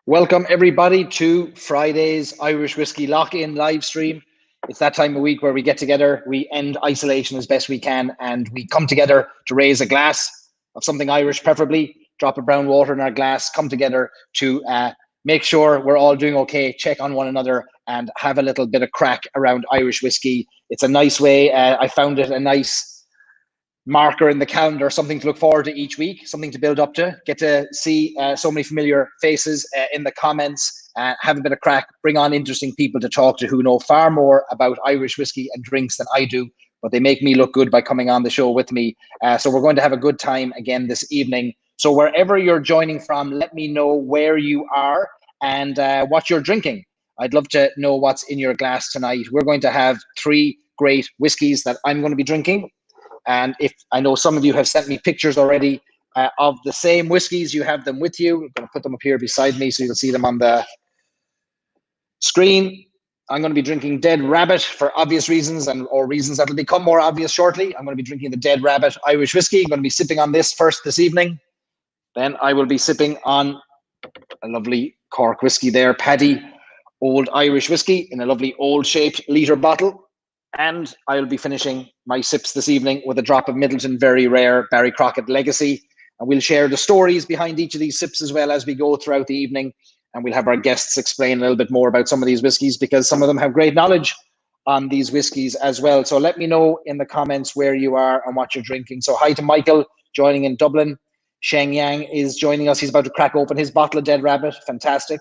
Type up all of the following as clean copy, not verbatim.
Welcome everybody to Friday's Irish Whiskey Lock-In live stream. It's that time of week where we get together, we end isolation as best we can, and we come together to raise a glass of something Irish, preferably, drop of brown water in our glass, come together to make sure we're all doing okay, check on one another, and have a little bit of crack around Irish whiskey. It's a nice way. I found it a nice marker in the calendar, something to look forward to each week, something to build up to, get to see so many familiar faces in the comments, have a bit of crack, bring on interesting people to talk to who know far more about Irish whiskey and drinks than I do, but they make me look good by coming on the show with me. So we're going to have a good time again this evening. So wherever you're joining from, let me know where you are and what you're drinking. I'd love to know what's in your glass tonight. We're going to have 3 great whiskeys that I'm going to be drinking. And if I know some of you have sent me pictures already of the same whiskies, you have them with you. I'm going to put them up here beside me so you'll see them on the screen. I'm going to be drinking Dead Rabbit for obvious reasons or reasons that will become more obvious shortly. I'm going to be drinking the Dead Rabbit Irish whiskey. I'm going to be sipping on this first this evening. Then I will be sipping on a lovely Cork whiskey there, Paddy Old Irish whiskey in a lovely old shaped litre bottle. And I'll be finishing my sips this evening with a drop of Middleton Very Rare Barry Crockett Legacy. And we'll share the stories behind each of these sips as well as we go throughout the evening. And we'll have our guests explain a little bit more about some of these whiskies because some of them have great knowledge on these whiskies as well. So let me know in the comments where you are and what you're drinking. So hi to Michael joining in Dublin. Sheng Yang is joining us. He's about to crack open his bottle of Dead Rabbit. Fantastic.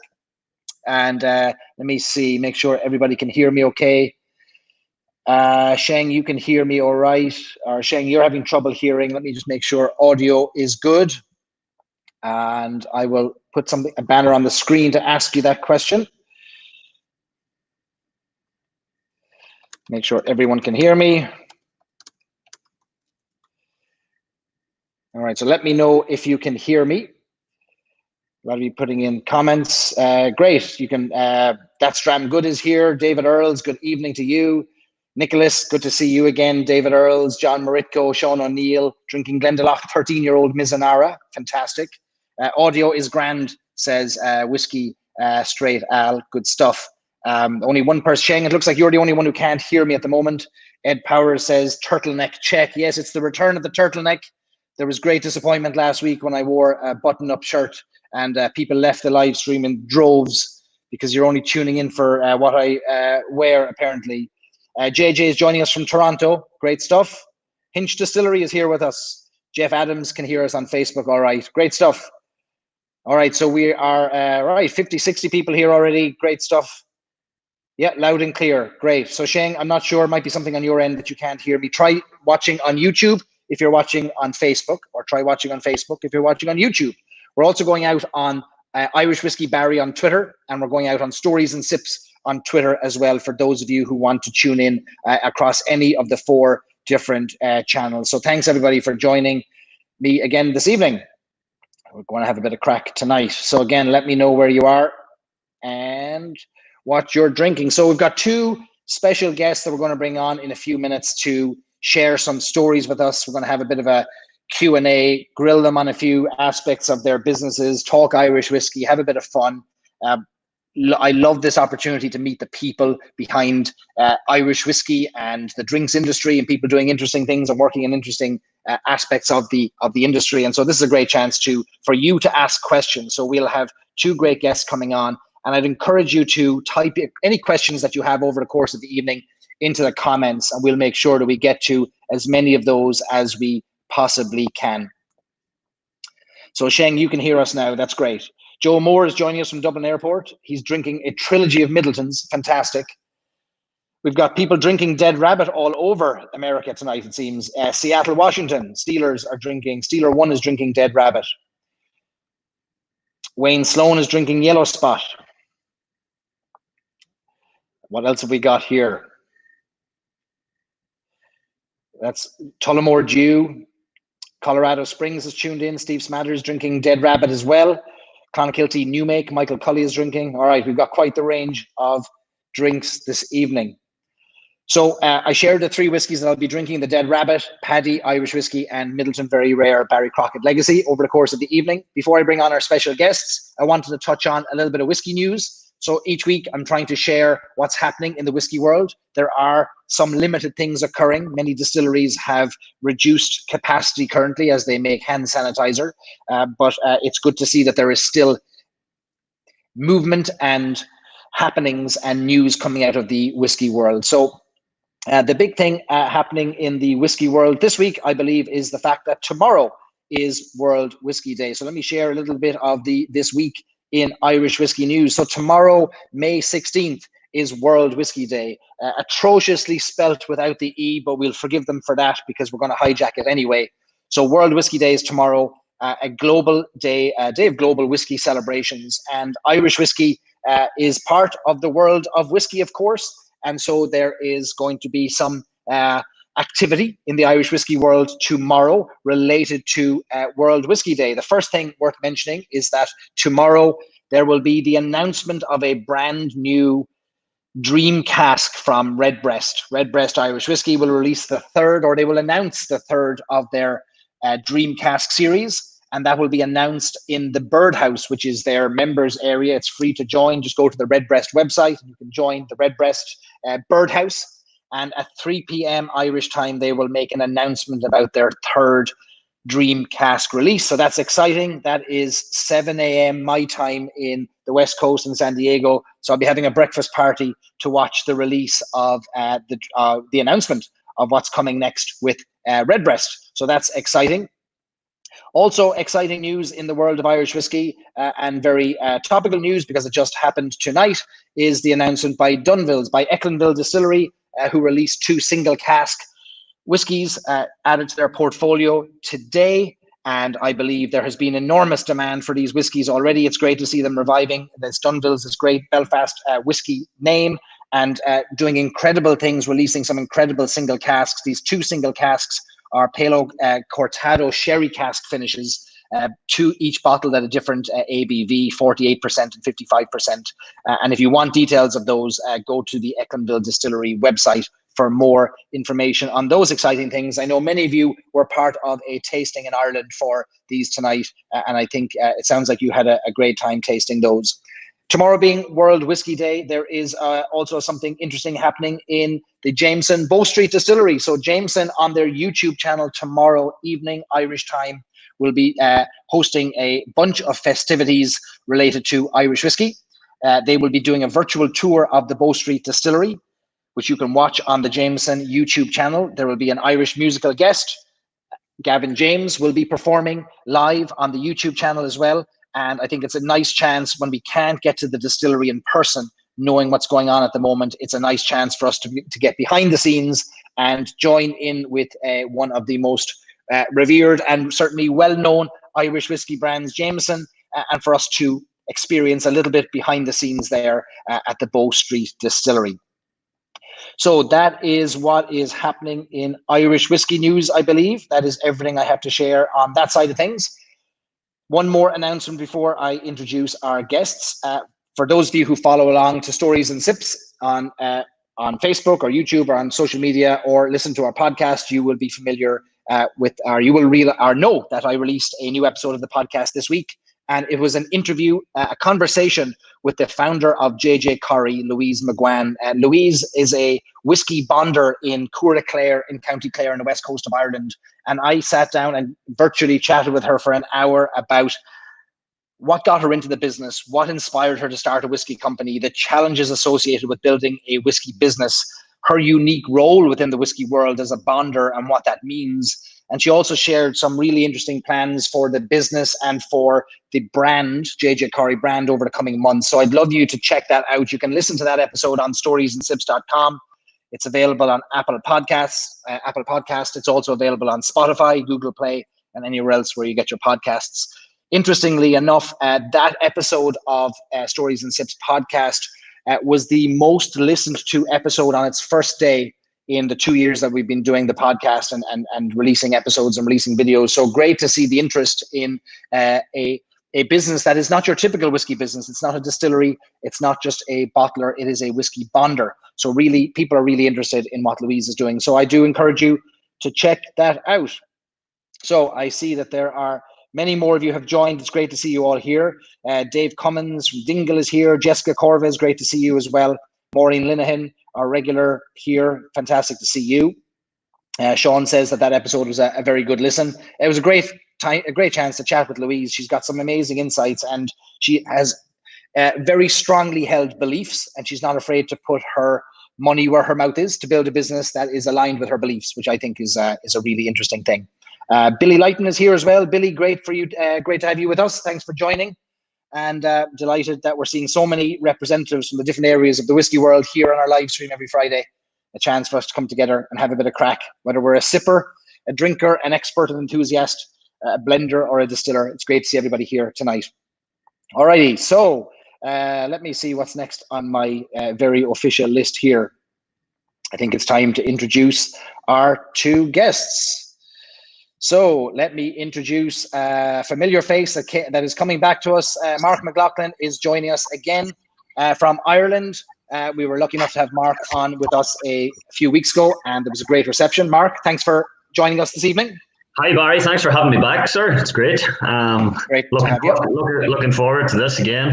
And let me see, make sure everybody can hear me okay. Sheng, you can hear me all right. Or Sheng, you're having trouble hearing. Let me just make sure audio is good. And I will put a banner on the screen to ask you that question. Make sure everyone can hear me. All right, so let me know if you can hear me. I'll be putting in comments. Great, you can, That's Dram Good is here. David Earls, good evening to you. Nicholas, good to see you again. David Earls, John Maritko, Sean O'Neill, drinking Glendalough, 13-year-old Mizunara, fantastic. Audio is grand, says Whiskey Straight Al, good stuff. Only one person, Sheng, it looks like you're the only one who can't hear me at the moment. Ed Powers says, turtleneck check. Yes, it's the return of the turtleneck. There was great disappointment last week when I wore a button-up shirt and people left the live stream in droves because you're only tuning in for what I wear, apparently. JJ is joining us from Toronto. Great stuff. Hinch Distillery is here with us. Jeff Adams can hear us on Facebook. All right. Great stuff. All right. So we are, right, 50, 60 people here already. Great stuff. Yeah, loud and clear. Great. So Sheng, I'm not sure. It might be something on your end that you can't hear me. Try watching on YouTube if you're watching on Facebook, or try watching on Facebook if you're watching on YouTube. We're also going out on Irish Whiskey Barry on Twitter, and we're going out on Stories and Sips on Twitter as well for those of you who want to tune in across any of the 4 different channels. So thanks everybody for joining me again this evening. We're going to have a bit of crack tonight. So again, let me know where you are and what you're drinking. So we've got 2 special guests that we're going to bring on in a few minutes to share some stories with us. We're going to have a bit of a Q&A, grill them on a few aspects of their businesses, talk Irish whiskey, have a bit of fun. I love this opportunity to meet the people behind Irish whiskey and the drinks industry, and people doing interesting things and working in interesting aspects of the industry. And so this is a great chance for you to ask questions. So we'll have 2 great guests coming on, and I'd encourage you to type any questions that you have over the course of the evening into the comments, and we'll make sure that we get to as many of those as we possibly can. So Sheng, you can hear us now. That's great. Joe Moore is joining us from Dublin Airport. He's drinking a trilogy of Middletons. Fantastic. We've got people drinking Dead Rabbit all over America tonight, it seems. Seattle, Washington. Steeler 1 is drinking Dead Rabbit. Wayne Sloan is drinking Yellow Spot. What else have we got here? That's Tullamore Dew. Colorado Springs is tuned in. Steve Smathers drinking Dead Rabbit as well. Clonakilty New Make, Michael Cully is drinking. All right, we've got quite the range of drinks this evening. So I shared the 3 whiskies that I'll be drinking: the Dead Rabbit, Paddy Irish Whiskey, and Middleton Very Rare Barry Crockett Legacy over the course of the evening. Before I bring on our special guests, I wanted to touch on a little bit of whiskey news. So each week I'm trying to share what's happening in the whiskey world. There are some limited things occurring. Many distilleries have reduced capacity currently as they make hand sanitizer, but it's good to see that there is still movement and happenings and news coming out of the whiskey world. So the big thing happening in the whiskey world this week, I believe, is the fact that tomorrow is World Whiskey Day. So let me share a little bit of this week in Irish whiskey news. So tomorrow, May 16th, is World Whiskey Day. Atrociously spelt without the E, but we'll forgive them for that because we're going to hijack it anyway. So World Whiskey Day is tomorrow, a global day, a day of global whiskey celebrations. And Irish whiskey is part of the world of whiskey, of course. And so there is going to be some activity in the Irish whiskey world tomorrow related to World Whiskey Day. The first thing worth mentioning is that tomorrow there will be the announcement of a brand new dream cask from Redbreast. Redbreast Irish Whiskey will release the 3rd, or they will announce the 3rd of their dream cask series. And that will be announced in the Birdhouse, which is their members area. It's free to join. Just go to the Redbreast website and you can join the Redbreast Birdhouse. And at 3 p.m. Irish time, they will make an announcement about their 3rd dream cask release. So that's exciting. That is 7 a.m. my time in the West Coast in San Diego. So I'll be having a breakfast party to watch the release of the announcement of what's coming next with Redbreast. So that's exciting. Also exciting news in the world of Irish whiskey, and very topical news because it just happened tonight, is the announcement by Dunville's, by Ecklandville Distillery, who released 2 single cask whiskies added to their portfolio today. And I believe there has been enormous demand for these whiskies already. It's great to see them reviving. This Dunville's is great Belfast whiskey name, and doing incredible things, releasing some incredible single casks. These 2 single casks are Palo Cortado sherry cask finishes, 2 each bottled at a different ABV, 48% and 55%. And if you want details of those, go to the Ecklandville Distillery website for more information on those exciting things. I know many of you were part of a tasting in Ireland for these tonight, and I think it sounds like you had a great time tasting those. Tomorrow being World Whiskey Day, there is also something interesting happening in the Jameson Bow Street Distillery. So Jameson on their YouTube channel tomorrow evening, Irish time, will be hosting a bunch of festivities related to Irish whiskey. They will be doing a virtual tour of the Bow Street Distillery, which you can watch on the Jameson YouTube channel. There will be an Irish musical guest. Gavin James will be performing live on the YouTube channel as well. And I think it's a nice chance when we can't get to the distillery in person, knowing what's going on at the moment. It's a nice chance for us to get behind the scenes and join in with one of the most revered and certainly well-known Irish whiskey brands, Jameson, and for us to experience a little bit behind the scenes there at the Bow Street Distillery. So that is what is happening in Irish whiskey news, I believe. That is everything I have to share on that side of things. One more announcement before I introduce our guests. For those of you who follow along to Stories and Sips on Facebook or YouTube or on social media, or listen to our podcast, you will be familiar with, or you will know that I released a new episode of the podcast this week. And it was an interview, a conversation with the founder of JJ Corrie, Louise McGuane. Louise is a whiskey bonder in Clare in County Clare on the west coast of Ireland. And I sat down and virtually chatted with her for an hour about what got her into the business, what inspired her to start a whiskey company, the challenges associated with building a whiskey business, her unique role within the whiskey world as a bonder and what that means. And she also shared some really interesting plans for the business and for the brand, JJ Corrie brand, over the coming months. So I'd love you to check that out. You can listen to that episode on storiesandsips.com. It's available on Apple Podcasts. It's also available on Spotify, Google Play, and anywhere else where you get your podcasts. Interestingly enough, that episode of Stories and Sips podcast was the most listened to episode on its first day in the 2 years that we've been doing the podcast and releasing episodes and releasing videos. So great to see the interest in a business that is not your typical whiskey business. It's not a distillery. It's not just a bottler. It is a whiskey bonder. So really, people are really interested in what Louise is doing. So I do encourage you to check that out. So I see that there are many more of you have joined. It's great to see you all here. Dave Cummins from Dingle is here. Jessica Corvez, great to see you as well. Maureen Linehan, our regular here. Fantastic to see you. Sean says that episode was a very good listen. It was a great chance to chat with Louise. She's got some amazing insights, and she has very strongly held beliefs, and she's not afraid to put her money where her mouth is to build a business that is aligned with her beliefs, which I think is a really interesting thing. Billy Lighton is here as well. Billy, great for you. Great to have you with us. Thanks for joining. And delighted that we're seeing so many representatives from the different areas of the whiskey world here on our live stream every Friday. A chance for us to come together and have a bit of crack, whether we're a sipper, a drinker, an expert, an enthusiast, a blender, or a distiller. It's great to see everybody here tonight. Alrighty, so let me see what's next on my very official list here. I think it's time to introduce our two guests. So let me introduce a familiar face that is coming back to us. Mark McLaughlin is joining us again from Ireland. We were lucky enough to have Mark on with us a few weeks ago, and there was a great reception. Mark, thanks for joining us this evening. Hi, Barry. Thanks for having me back, sir. It's great. Great to have you. Looking forward to this again.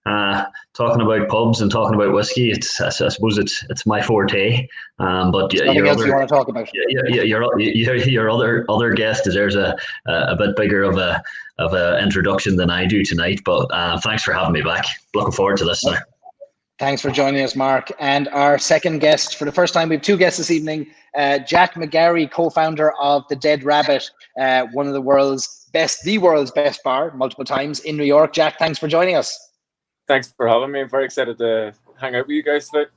Talking about pubs and talking about whiskey. I suppose it's my forte. But nothing else you want to talk about? Your other guest deserves a bit bigger of a introduction than I do tonight. But thanks for having me back. Looking forward to this, sir. Thanks for joining us, Mark. And our second guest, for the first time, we have two guests this evening. Jack McGarry, co-founder of The Dead Rabbit, one of the world's best bar, multiple times in New York. Jack, thanks for joining us. Thanks for having me. I'm very excited to hang out with you guys today.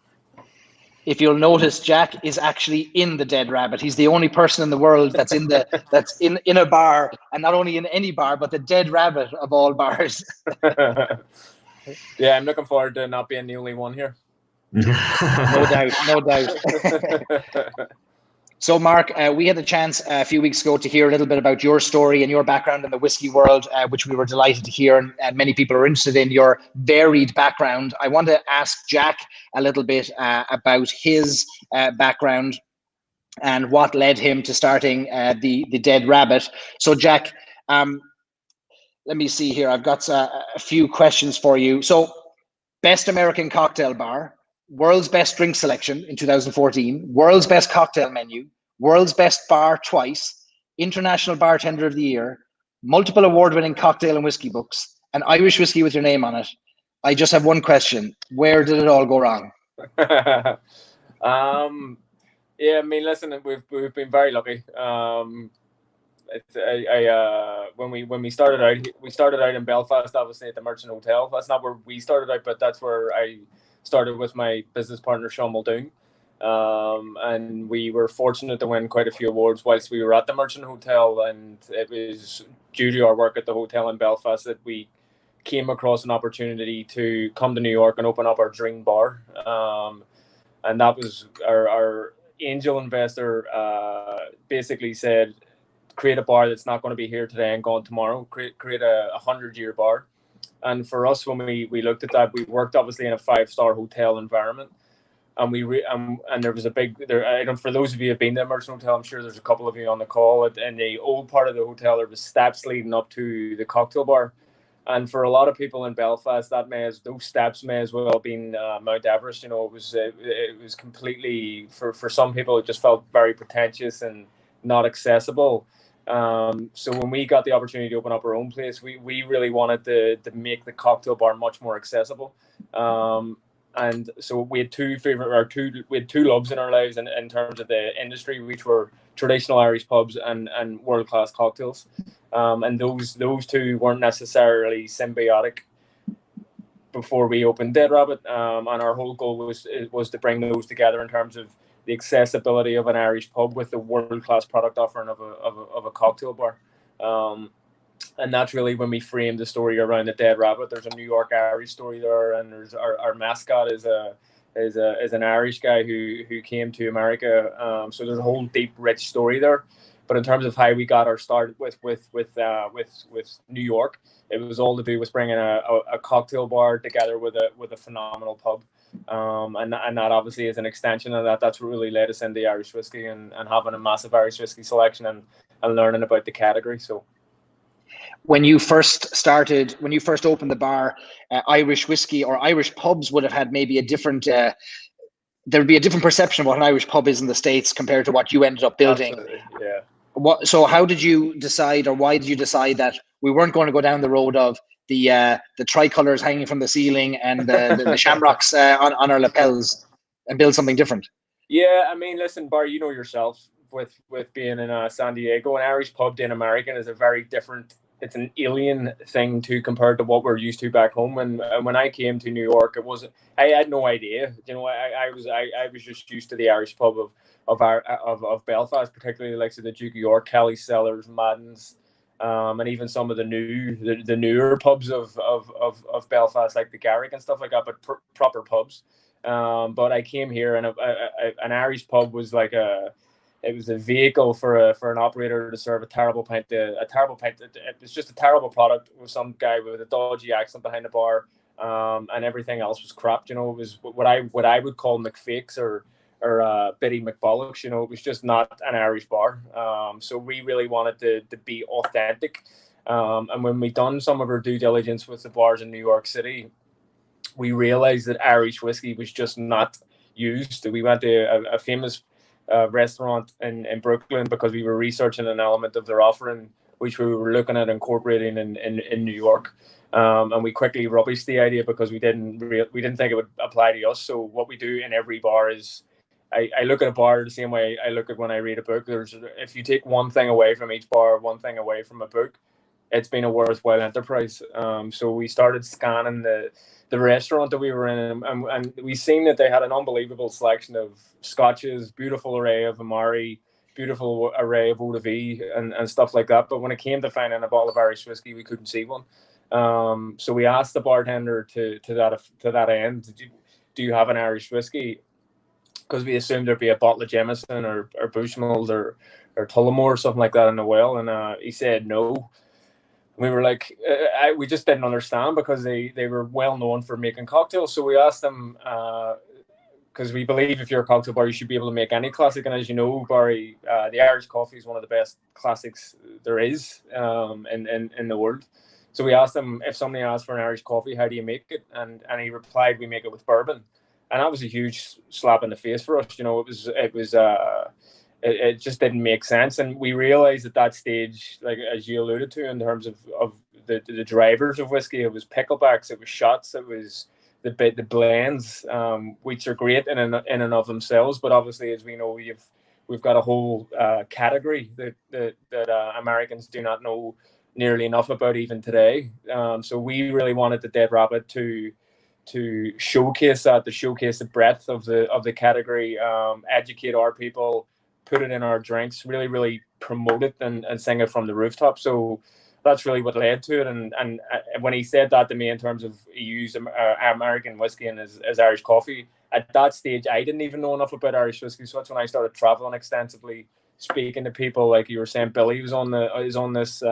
If you'll notice, Jack is actually in The Dead Rabbit. He's the only person in the world that's in a bar, and not only in any bar, but The Dead Rabbit of all bars. Yeah, I'm looking forward to not being the only one here. No doubt. So, Mark, we had a chance a few weeks ago to hear a little bit about your story and your background in the whiskey world, which we were delighted to hear, and many people are interested in your varied background. I want to ask Jack a little bit about his background and what led him to starting the Dead Rabbit. So, Jack, let me see here. I've got a few questions for you. So, best American cocktail bar, world's best drink selection in 2014, world's best cocktail menu, world's best bar twice, international bartender of the year, multiple award-winning cocktail and whiskey books, and Irish whiskey with your name on it. I just have one question. Where did it all go wrong? Yeah, I mean, listen, we've been very lucky. When we started out in Belfast, obviously at the Merchant Hotel. That's not where we started out, but that's where I started with my business partner Sean Muldoon. And we were fortunate to win quite a few awards whilst we were at the Merchant Hotel, and it was due to our work at the hotel in Belfast that we came across an opportunity to come to New York and open up our dream bar. And that was our angel investor basically said, create a bar that's not going to be here today and gone tomorrow. Create a 100-year bar. And for us, when we looked at that, we worked obviously in a 5-star hotel environment, and and there was a big there. I don't. For those of you who have been to the Merchant Hotel, I'm sure there's a couple of you on the call. In the old part of the hotel, there was steps leading up to the cocktail bar, and for a lot of people in Belfast, those steps may as well have been Mount Everest. You know, it was completely for some people it just felt very pretentious and not accessible. So when we got the opportunity to open up our own place, we really wanted to make the cocktail bar much more accessible. And so we had two loves in our lives in terms of the industry, which were traditional Irish pubs and world-class cocktails. And those two weren't necessarily symbiotic before we opened Dead Rabbit. And our whole goal was to bring those together in terms of the accessibility of an Irish pub with the world-class product offering of a cocktail bar. And that's really when we framed the story around the Dead Rabbit. There's a New York Irish story there, and there's our mascot is an Irish guy who came to America. So there's a whole deep, rich story there. But in terms of how we got our start with New York, it was all to do with bringing a cocktail bar together with a phenomenal pub. and that obviously is an extension of that. That's what really led us into Irish whiskey and having a massive Irish whiskey selection and learning about the category. So when you first opened the bar, Irish whiskey or Irish pubs would have had maybe a different there'd be a different perception of what an Irish pub is in the States compared to what you ended up building. absolutely, yeah. So how did you decide, or why did you decide that we weren't going to go down the road of the tricolors hanging from the ceiling and the shamrocks on our lapels and build something different? Yeah, I mean, listen, Barry, you know yourself with being in San Diego, an Irish pub to an American is a very different. It's an alien thing compared to what we're used to back home. And when I came to New York, I had no idea. You know, I was just used to the Irish pub of Belfast, particularly like the Duke of York, Kelly Cellars, Madden's, and even some of the newer pubs of Belfast, like the Garrick and stuff like that, but proper pubs. But I came here, and an Irish pub was like it was a vehicle for an operator to serve a terrible pint. It was just a terrible product with some guy with a dodgy accent behind the bar, and everything else was crap. You know, it was what I would call McFakes or Biddy McBollocks. You know, it was just not an Irish bar. So we really wanted to be authentic. And when we done some of our due diligence with the bars in New York City, we realized that Irish whiskey was just not used. We went to a famous restaurant in Brooklyn because we were researching an element of their offering which we were looking at incorporating in New York, and we quickly rubbished the idea because we didn't think it would apply to us. So what we do in every bar is I look at a bar the same way I look at when I read a book. If you take one thing away from each bar, one thing away from a book, it's been a worthwhile enterprise. So we started scanning the restaurant that we were in, and we seen that they had an unbelievable selection of scotches, beautiful array of Amari, beautiful array of Eau de Vie and stuff like that. But when it came to finding a bottle of Irish whiskey, we couldn't see one. So we asked the bartender to that end, do you have an Irish whiskey? Because we assumed there'd be a bottle of Jameson or Bushmills or Tullamore or something like that in the well, and he said no. We were like, we just didn't understand because they were well known for making cocktails. So we asked them, because we believe if you're a cocktail bar, you should be able to make any classic. And as you know, Barry, the Irish coffee is one of the best classics there is in the world. So we asked him, if somebody asked for an Irish coffee, how do you make it? And he replied, we make it with bourbon. And that was a huge slap in the face for us. You know, it just didn't make sense. And we realized at that stage, like as you alluded to, in terms of the drivers of whiskey, it was picklebacks, it was shots, it was the blends, which are great in and of themselves. But obviously, as we know, we've got a whole category that Americans do not know nearly enough about even today. So we really wanted the Dead Rabbit to showcase that, to showcase the breadth of the category, educate our people, put it in our drinks, really, really promote it and sing it from the rooftop. So that's really what led to it. And when he said that to me in terms of he used American whiskey and as Irish coffee, at that stage, I didn't even know enough about Irish whiskey. So that's when I started traveling extensively, speaking to people like you were saying. Billy is on this,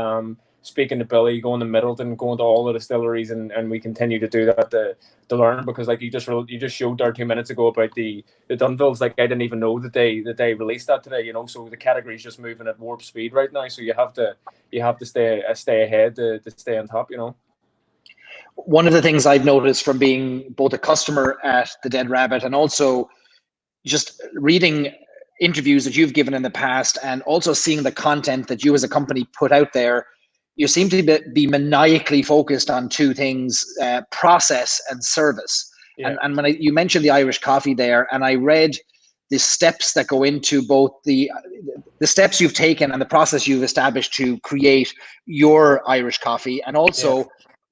speaking to Billy, going to Middleton, going to all the distilleries, and we continue to do that to learn, because like you just showed there 2 minutes ago about the Dunvilles. Like I didn't even know that they released that today, you know. So the category is just moving at warp speed right now. So you have to stay ahead to stay on top, you know. One of the things I've noticed from being both a customer at the Dead Rabbit and also just reading interviews that you've given in the past, and also seeing the content that you as a company put out there, you seem to be maniacally focused on two things, process and service. Yeah. And when you mentioned the Irish coffee there, and I read the steps that go into both the steps you've taken and the process you've established to create your Irish coffee, and also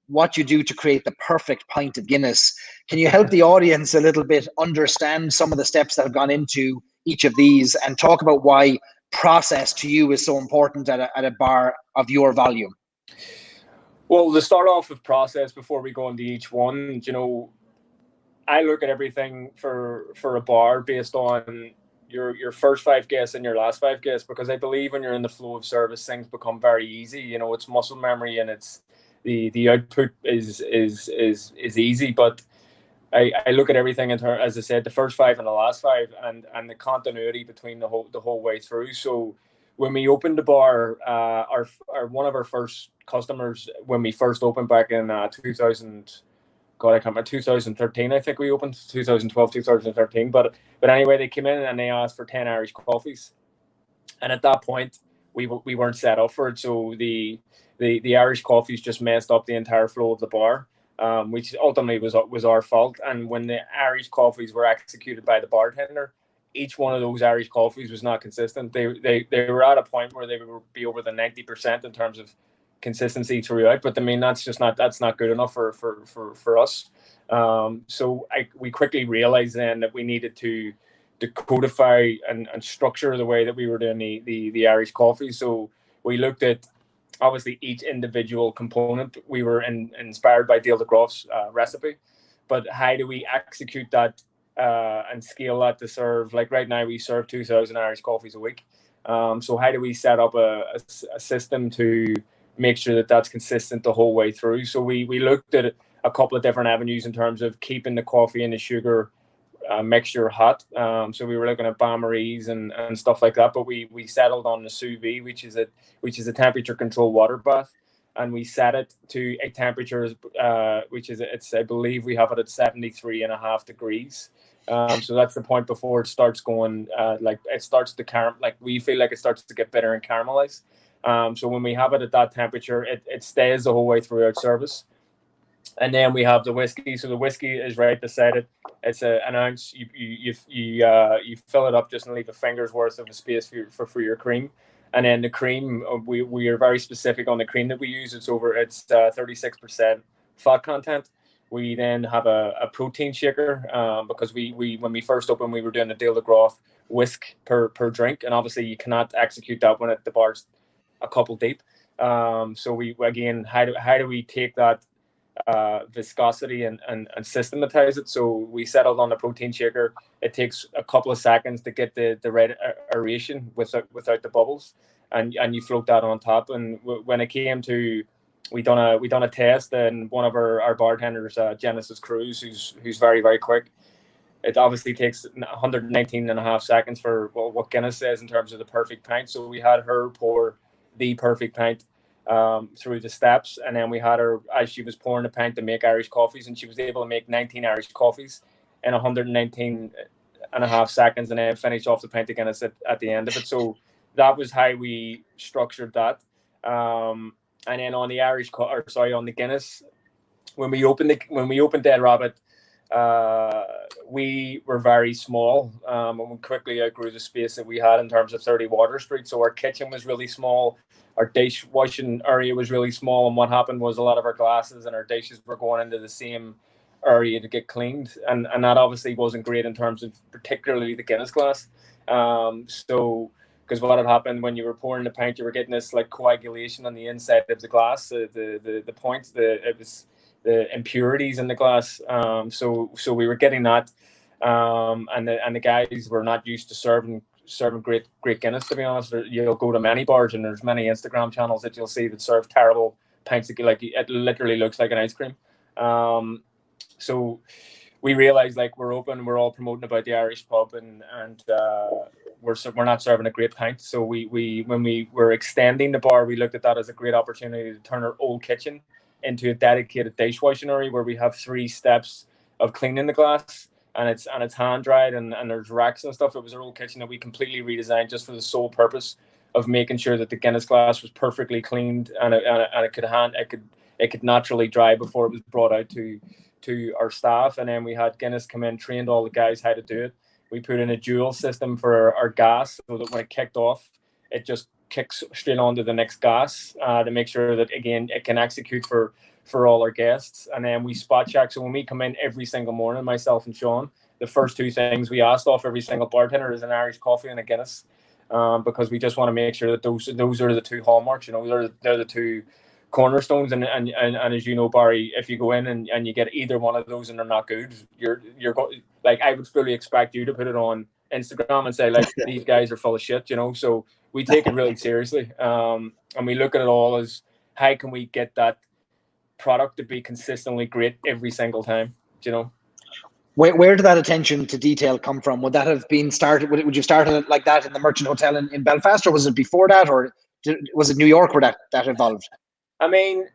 what you do to create the perfect pint of Guinness. Can you help the audience a little bit understand some of the steps that have gone into each of these, and talk about why process to you is so important at a bar of your volume? Well, to start off with process before we go into each one, you know, I look at everything for a bar based on your first 5 guests and your last 5 guests, because I believe when you're in the flow of service, things become very easy. You know, it's muscle memory, and it's the output is easy. But I look at everything in terms, as I said, the first 5 and the last 5, and the continuity between the whole way through. So when we opened the bar, our one of our first customers when we first opened back in 2000. God, I can't remember, 2013, I think we opened, 2012, 2013. But anyway, they came in and they asked for 10 Irish coffees. And at that point, we weren't set up for it. So the Irish coffees just messed up the entire flow of the bar, which ultimately was our fault. And when the Irish coffees were executed by the bartender, each one of those Irish coffees was not consistent. They were at a point where they would be over the 90% in terms of consistency throughout, but I mean that's not good enough for us. So we quickly realized then that we needed to codify and structure the way that we were doing the Irish coffee. So we looked at obviously each individual component. We were inspired by Dale DeGroff's recipe, but how do we execute that and scale that to serve? Like right now we serve 2,000 Irish coffees a week. So how do we set up a system to make sure that that's consistent the whole way through? So we looked at a couple of different avenues in terms of keeping the coffee and the sugar mixture hot. So we were looking at bain-maries and stuff like that, but we settled on the sous vide, which is a temperature controlled water bath, and we set it to a temperature which is I believe we have it at 73.5 degrees. So that's the point before it starts going like it starts to like we feel like it starts to get bitter and caramelize. So when we have it at that temperature, it stays the whole way throughout service. And then we have the whiskey. So the whiskey is right beside it. It's an ounce. You fill it up just and leave a finger's worth of a space for your cream. And then the cream, we are very specific on the cream that we use. It's 36% fat content. We then have a protein shaker because we when we first opened, we were doing a Dale DeGroff whisk per drink, and obviously you cannot execute that when the bar's a couple deep. So we again, how do we take that viscosity and systematize it? So we settled on a protein shaker. It takes a couple of seconds to get the red aeration without the bubbles, and you float that on top. And when it came to, we done a test, and one of our bartenders, Genesis Cruz, who's very, very quick. It obviously takes 119.5 seconds for what Guinness says in terms of the perfect pint. So we had her pour the perfect pint through the steps, and then we had her, as she was pouring the pint, to make Irish coffees, and she was able to make 19 Irish coffees in 119.5 seconds, and then finish off the pint again at the end of it. So that was how we structured that. And then on the on the Guinness, when we opened Dead Rabbit, we were very small, and we quickly outgrew the space that we had in terms of 30 Water Street. So our kitchen was really small, our dish washing area was really small, and what happened was a lot of our glasses and our dishes were going into the same area to get cleaned, and that obviously wasn't great in terms of particularly the Guinness glass. So because what had happened when you were pouring the pint, you were getting this like coagulation on the inside of the glass, the points, it was the impurities in the glass. So we were getting that, and the guys were not used to serving great Guinness, to be honest. You'll go to many bars and there's many Instagram channels that you'll see that serve terrible pints that, like, it literally looks like an ice cream. So we realized, like, we're open, we're all promoting about the Irish pub, and we're not serving a great pint. So we when we were extending the bar, we looked at that as a great opportunity to turn our old kitchen into a dedicated dishwashing area where we have 3 steps of cleaning the glass, and it's hand dried, and there's racks and stuff. It was our old kitchen that we completely redesigned just for the sole purpose of making sure that the Guinness glass was perfectly cleaned, and it could naturally dry before it was brought out to our staff. And then we had Guinness come in, trained all the guys how to do it. We put in a dual system for our gas, so that when it kicked off, it just kicks straight onto the next gas to make sure that, again, it can execute for all our guests. And then we spot check. So when we come in every single morning, myself and Sean, the first 2 things we asked off every single bartender is an Irish coffee and a Guinness, because we just want to make sure that those are the 2 hallmarks. You know, they're the 2 cornerstones. And as you know, Barry, if you go in and you get either one of those and they're not good, you're like, I would fully expect you to put it on Instagram and say, like, these guys are full of shit, you know. So we take it really seriously, and we look at it all as, how can we get that product to be consistently great every single time, you know. Where did that attention to detail come from? Would that have been started? Would you started it like that in the Merchant Hotel in Belfast, or was it before that, or was it New York where that evolved? I mean,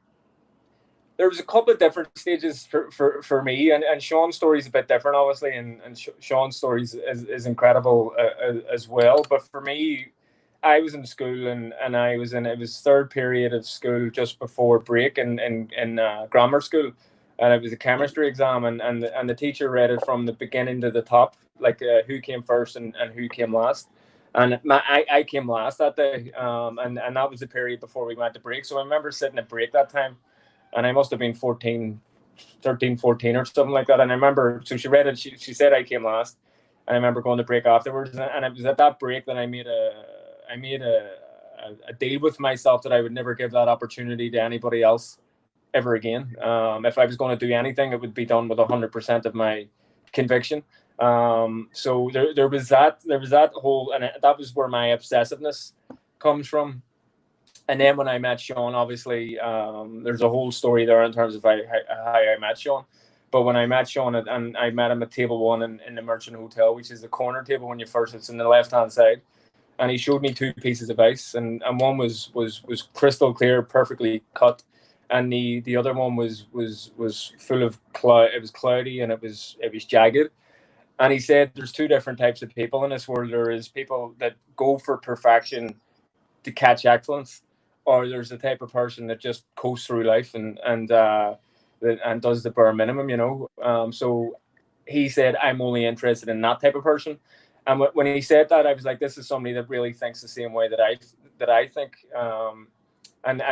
there was a couple of different stages for me, and Sean's story is a bit different, obviously, and Sean's story is incredible as well. But for me, I was in school, and it was third period of school just before break in grammar school, and it was a chemistry exam, and the teacher read it from the beginning to the top, like who came first and who came last. And I came last that day, and that was the period before we went to break. So I remember sitting at break that time, and I must have been 13, 14 or something like that. And I remember, so she read it, she said I came last. And I remember going to break afterwards. And it was at that break that I made a deal with myself that I would never give that opportunity to anybody else ever again. If I was going to do anything, it would be done with 100% of my conviction. So there was that whole, and that was where my obsessiveness comes from. And then when I met Sean, obviously, there's a whole story there in terms of how I met Sean. But when I met Sean, and I met him at table 1 in the Merchant Hotel, which is the corner table when you first, it's in the left-hand side. And he showed me 2 pieces of ice, and one was crystal clear, perfectly cut. And the other one was full of cloud. It was cloudy and it was jagged. And he said there's 2 different types of people in this world. There is people that go for perfection to catch excellence, or there's the type of person that just coasts through life and does the bare minimum, you know. So he said, I'm only interested in that type of person. And when he said that, I was like, this is somebody that really thinks the same way that I think. And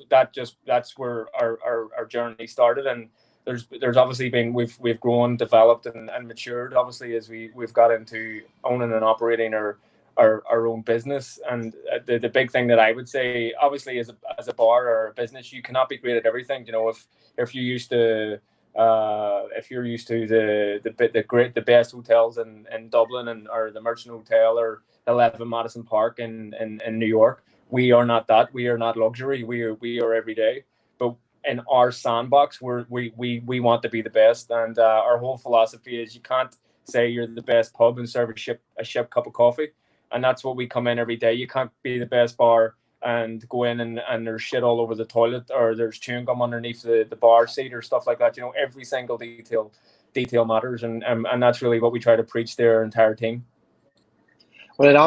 that's where our journey started. And there's obviously been, we've grown, developed and matured, obviously, as we've got into owning and operating our own business. And the big thing that I would say, obviously, as a bar or a business, you cannot be great at everything. You know, if you're used to the best hotels in Dublin or the Merchant Hotel or 11 Madison Park in New York, we are not that. We are not luxury. We are every day. But in our sandbox, we want to be the best. And our whole philosophy is you can't say you're the best pub and serve a ship cup of coffee. And that's what we come in every day. You can't be the best bar and go in and there's shit all over the toilet, or there's chewing gum underneath the bar seat or stuff like that. You know, every single detail matters, and that's really what we try to preach to our entire team. Well, it's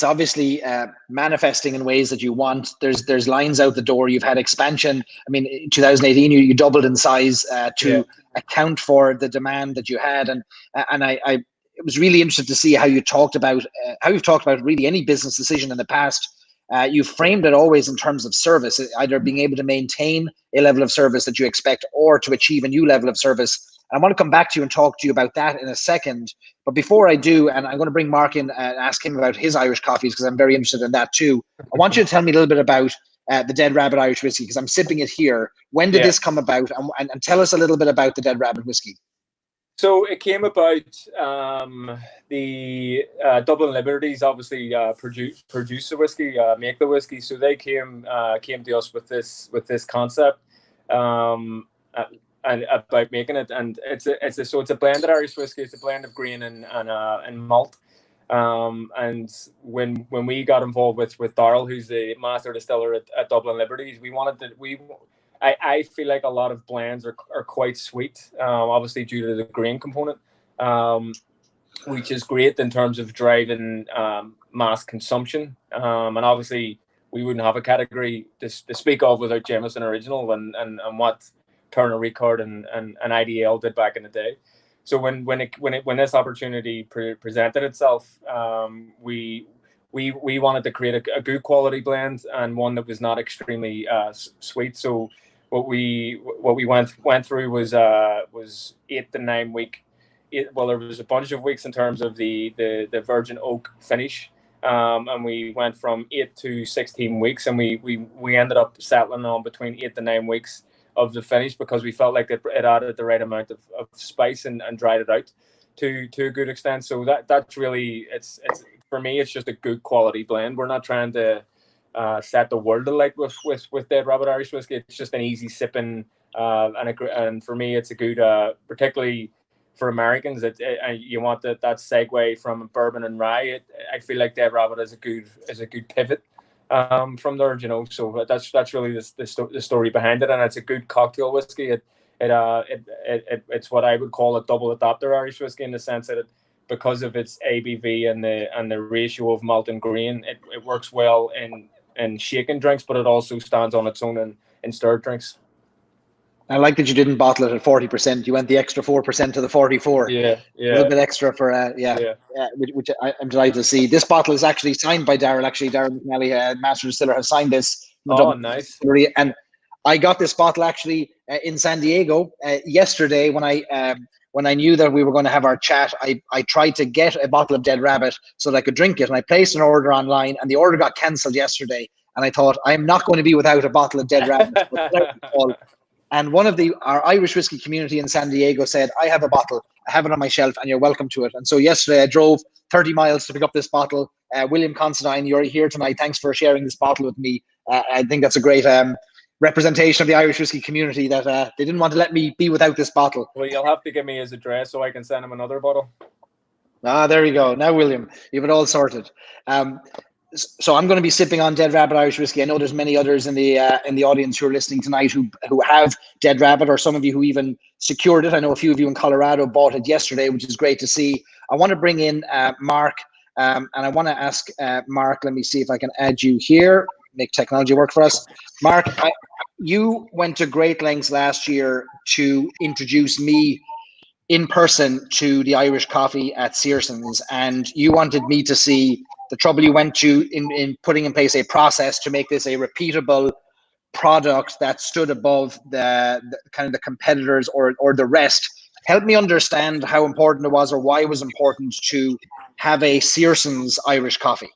obviously manifesting in ways that you want. There's lines out the door. You've had expansion. I mean, in 2018, you doubled in size to account for the demand that you had, and I it was really interesting to see how you've talked about really any business decision in the past. You've framed it always in terms of service, either being able to maintain a level of service that you expect or to achieve a new level of service. And I want to come back to you and talk to you about that in a second. But before I do, and I'm going to bring Mark in and ask him about his Irish coffees because I'm very interested in that too. I want you to tell me a little bit about the Dead Rabbit Irish whiskey, because I'm sipping it here. When did this come about? And tell us a little bit about the Dead Rabbit whiskey. So it came about, the Dublin Liberties obviously produce the whiskey, make the whiskey. So they came to us with this concept and about making it. And it's a blended Irish whiskey. It's a blend of grain and malt. And when we got involved with Darrell, who's the master distiller at Dublin Liberties, I feel like a lot of blends are quite sweet, obviously due to the grain component, which is great in terms of driving mass consumption. And obviously we wouldn't have a category to speak of without Jameson Original and what Turner Ricard and IDL did back in the day. So when this opportunity presented itself, we wanted to create a good quality blend and one that was not extremely sweet. So what we went through was 8 to 9 week. Well, there was a bunch of weeks in terms of the virgin oak finish, and we went from 8 to 16 weeks, and we ended up settling on between 8 to 9 weeks of the finish because we felt like it added the right amount of spice and dried it out to a good extent. So that's really it's for me, it's just a good quality blend. We're not trying to set the world alight with Dead Rabbit Irish whiskey. It's just an easy sipping And for me, it's a good, particularly for Americans, you want that segue from bourbon and rye. I feel like Dead Rabbit is a good pivot from there, So that's really the story behind it, and it's a good cocktail whiskey. It's what I would call a double adapter Irish whiskey, in the sense that because of its ABV and the ratio of malt and grain, it works well in shaken drinks, but it also stands on its own in stirred drinks. I like that you didn't bottle it at 40%. You went the extra 4% to the 44. Yeah. A little bit extra for which I'm delighted to see. This bottle is actually signed by Daryl. Actually, Daryl McNally, Master Distiller, has signed this. Oh, nice. And I got this bottle actually in San Diego yesterday when I knew that we were going to have our chat. I tried to get a bottle of Dead Rabbit so that I could drink it, and I placed an order online, and the order got cancelled yesterday. And I thought, I'm not going to be without a bottle of Dead Rabbit. And one of our Irish whiskey community in San Diego said, I have a bottle, I have it on my shelf, and you're welcome to it. And so yesterday I drove 30 miles to pick up this bottle. William Considine, you're here tonight. Thanks for sharing this bottle with me. I think that's a great representation of the Irish whiskey community, that they didn't want to let me be without this bottle. Well, you'll have to give me his address so I can send him another bottle. There you go. Now, William, you have it all sorted. So I'm going to be sipping on Dead Rabbit Irish whiskey. I know there's many others in the audience who are listening tonight who have Dead Rabbit, or some of you who even secured it. I know a few of you in Colorado bought it yesterday, which is great to see. I want to bring in Mark, and I want to ask Mark. Let me see if I can add you here. Make technology work for us. Mark, you went to great lengths last year to introduce me in person to the Irish coffee at Searson's, and you wanted me to see the trouble you went to in putting in place a process to make this a repeatable product that stood above the kind of the competitors or the rest. Help me understand how important it was, or why it was important to have a Searson's Irish coffee.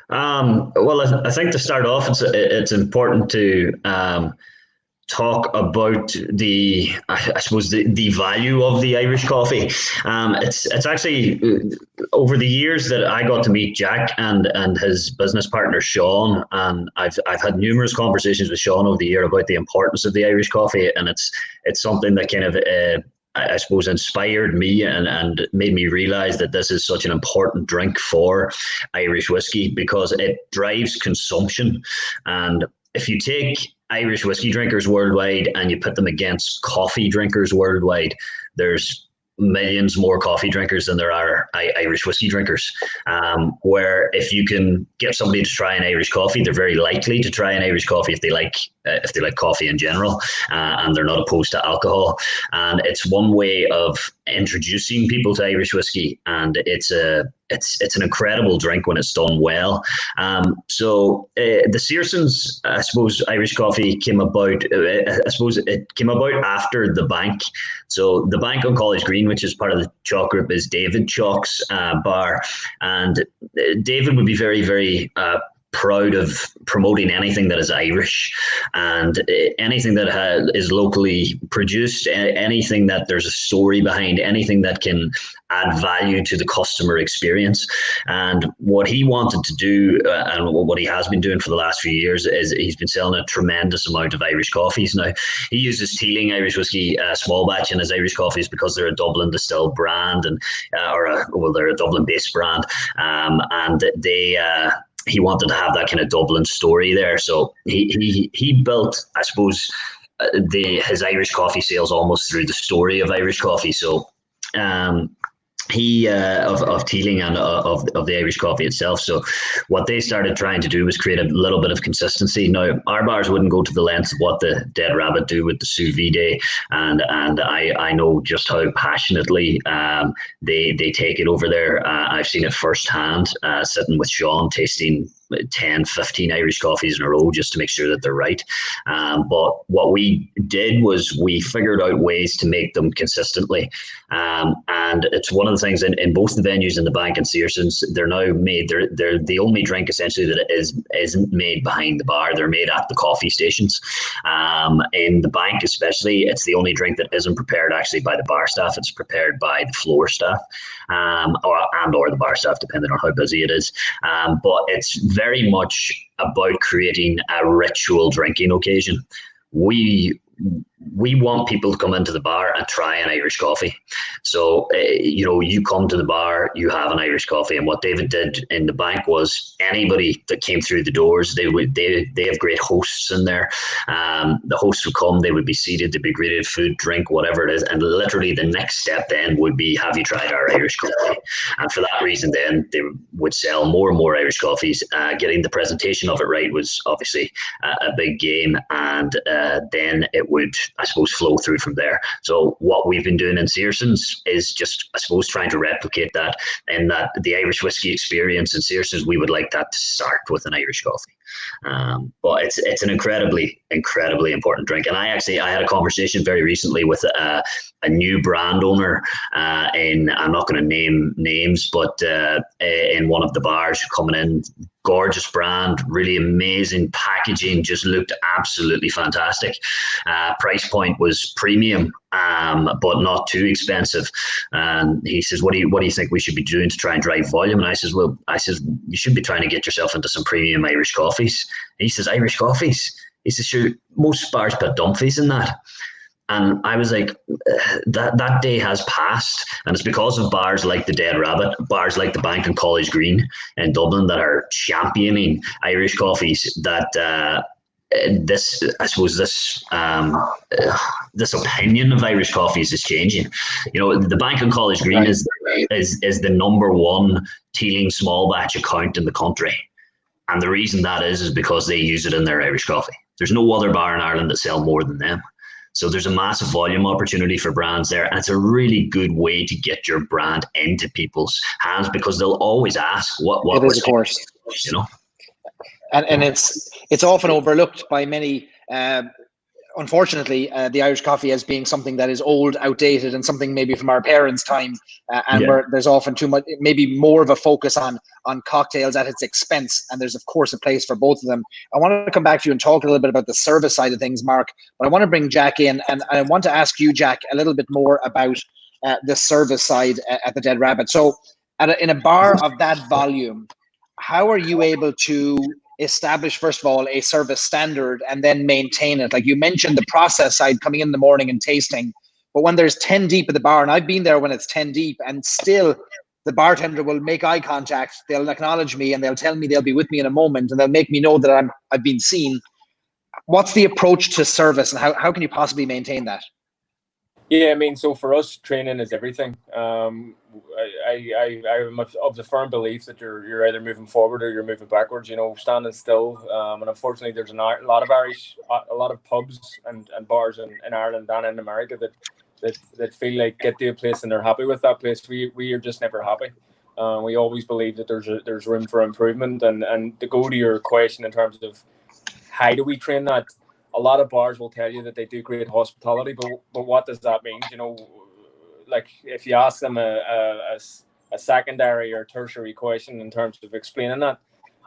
Well, I think to start off, it's important to talk about the value of the Irish coffee. It's actually over the years that I got to meet Jack and his business partner Sean, and I've had numerous conversations with Sean over the year about the importance of the Irish coffee, and it's something that kind of I suppose inspired me and made me realize that this is such an important drink for Irish whiskey, because it drives consumption. And if you take Irish whiskey drinkers worldwide and you put them against coffee drinkers worldwide, there's millions more coffee drinkers than there are Irish whiskey drinkers. Where if you can get somebody to try an Irish coffee, they're very likely to try an Irish coffee if they like coffee in general, and they're not opposed to alcohol. And it's one way of introducing people to Irish whiskey, and it's an incredible drink when it's done well. So the Searson's, I suppose, Irish coffee came about. I suppose it came about after the Bank. So the Bank on College Green, which is part of the Chawke Group, is David Chawke's bar, and David would be very, very proud of promoting anything that is Irish and anything that is locally produced, anything that there's a story behind, anything that can add value to the customer experience. And what he wanted to do, and what he has been doing for the last few years, is he's been selling a tremendous amount of Irish coffees. Now, he uses Teeling Irish whiskey small batch in his Irish coffees because they're a Dublin distilled brand, and they're a Dublin based brand, and he wanted to have that kind of Dublin story there. So he built, I suppose, his Irish coffee sales almost through the story of Irish coffee. So he of Teeling and of the Irish coffee itself. So what they started trying to do was create a little bit of consistency. Now, our bars wouldn't go to the length of what the Dead Rabbit do with the sous vide, and I know just how passionately they take it over there. I've seen it firsthand, sitting with Sean, tasting 10, 15 Irish coffees in a row just to make sure that they're right. But what we did was we figured out ways to make them consistently. And it's one of the things in both the venues, in the Bank and Searson's, they're now made, they're the only drink essentially that isn't made behind the bar. They're made at the coffee stations. In the Bank especially, it's the only drink that isn't prepared actually by the bar staff. It's prepared by the floor staff, or the bar staff, depending on how busy it is. But it's very much about creating a ritual drinking occasion. We we want people to come into the bar and try an Irish coffee. So, you come to the bar, you have an Irish coffee. And what David did in the bank was anybody that came through the doors, they have great hosts in there. The hosts would come, they would be seated, they'd be greeted, food, drink, whatever it is. And literally the next step then would be, have you tried our Irish coffee? And for that reason, then they would sell more and more Irish coffees. Getting the presentation of it right was obviously a big game. And then it would, I suppose, flow through from there. So what we've been doing in Searson's is just, I suppose, trying to replicate that, and that the Irish whiskey experience in Searson's, we would like that to start with an Irish coffee. But it's an incredibly important drink. And I had a conversation very recently with a new brand owner I'm not going to name names, but in one of the bars coming in. Gorgeous brand, really amazing packaging, just looked absolutely fantastic. Price point was premium, but not too expensive. And he says, what do you think we should be doing to try and drive volume? And I says, you should be trying to get yourself into some premium Irish coffees. And he says, Irish coffees? He says, sure, most bars put Dumfries in that. And I was like, that day has passed. And it's because of bars like the Dead Rabbit, bars like the Bank and College Green in Dublin that are championing Irish coffees that this opinion of Irish coffees is changing. The Bank and College Green is the number one Teeling small batch account in the country. And the reason that is because they use it in their Irish coffee. There's no other bar in Ireland that sell more than them. So there's a massive volume opportunity for brands there. And it's a really good way to get your brand into people's hands, because they'll always ask what it is, of course. And it's often overlooked by many, unfortunately, the Irish coffee as being something that is old, outdated, and something maybe from our parents' time, where there's often too much, maybe more of a focus on cocktails at its expense. And there's, of course, a place for both of them. I want to come back to you and talk a little bit about the service side of things, Mark, but I want to bring Jack in, and I want to ask you, Jack, a little bit more about the service side at the Dead Rabbit. So in a bar of that volume, how are you able to establish, first of all, a service standard and then maintain it? Like you mentioned, the process side, coming in the morning and tasting, but when there's 10 deep at the bar, and I've been there when it's 10 deep, and still the bartender will make eye contact, they'll acknowledge me, and they'll tell me they'll be with me in a moment, and they'll make me know that I've been seen. What's the approach to service, and how can you possibly maintain that? Yeah, I mean, so for us, training is everything. I'm of the firm belief that you're either moving forward or you're moving backwards. Standing still. And unfortunately, there's a lot of pubs and bars in Ireland and in America that feel like get to a place and they're happy with that place. We are just never happy. We always believe that there's room for improvement. And to go to your question in terms of how do we train that, a lot of bars will tell you that they do great hospitality, but what does that mean? Like if you ask them a secondary or tertiary question in terms of explaining that,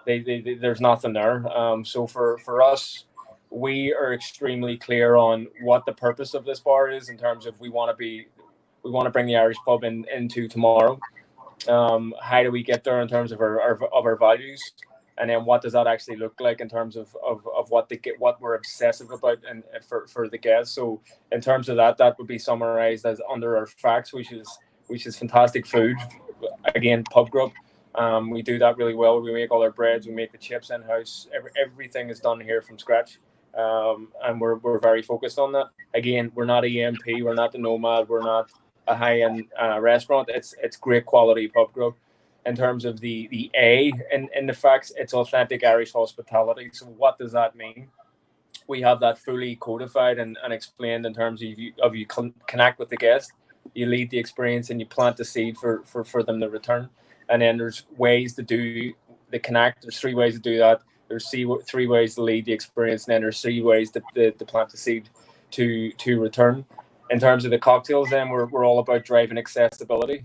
there's nothing there. So for us, we are extremely clear on what the purpose of this bar is in terms of we want to bring the Irish pub into tomorrow. How do we get there in terms of our values? And then what does that actually look like in terms of what we're obsessive about and for the guests? So in terms of that would be summarized as under our facts, which is fantastic food. Again, pub grub. We do that really well. We make all our breads, we make the chips in house. Everything is done here from scratch, and we're very focused on that. Again, we're not EMP, we're not the Nomad, we're not a high-end restaurant. It's great quality pub grub. In terms of the A in the facts, it's authentic Irish hospitality. So what does that mean? We have that fully codified and explained in terms of you connect with the guest, you lead the experience, and you plant the seed for them to return. And then there's ways to do the connect. There's 3 ways to do that. There's 3 ways to lead the experience, and then there's 3 ways to plant the seed to return. In terms of the cocktails, then we're all about driving accessibility.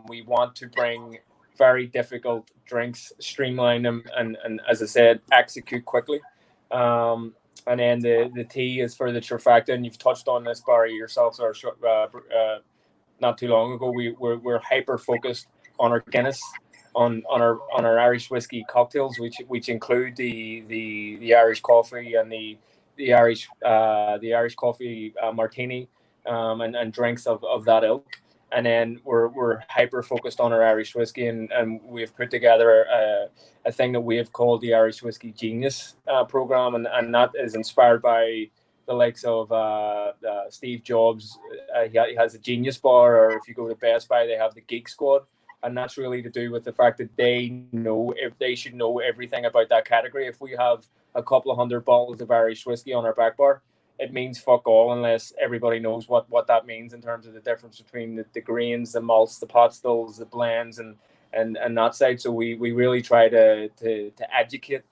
We want to bring very difficult drinks, streamline them, and as I said, execute quickly. And then the T is for the trifecta, and you've touched on this, Barry, yourself, or not too long ago. We're hyper focused on our Guinness, on our Irish whiskey cocktails, which include the Irish coffee and the the Irish coffee martini, and drinks of that ilk. And then we're hyper focused on our Irish whiskey, and we've put together a thing that we have called the Irish Whiskey Genius program, and that is inspired by the likes of Steve Jobs. He has a Genius Bar, or if you go to Best Buy, they have the Geek Squad, and that's really to do with the fact that they should know everything about that category. If we have a couple of hundred bottles of Irish whiskey on our back bar, it means fuck all unless everybody knows what that means in terms of the difference between the grains, the malts, the pot stills, the blends, and that side. So we really try to educate.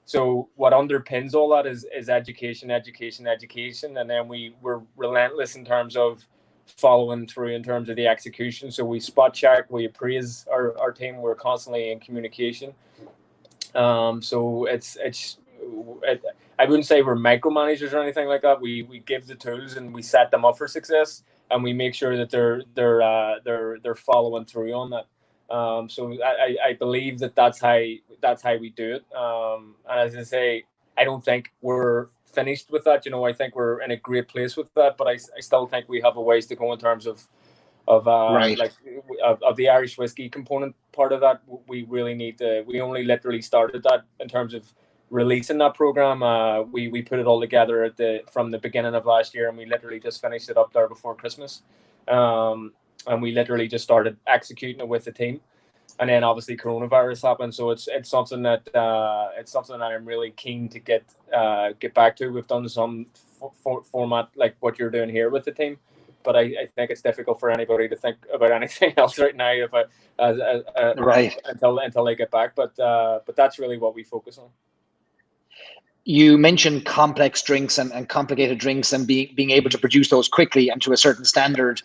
So what underpins all that is education, and then we're relentless in terms of following through in terms of the execution. So we spot check, we appraise our team. We're constantly in communication. So I wouldn't say we're micromanagers or anything like that. We give the tools and we set them up for success, and we make sure that they're following through on that. So I believe that's how we do it. And as I say, I don't think we're finished with that. I think we're in a great place with that, but I still think we have a ways to go in terms of Right. of the Irish whiskey component part of that. We really need to. We only literally started that in terms of releasing that program. We put it all together from the beginning of last year, and we literally just finished it up there before Christmas. And we literally just started executing it with the team, and then obviously coronavirus happened. So it's something that I'm really keen to get back to. We've done some format like what you're doing here with the team, but I think it's difficult for anybody to think about anything else right now Right. until they get back. But that's really what we focus on. You mentioned complex drinks and complicated drinks and being able to produce those quickly and to a certain standard.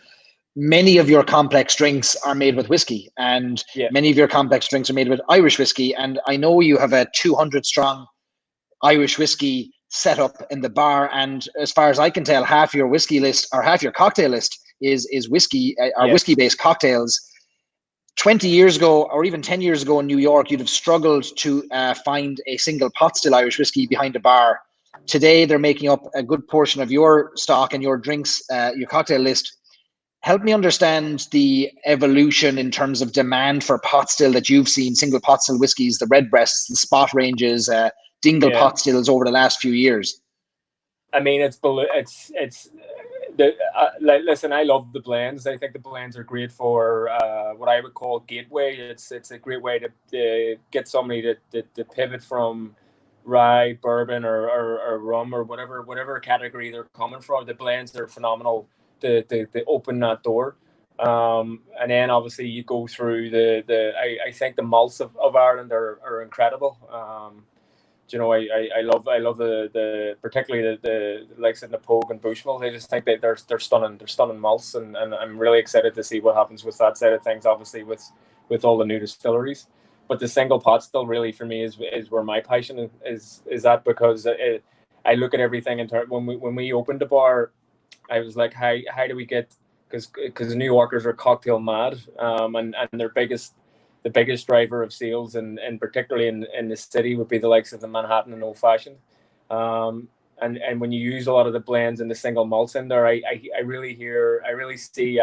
Many of your complex drinks are made with whiskey, and many of your complex drinks are made with Irish whiskey. And I know you have a 200 strong Irish whiskey set up in the bar. And as far as I can tell, half your whiskey list or half your cocktail list is whiskey or whiskey-based cocktails. 20 years ago, or even 10 years ago in New York, you'd have struggled to find a single pot still Irish whiskey behind a bar. Today, they're making up a good portion of your stock and your drinks, your cocktail list. Help me understand the evolution in terms of demand for pot still that you've seen, single pot still whiskies, the redbreasts, the spot ranges, dingle pot stills over the last few years. I mean, listen, I love the blends. I think the blends are great for what I would call gateway. It's a great way to get somebody to pivot from rye, bourbon, or rum, or whatever category they're coming from. The blends are phenomenal to open that door. And then obviously you go through I think the malts of Ireland are incredible. I love the particularly the likes of the Pogue and Bushmill. I just think that they're stunning malts, and I'm really excited to see what happens with that side of things. Obviously with all the new distilleries, but the single pot still really for me is where my passion is at, because I look at everything in terms when we opened the bar, I was like, how do we get, because New Yorkers are cocktail mad, and the biggest driver of sales, and particularly in the city, would be the likes of the Manhattan and Old Fashioned. And when you use a lot of the blends and the single malts in there, I really see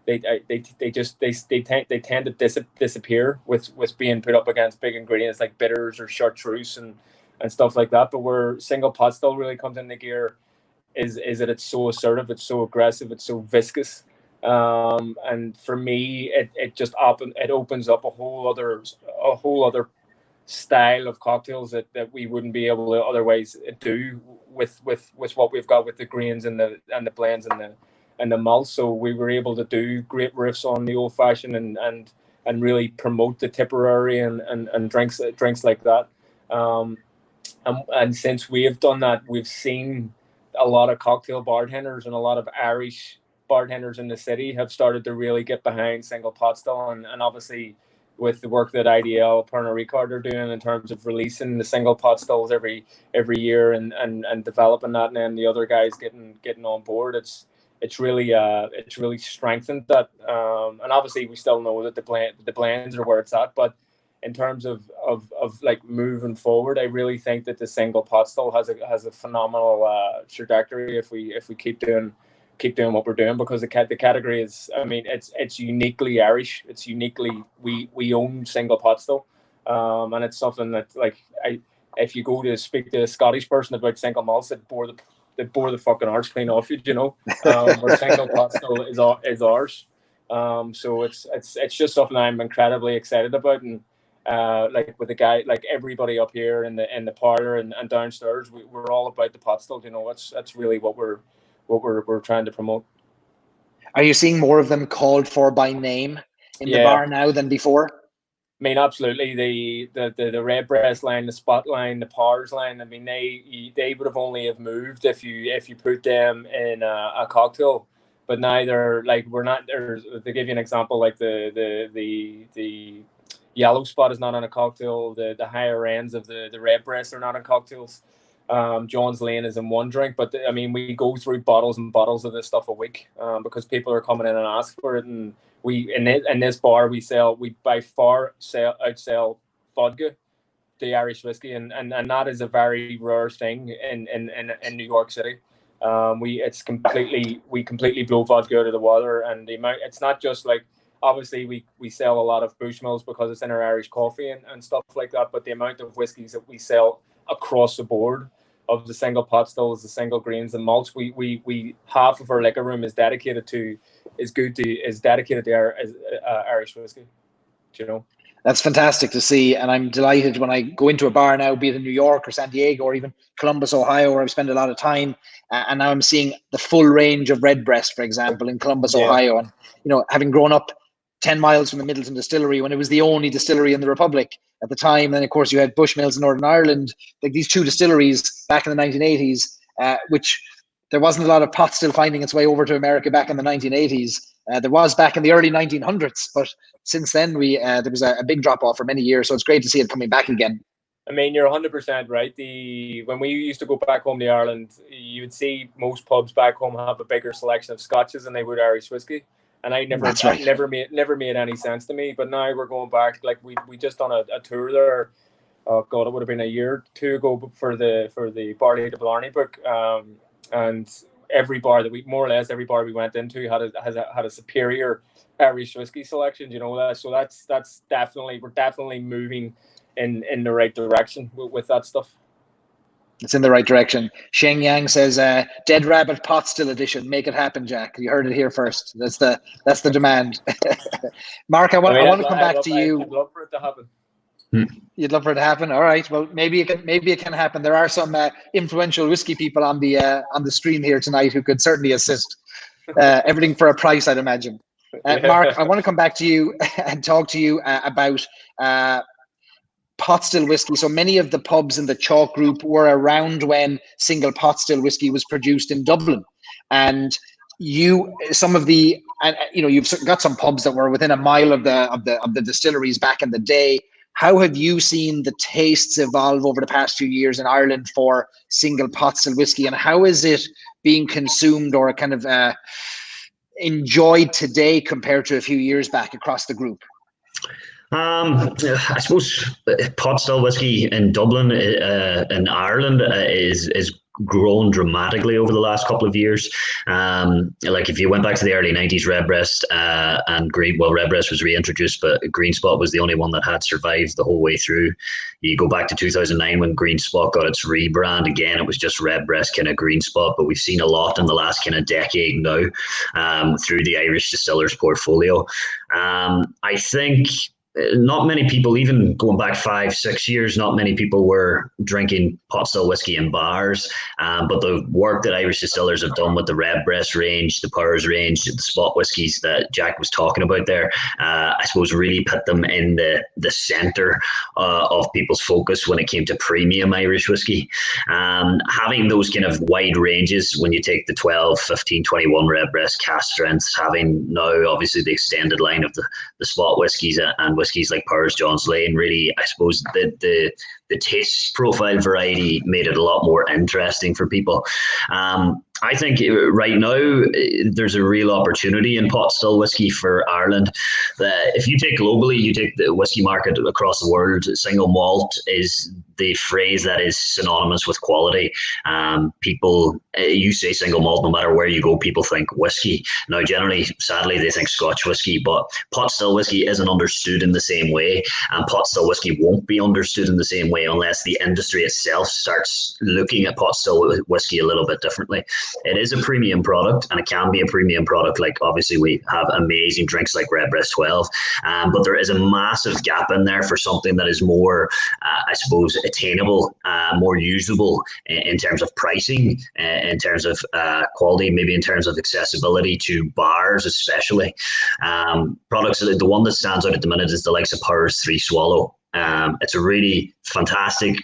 they tend to disappear with being put up against big ingredients like bitters or chartreuse and stuff like that. But where single pot still really comes into gear is that it's so assertive, it's so aggressive, it's so viscous. And for me, it opens up a whole other style of cocktails that we wouldn't be able to otherwise do with what we've got with the grains and the blends and the malts. So we were able to do great riffs on the old fashioned and really promote the Tipperary and drinks like that. And since we have done that, we've seen a lot of cocktail bartenders and a lot of Irish bartenders in the city have started to really get behind single pot still, and obviously with the work that IDL, Pernod Ricard are doing in terms of releasing the single pot stills every year and developing that, and then the other guys getting on board, it's really strengthened that. And obviously we still know that the blends are where it's at, but in terms of like moving forward, I really think that the single pot still has a phenomenal trajectory if we keep doing what we're doing, because the category is, I mean, it's uniquely Irish. It's uniquely, we own single pot still, and it's something that, like, if you go to speak to a Scottish person about single malts, it bore the fucking arse clean off you, you know. Where single pot still is ours. So it's just something I'm incredibly excited about, and like with the guy, like everybody up here in the parlour and downstairs, we're all about the pot still, you know. That's really what we're trying to promote. Are you seeing more of them called for by name in the bar now than before? I mean, absolutely. The Redbreast line, the Spot line, the Powers line. I mean, they would have only have moved if you put them in a cocktail. But now they're like, we're not. To give you an example, like the Yellow Spot is not on a cocktail. The higher ends of the Redbreast are not on cocktails. John's Lane is in one drink, but I mean, we go through bottles and bottles of this stuff a week because people are coming in and ask for it, and we in this bar we by far outsell vodka, the Irish whiskey, and that is a very rare thing in New York City. We completely blow vodka out of the water, and the amount, it's not just like, obviously we sell a lot of Bushmills because it's in our Irish coffee and stuff like that, but the amount of whiskies that we sell across the board of the single pot stills, the single grains and malts, we half of our liquor room is dedicated to Irish whiskey. Do you know? That's fantastic to see, and I'm delighted when I go into a bar now, be it in New York or San Diego or even Columbus, Ohio, where I've spent a lot of time, and now I'm seeing the full range of Redbreast, for example, in Columbus, Ohio, and having grown up 10 miles from the Middleton distillery when it was the only distillery in the Republic at the time. And of course you had Bushmills in Northern Ireland, like these two distilleries back in the 1980s, which there wasn't a lot of pot still finding its way over to America back in the 1980s. There was back in the early 1900s, but since then there was a big drop off for many years. So it's great to see it coming back again. I mean, you're 100% right. When we used to go back home to Ireland, you would see most pubs back home have a bigger selection of scotches than they would Irish whiskey. And never made any sense to me. But now we're going back, like we just done a tour there. Oh God, it would have been a year or two ago for the Barley to Blarney book. And every bar more or less every bar we went into had a superior Irish whiskey selection. You know that. So that's definitely, we're definitely moving in the right direction with that stuff. It's in the right direction. Sheng Yang says, "Dead Rabbit Pot Still Edition. Make it happen, Jack." You heard it here first. That's the demand. Mark, I want to come back to you. I'd love for it to happen. You'd love for it to happen. All right. Well, maybe it can happen. There are some influential whiskey people on the stream here tonight who could certainly assist. Everything for a price, I'd imagine. Mark, I want to come back to you and talk to you about pot still whiskey. So many of the pubs in the Chawke Group were around when single pot still whiskey was produced in Dublin, and you've got some pubs that were within a mile of the distilleries back in the day. How have you seen the tastes evolve over the past few years in Ireland for single pot still whiskey, and how is it being consumed or kind of enjoyed today compared to a few years back across the group? I suppose pot still whiskey in Dublin, in Ireland, is grown dramatically over the last couple of years. Like if you went back to the early 90s, Redbreast and Redbreast was reintroduced, but Green Spot was the only one that had survived the whole way through. You go back to 2009 when Green Spot got its rebrand again, it was just Redbreast, kind of Green Spot, but we've seen a lot in the last kind of decade now through the Irish distillers portfolio. I think not many people, even going back 5-6 years, not many people were drinking pot still whiskey in bars. But the work that Irish distillers have done with the Redbreast range, the Powers range, the spot whiskies that Jack was talking about there, I suppose really put them in the centre of people's focus when it came to premium Irish whiskey. Having those kind of wide ranges, when you take the 12, 15, 21 Redbreast cask strengths, having now obviously the extended line of the spot whiskies and whiskies like Powers, John's Lane, really, I suppose the the taste profile variety made it a lot more interesting for people. I think right now there's a real opportunity in pot still whiskey for Ireland. If you take globally, you take the whiskey market across the world, single malt is the phrase that is synonymous with quality. People, you say single malt, no matter where you go, people think whiskey. Now, generally, sadly, they think Scotch whiskey, but pot still whiskey isn't understood in the same way, and pot still whiskey won't be understood in the same way unless the industry itself starts looking at pot still whiskey a little bit differently. It is a premium product, and it can be a premium product. Like, obviously, we have amazing drinks like Redbreast 12, but there is a massive gap in there for something that is more, I suppose, attainable, more usable in terms of pricing, in terms of quality, maybe in terms of accessibility to bars, especially. Products, the one that stands out at the minute is the likes of Powers 3 Swallow. It's a really fantastic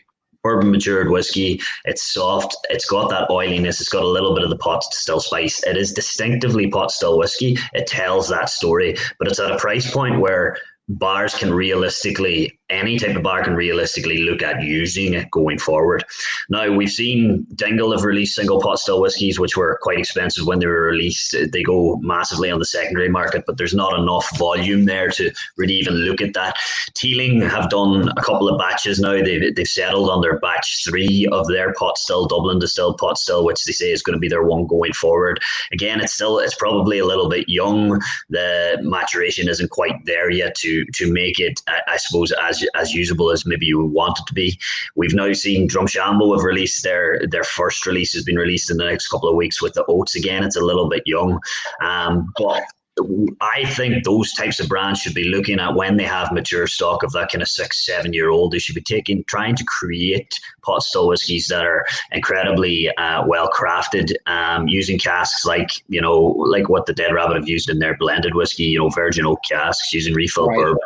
bourbon matured whiskey. It's soft. It's got that oiliness. It's got a little bit of the pot still spice. It is distinctively pot still whiskey. It tells that story, but it's at a price point where bars can realistically, any type of bar can realistically look at using it going forward. Now, we've seen Dingle have released single pot still whiskies, which were quite expensive when they were released. They go massively on the secondary market, but there's not enough volume there to really even look at that. Teeling have done a couple of batches now. They've settled on their batch 3 of their pot still, Dublin distilled pot still, which they say is going to be their one going forward. Again, it's probably a little bit young. The maturation isn't quite there yet to make it, I suppose, as usable as maybe you would want it to be. We've now seen Drumshanbo have released their first release has been released in the next couple of weeks with the oats. Again, it's a little bit young, but I think those types of brands should be looking at, when they have mature stock of that kind of 6-7 year old, they should be trying to create pot still whiskies that are incredibly well crafted, using casks like what the Dead Rabbit have used in their blended whiskey, virgin oak casks, using refill bourbon,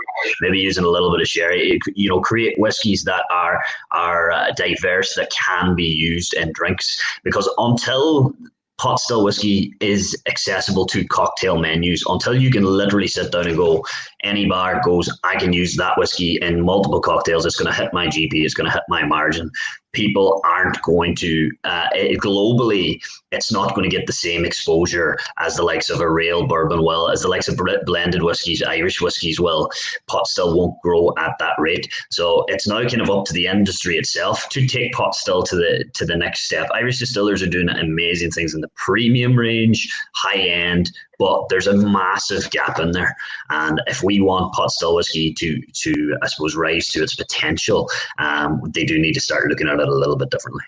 maybe using a little bit of sherry, create whiskies that are diverse, that can be used in drinks, because until pot still whiskey is accessible to cocktail menus, until you can literally sit down and go, any bar goes, I can use that whiskey in multiple cocktails, it's going to hit my GP, it's going to hit my margin. People aren't going to, globally, it's not going to get the same exposure as the likes of a rail bourbon will, as the likes of blended whiskies, Irish whiskies will. Pot still won't grow at that rate. So it's now kind of up to the industry itself to take pot still to the next step. Irish distillers are doing amazing things in the premium range, high end, but there's a massive gap in there. And if we want pot still whiskey to I suppose, rise to its potential, they do need to start looking at it a little bit differently.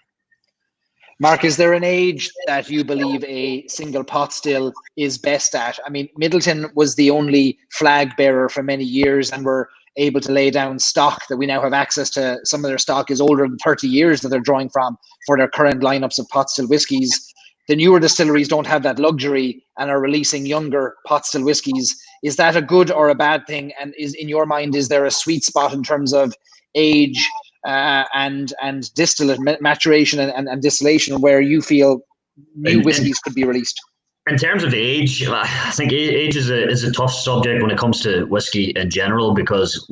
Mark, is there an age that you believe a single pot still is best at? I mean, Middleton was the only flag bearer for many years, and were able to lay down stock that we now have access to. Some of their stock is older than 30 years that they're drawing from for their current lineups of pot still whiskies. The newer distilleries don't have that luxury and are releasing younger pot still whiskies. Is that a good or a bad thing? And in your mind, is there a sweet spot in terms of age and distillate maturation and distillation where you feel new whiskies could be released? In terms of age, I think age is a tough subject when it comes to whiskey in general, because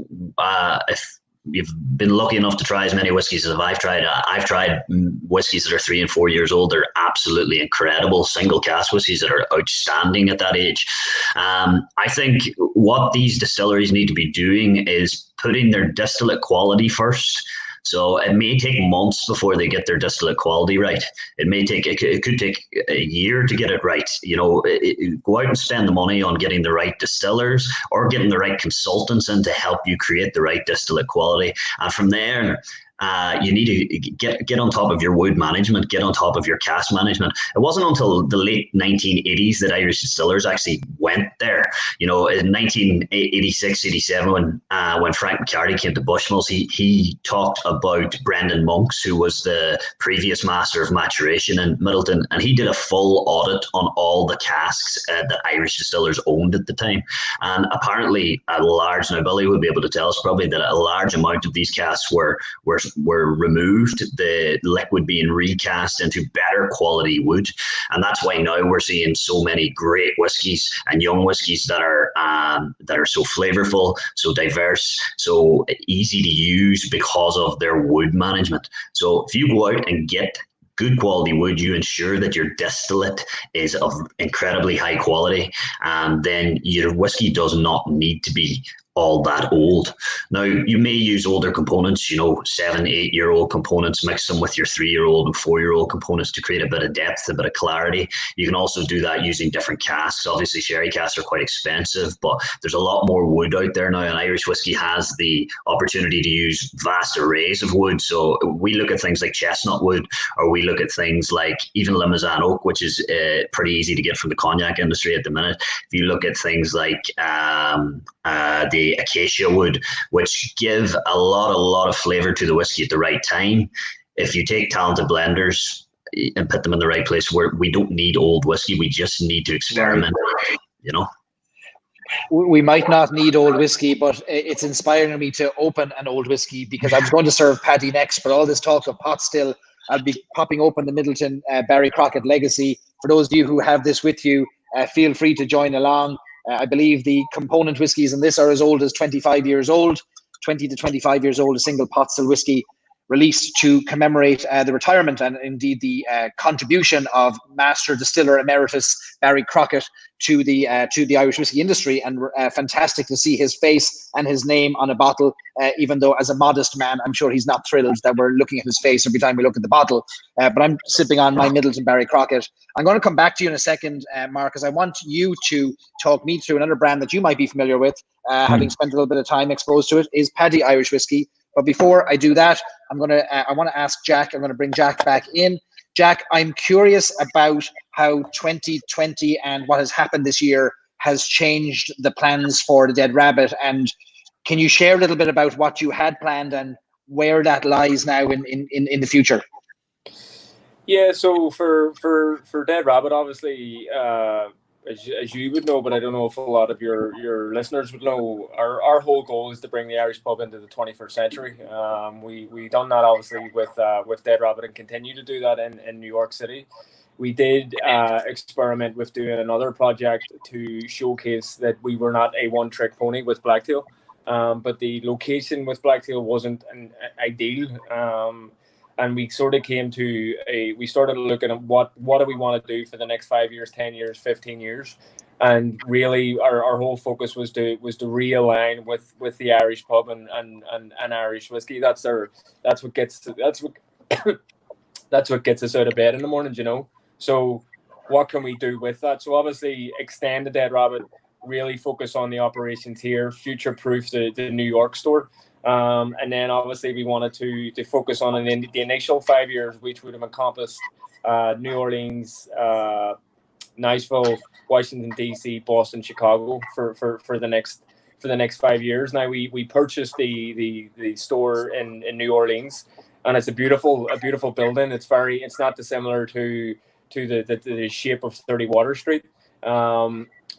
if you've been lucky enough to try as many whiskies as I've tried whiskies that are 3 and 4 years old. They're absolutely incredible single cask whiskies that are outstanding at that age. I think what these distilleries need to be doing is putting their distillate quality first. So it may take months before they get their distillate quality right. It could take a year to get it right. Go out and spend the money on getting the right distillers or getting the right consultants in to help you create the right distillate quality. And from there, you need to get on top of your wood management, get on top of your cask management. It wasn't until the late 1980s that Irish distillers actually went there. In 1986, 87, when Frank McCarty came to Bushmills, he talked about Brendan Monks, who was the previous master of maturation in Middleton, and he did a full audit on all the casks that Irish distillers owned at the time. And apparently, now Billy would be able to tell us probably that a large amount of these casks were were removed, the liquid being recast into better quality wood. And that's why now we're seeing so many great whiskies and young whiskies that are so flavorful, so diverse, so easy to use because of their wood management. So if you go out and get good quality wood, you ensure that your distillate is of incredibly high quality, and then your whiskey does not need to be all that old. Now, you may use older components, 7, 8-year-old components, mix them with your 3-year-old and 4-year-old components to create a bit of depth, a bit of clarity. You can also do that using different casks. Obviously, sherry casks are quite expensive, but there's a lot more wood out there now, and Irish whiskey has the opportunity to use vast arrays of wood. So we look at things like chestnut wood, or we look at things like even Limousin oak, which is pretty easy to get from the cognac industry at the minute. If you look at things like the acacia wood, which give a lot of flavor to the whiskey at the right time. If you take talented blenders and put them in the right place, where we don't need old whiskey, we just need to experiment. We might not need old whiskey, but it's inspiring me to open an old whiskey, because I was going to serve Paddy next, but all this talk of pot still, I'll be popping open the Middleton Barry Crockett Legacy. For those of you who have this with you, feel free to join along. I believe the component whiskies in this are as old as 25 years old, 20 to 25 years old, a single pot still whiskey released to commemorate the retirement and indeed the contribution of Master Distiller Emeritus Barry Crockett to the Irish whiskey industry, and fantastic to see his face and his name on a bottle, even though as a modest man, I'm sure he's not thrilled that we're looking at his face every time we look at the bottle. But I'm sipping on my Middleton Barry Crockett. I'm going to come back to you in a second, Mark, because I want you to talk me through another brand that you might be familiar with, having spent a little bit of time exposed to it, is Paddy Irish whiskey. But before I do that, I want to ask Jack. I'm going to bring Jack back in. Jack, I'm curious about how 2020 and what has happened this year has changed the plans for the Dead Rabbit. And can you share a little bit about what you had planned and where that lies now in the future? Yeah, so for Dead Rabbit, obviously, as you would know, but I don't know if a lot of your listeners would know, our whole goal is to bring the Irish pub into the 21st century. We done that obviously with Dead Rabbit, and continue to do that in New York City. We did experiment with doing another project to showcase that we were not a one-trick pony with Blacktail, but the location with Blacktail wasn't ideal. And we sort of came to we started looking at what do we want to do for the next 5 years, 10 years, 15 years. And really our whole focus was to realign with the Irish pub and Irish whiskey. That's what gets us out of bed in the morning, So what can we do with that? So obviously extend the Dead Rabbit, really focus on the operations here, future-proof the New York store. And then obviously we wanted to focus on the initial 5 years, which would have encompassed New Orleans, Nashville, Washington DC, Boston, Chicago for the next 5 years. Now we purchased the store in New Orleans, and it's a beautiful building. It's not dissimilar to the shape of 30 Water Street.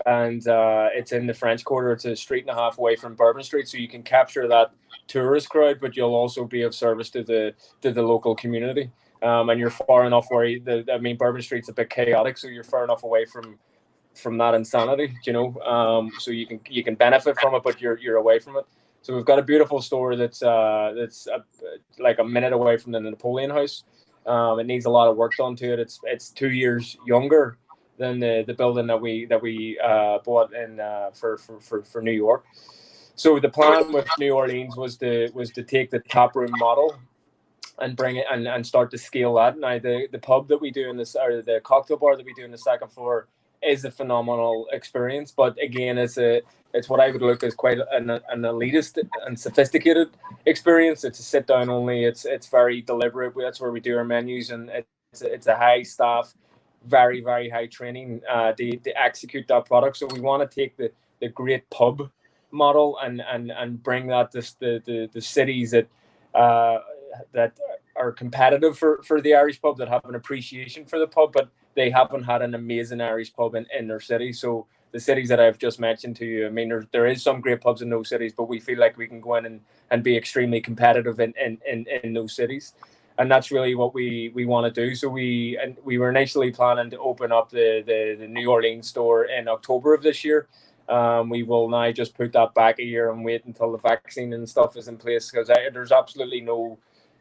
And it's in the French Quarter. It's a street and a half away from Bourbon Street, so you can capture that tourist crowd, but you'll also be of service to the local community. And you're far enough away. Bourbon Street's a bit chaotic, so you're far enough away from that insanity, so you can benefit from it, but you're away from it. So we've got a beautiful store that's like a minute away from the Napoleon House. It needs a lot of work done to it. It's 2 years younger than the building that we bought in for New York. So the plan with New Orleans was to take the tap room model and bring it and start to scale that. Now the pub that we do in this, or the cocktail bar that we do in the second floor, is a phenomenal experience. But again, it's what I would look as quite an elitist and sophisticated experience. It's a sit down only. It's very deliberate. That's where we do our menus, and it's a high staff, very, very high training to execute that product. So we want to take the great pub model and bring that to the cities that are competitive for the Irish pub, that have an appreciation for the pub, but they haven't had an amazing Irish pub in their city. So the cities that I've just mentioned to you. I mean, there is some great pubs in those cities, but we feel like we can go in and be extremely competitive in those cities. And that's really what we want to do. So we were initially planning to open up the New Orleans store in October of this year. We will now just put that back a year and wait until the vaccine and stuff is in place, because there's absolutely no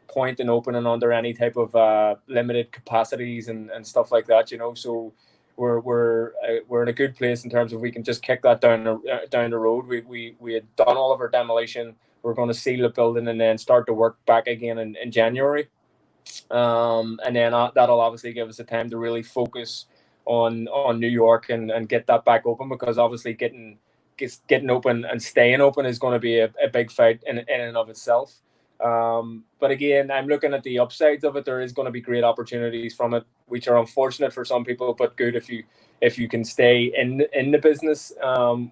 point in opening under any type of limited capacities and stuff like that, you know. So we're in a good place in terms of we can just kick that down the road. We had done all of our demolition. We're going to seal the building and then start to work back again in January. And then that'll obviously give us the time to really focus on New York and get that back open, because obviously getting open and staying open is going to be a big fight in and of itself. But again, I'm looking at the upsides of it. There is going to be great opportunities from it, which are unfortunate for some people, but good if you can stay in the business.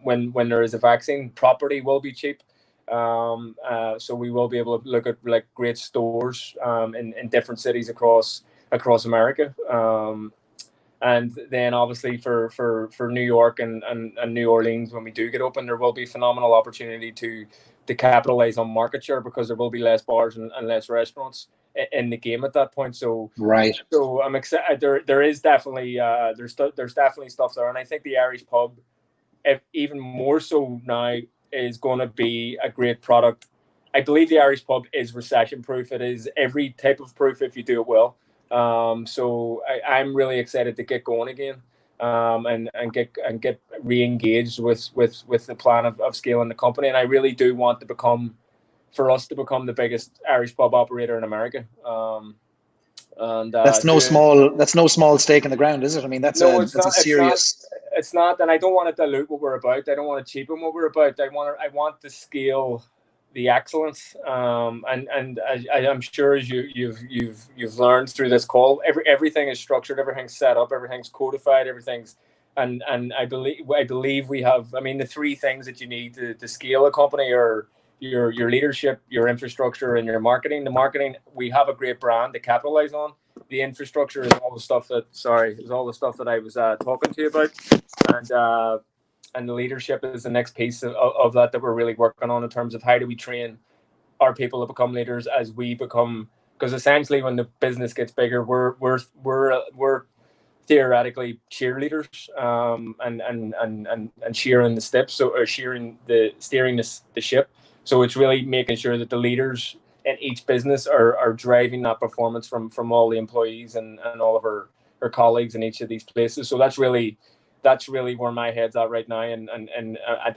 When there is a vaccine, property will be cheap. So we will be able to look at like great stores in different cities across America. And then obviously for New York and New Orleans, when we do get open, there will be phenomenal opportunity to capitalize on market share, because there will be less bars and less restaurants in the game at that point. So right. So I'm excited. There is definitely there's definitely stuff there, and I think the Irish pub, even more so now, is going to be a great product. I believe the Irish pub is recession proof. It is every type of proof if you do it well. So I'm really excited to get going again, and get re-engaged with the plan of scaling the company. And I really do want to become the biggest Irish pub operator in America. And that's no small stake in the ground, is it? I mean, that's a serious. It's not, and I don't want to dilute what we're about. I don't want to cheapen what we're about. I want to scale the excellence. And I'm sure as you've learned through this call, everything is structured, everything's set up, everything's codified, everything's and I believe we have. I mean, the three things that you need to scale a company are your leadership, your infrastructure, and your marketing. The marketing, we have a great brand to capitalize on. The infrastructure is all the stuff that I was talking to you about, and the leadership is the next piece of that we're really working on, in terms of how do we train our people to become leaders as we become, because essentially when the business gets bigger, we're theoretically cheerleaders, and cheering the steps, or steering the ship. So it's really making sure that the leaders in each business are driving that performance from all the employees and all of our colleagues in each of these places. So that's really where my head's at right now, and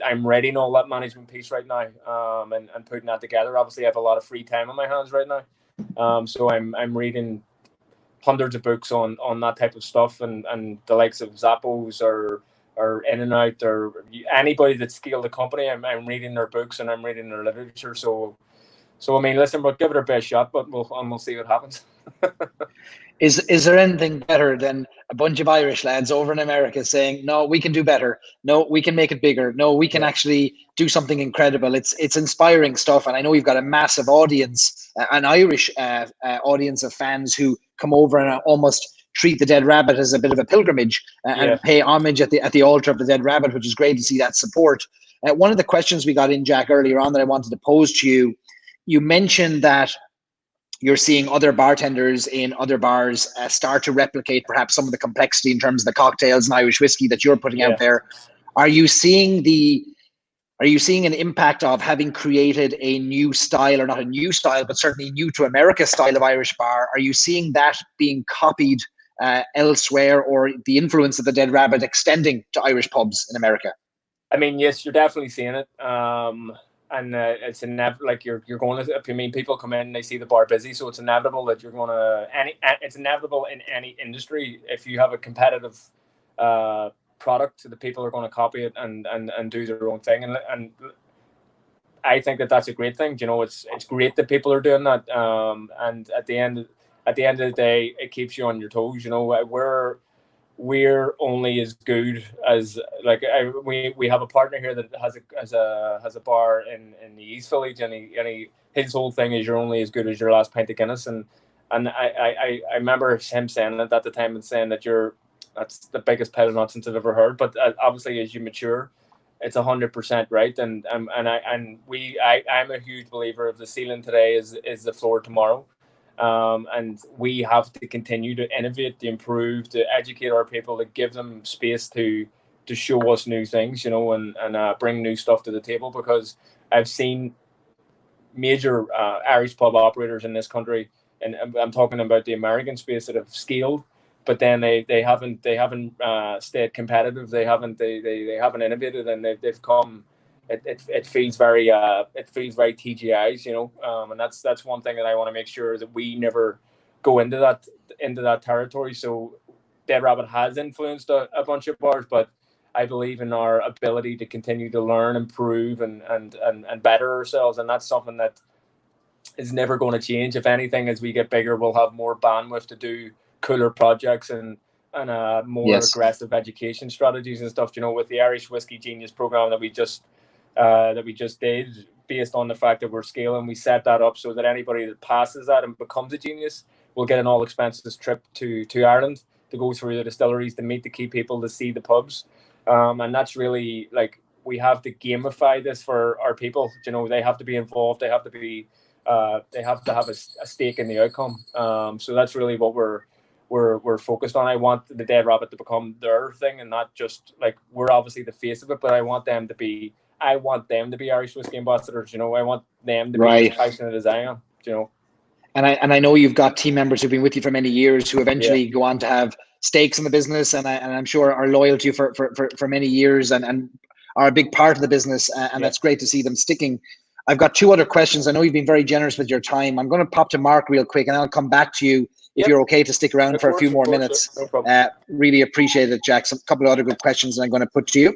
I'm readying all that management piece right now, and putting that together. Obviously, I have a lot of free time on my hands right now, so I'm reading hundreds of books on that type of stuff, and the likes of Zappos or In and Out, or anybody that scaled the company. I'm reading their books and I'm reading their literature. So I mean, listen, we'll give it our best shot, but we'll see what happens. Is there anything better than a bunch of Irish lads over in America saying, no, we can do better. No, we can make it bigger. No, we can actually do something incredible. It's inspiring stuff. And I know you've got a massive audience, an Irish audience of fans who come over and almost treat the Dead Rabbit as a bit of a pilgrimage, and pay homage at the altar of the Dead Rabbit, which is great to see that support. One of the questions we got in, Jack, earlier on that I wanted to pose to you, you mentioned that you're seeing other bartenders in other bars start to replicate perhaps some of the complexity in terms of the cocktails and Irish whiskey that you're putting out there. Are you seeing an impact of having created a new style, or not a new style, but certainly new to America style of Irish bar? Are you seeing that being copied elsewhere, or the influence of the Dead Rabbit extending to Irish pubs in America? I mean, yes, you're definitely seeing it. And it's inevitable. Like you're going to. I mean, people come in, they see the bar busy, so it's inevitable that you're going to. It's inevitable in any industry. If you have a competitive product, the people are going to copy it and do their own thing. And I think that's a great thing. You know, it's great that people are doing that. And at the end of the day, it keeps you on your toes. You know, we're only as good as, like, we have a partner here that has a bar in the East Village, and his whole thing is you're only as good as your last pint of Guinness, and I remember him saying it at the time, and saying that That's the biggest pile of nonsense I've ever heard. But obviously, as you mature, it's 100% right. And I'm a huge believer of the ceiling today is the floor tomorrow. And we have to continue to innovate, to improve, to educate our people, to give them space to show us new things, and bring new stuff to the table. Because I've seen major Irish pub operators in this country, and I'm talking about the American space, that have scaled, but then they haven't stayed competitive. They haven't innovated, and they've come. It feels very TGI's, and that's one thing that I want to make sure that we never go into that territory. So Dead Rabbit has influenced a bunch of bars, but I believe in our ability to continue to learn, improve, and better ourselves, and that's something that is never going to change. If anything, as we get bigger, we'll have more bandwidth to do cooler projects and more aggressive education strategies and stuff. With the Irish Whiskey Genius program that we just did, based on the fact that we're scaling, we set that up so that anybody that passes that and becomes a genius will get an all expenses trip to Ireland to go through the distilleries, to meet the key people, to see the pubs. And that's really, like, we have to gamify this for our people. They have to be involved. They have to be, they have to have a stake in the outcome. So that's really what we're focused on. I want the Dead Rabbit to become their thing, and not just, like, we're obviously the face of it, but I want them to be Irish whiskey ambassadors. I want them to be as passionate as I am. And I know you've got team members who've been with you for many years who eventually go on to have stakes in the business, and I'm sure are loyal to you for many years and are a big part of the business, and that's great to see them sticking. I've got two other questions. I know you've been very generous with your time. I'm going to pop to Mark real quick, and I'll come back to you if you're okay to stick around for a few more minutes. No problem. Really appreciate it, Jack. A couple of other good questions I'm going to put to you.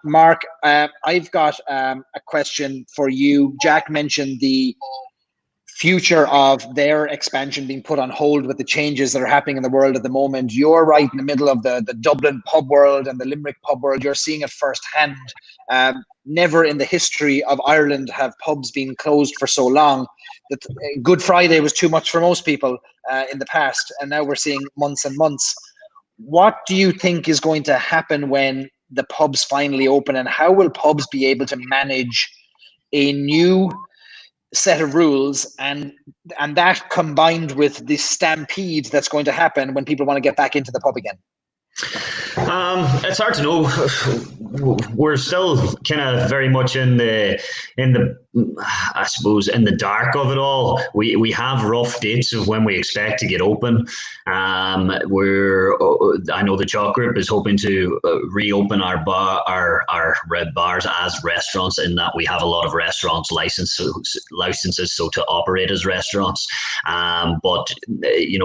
Mark, I've got a question for you. Jack mentioned the future of their expansion being put on hold with the changes that are happening in the world at the moment. You're right in the middle of the Dublin pub world and the Limerick pub world. You're seeing it firsthand. Never in the history of Ireland have pubs been closed for so long. That Good Friday was too much for most people in the past, and now we're seeing months and months. What do you think is going to happen when the pubs finally open, and how will pubs be able to manage a new set of rules, and that combined with the stampede that's going to happen when people want to get back into the pub again? It's hard to know. We're still kind of very much in the I suppose in the dark of it all. We have rough dates of when we expect to get open. I know the Chawke Group is hoping to reopen our red bars as restaurants, in that we have a lot of restaurants licenses so to operate as restaurants. But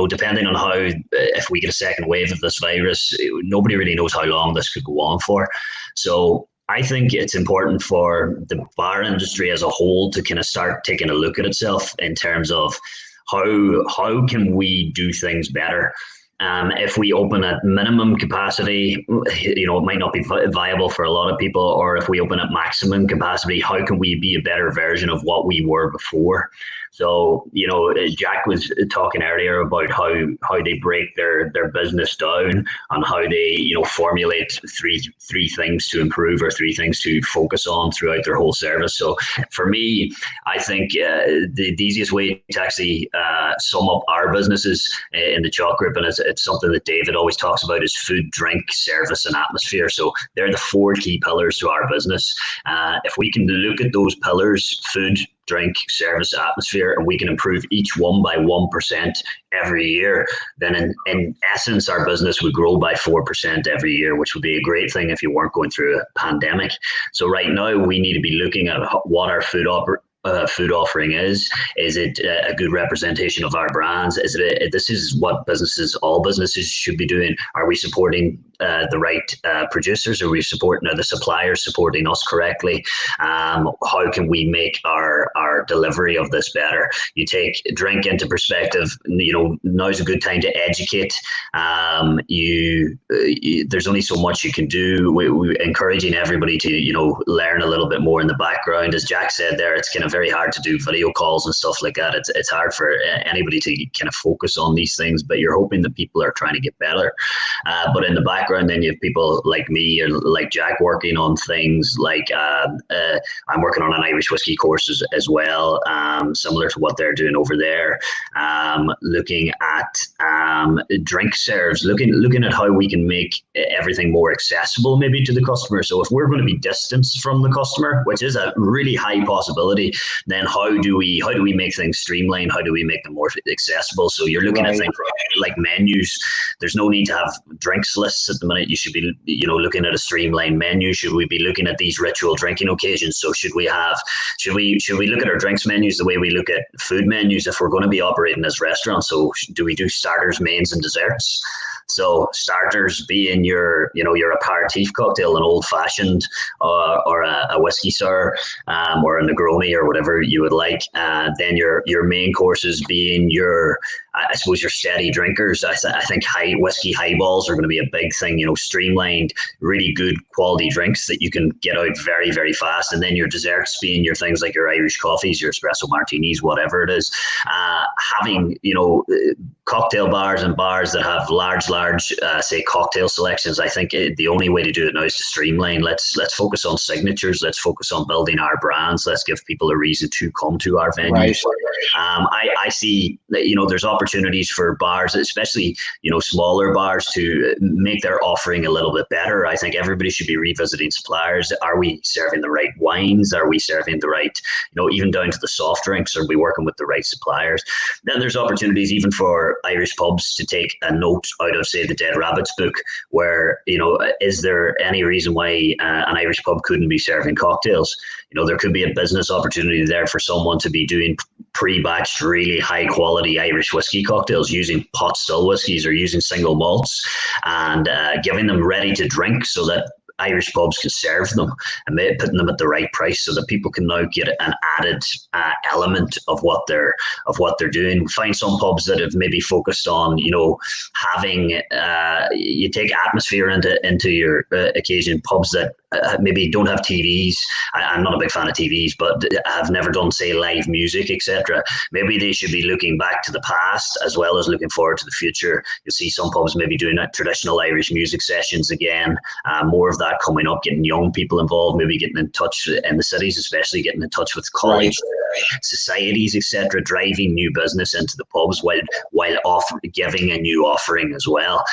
depending on how, if we get a second wave of this virus, nobody really knows how long this could go on for. So I think it's important for the bar industry as a whole to kind of start taking a look at itself in terms of how can we do things better. If we open at minimum capacity, it might not be viable for a lot of people, or if we open at maximum capacity, how can we be a better version of what we were before? So, Jack was talking earlier about how they break their business down and how they, formulate three things to improve, or three things to focus on throughout their whole service. So for me, I think the easiest way to actually sum up our businesses in the Chawke Group, and it's something that David always talks about, is food, drink, service, and atmosphere. So they're the four key pillars to our business. If we can look at those pillars, food, drink, service, atmosphere, and we can improve each one by 1% every year, then in essence, our business would grow by 4% every year, which would be a great thing if you weren't going through a pandemic. So right now, we need to be looking at what our food offering is. Is it a good representation of our brands? This is what all businesses should be doing. Are we supporting the right producers? Are we supporting, are the suppliers supporting us correctly? How can we make our delivery of this better? You take drink into perspective, now's a good time to educate. There's only so much you can do. We're encouraging everybody to, learn a little bit more in the background. As Jack said there, it's kind of very hard to do video calls and stuff like that. It's hard for anybody to kind of focus on these things, but you're hoping that people are trying to get better. But in the background, then you have people like me or like Jack working on things like I'm working on an Irish whiskey course as well, similar to what they're doing over there. Looking at drink serves, looking at how we can make everything more accessible maybe to the customer. So if we're going to be distanced from the customer, which is a really high possibility, then how do we make things streamlined? How do we make them more accessible? So you're looking at things like menus. There's no need to have drinks lists at the minute. You should be, looking at a streamlined menu. Should we be looking at these ritual drinking occasions? So should we look at our drinks menus the way we look at food menus if we're going to be operating as restaurants? So do we do starters, mains, and desserts? So starters being your aperitif cocktail, an old fashioned or a whiskey sour or a Negroni or whatever you would like. Then your main courses being your steady drinkers. I think whiskey highballs are going to be a big thing. Streamlined, really good quality drinks that you can get out very, very fast. And then your desserts being your things like your Irish coffees, your espresso martinis, whatever it is. Having cocktail bars and bars that have large say cocktail selections. I think the only way to do it now is to streamline. Let's focus on signatures. Let's focus on building our brands. Let's give people a reason to come to our venues. Right. I see that there's opportunities for bars, especially smaller bars, to make their offering a little bit better. I think everybody should be revisiting suppliers. Are we serving the right wines? Are we serving the right, even down to the soft drinks? Are we working with the right suppliers? Then there's opportunities even for Irish pubs to take a note out of, say, the Dead Rabbits book, where is there any reason why an Irish pub couldn't be serving cocktails? There could be a business opportunity there for someone to be doing pre-batched, really high quality Irish whiskey cocktails using pot still whiskies or using single malts, and giving them ready to drink so that Irish pubs can serve them and putting them at the right price so that people can now get an added element of what they're doing. Find some pubs that have maybe focused on having you take atmosphere into your occasion. Pubs that maybe don't have TVs. I'm not a big fan of TVs, but have never done, say, live music, etc. Maybe they should be looking back to the past as well as looking forward to the future. You'll see some pubs maybe doing traditional Irish music sessions again. More of that coming up, getting young people involved, maybe getting in touch in the cities, especially getting in touch with college societies, etc., driving new business into the pubs while giving a new offering as well.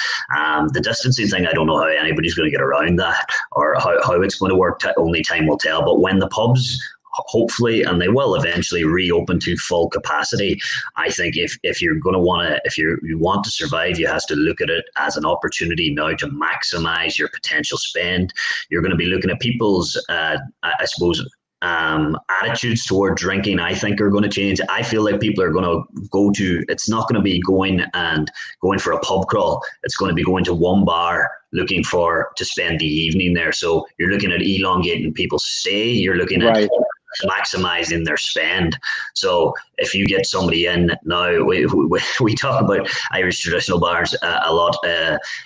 The distancing thing, I don't know how anybody's going to get around that or how it's going to work. Only time will tell. But when the pubs hopefully, and they will eventually reopen to full capacity, I think if you want to survive, you have to look at it as an opportunity now to maximize your potential spend. You're going to be looking at people's, attitudes toward drinking, I think, are going to change. I feel like people are going to it's not going to be going for a pub crawl. It's going to be going to one bar looking to spend the evening there. So you're looking at elongating people's stay. You're looking at maximizing their spend. So if you get somebody in now, we talk about Irish traditional bars a lot,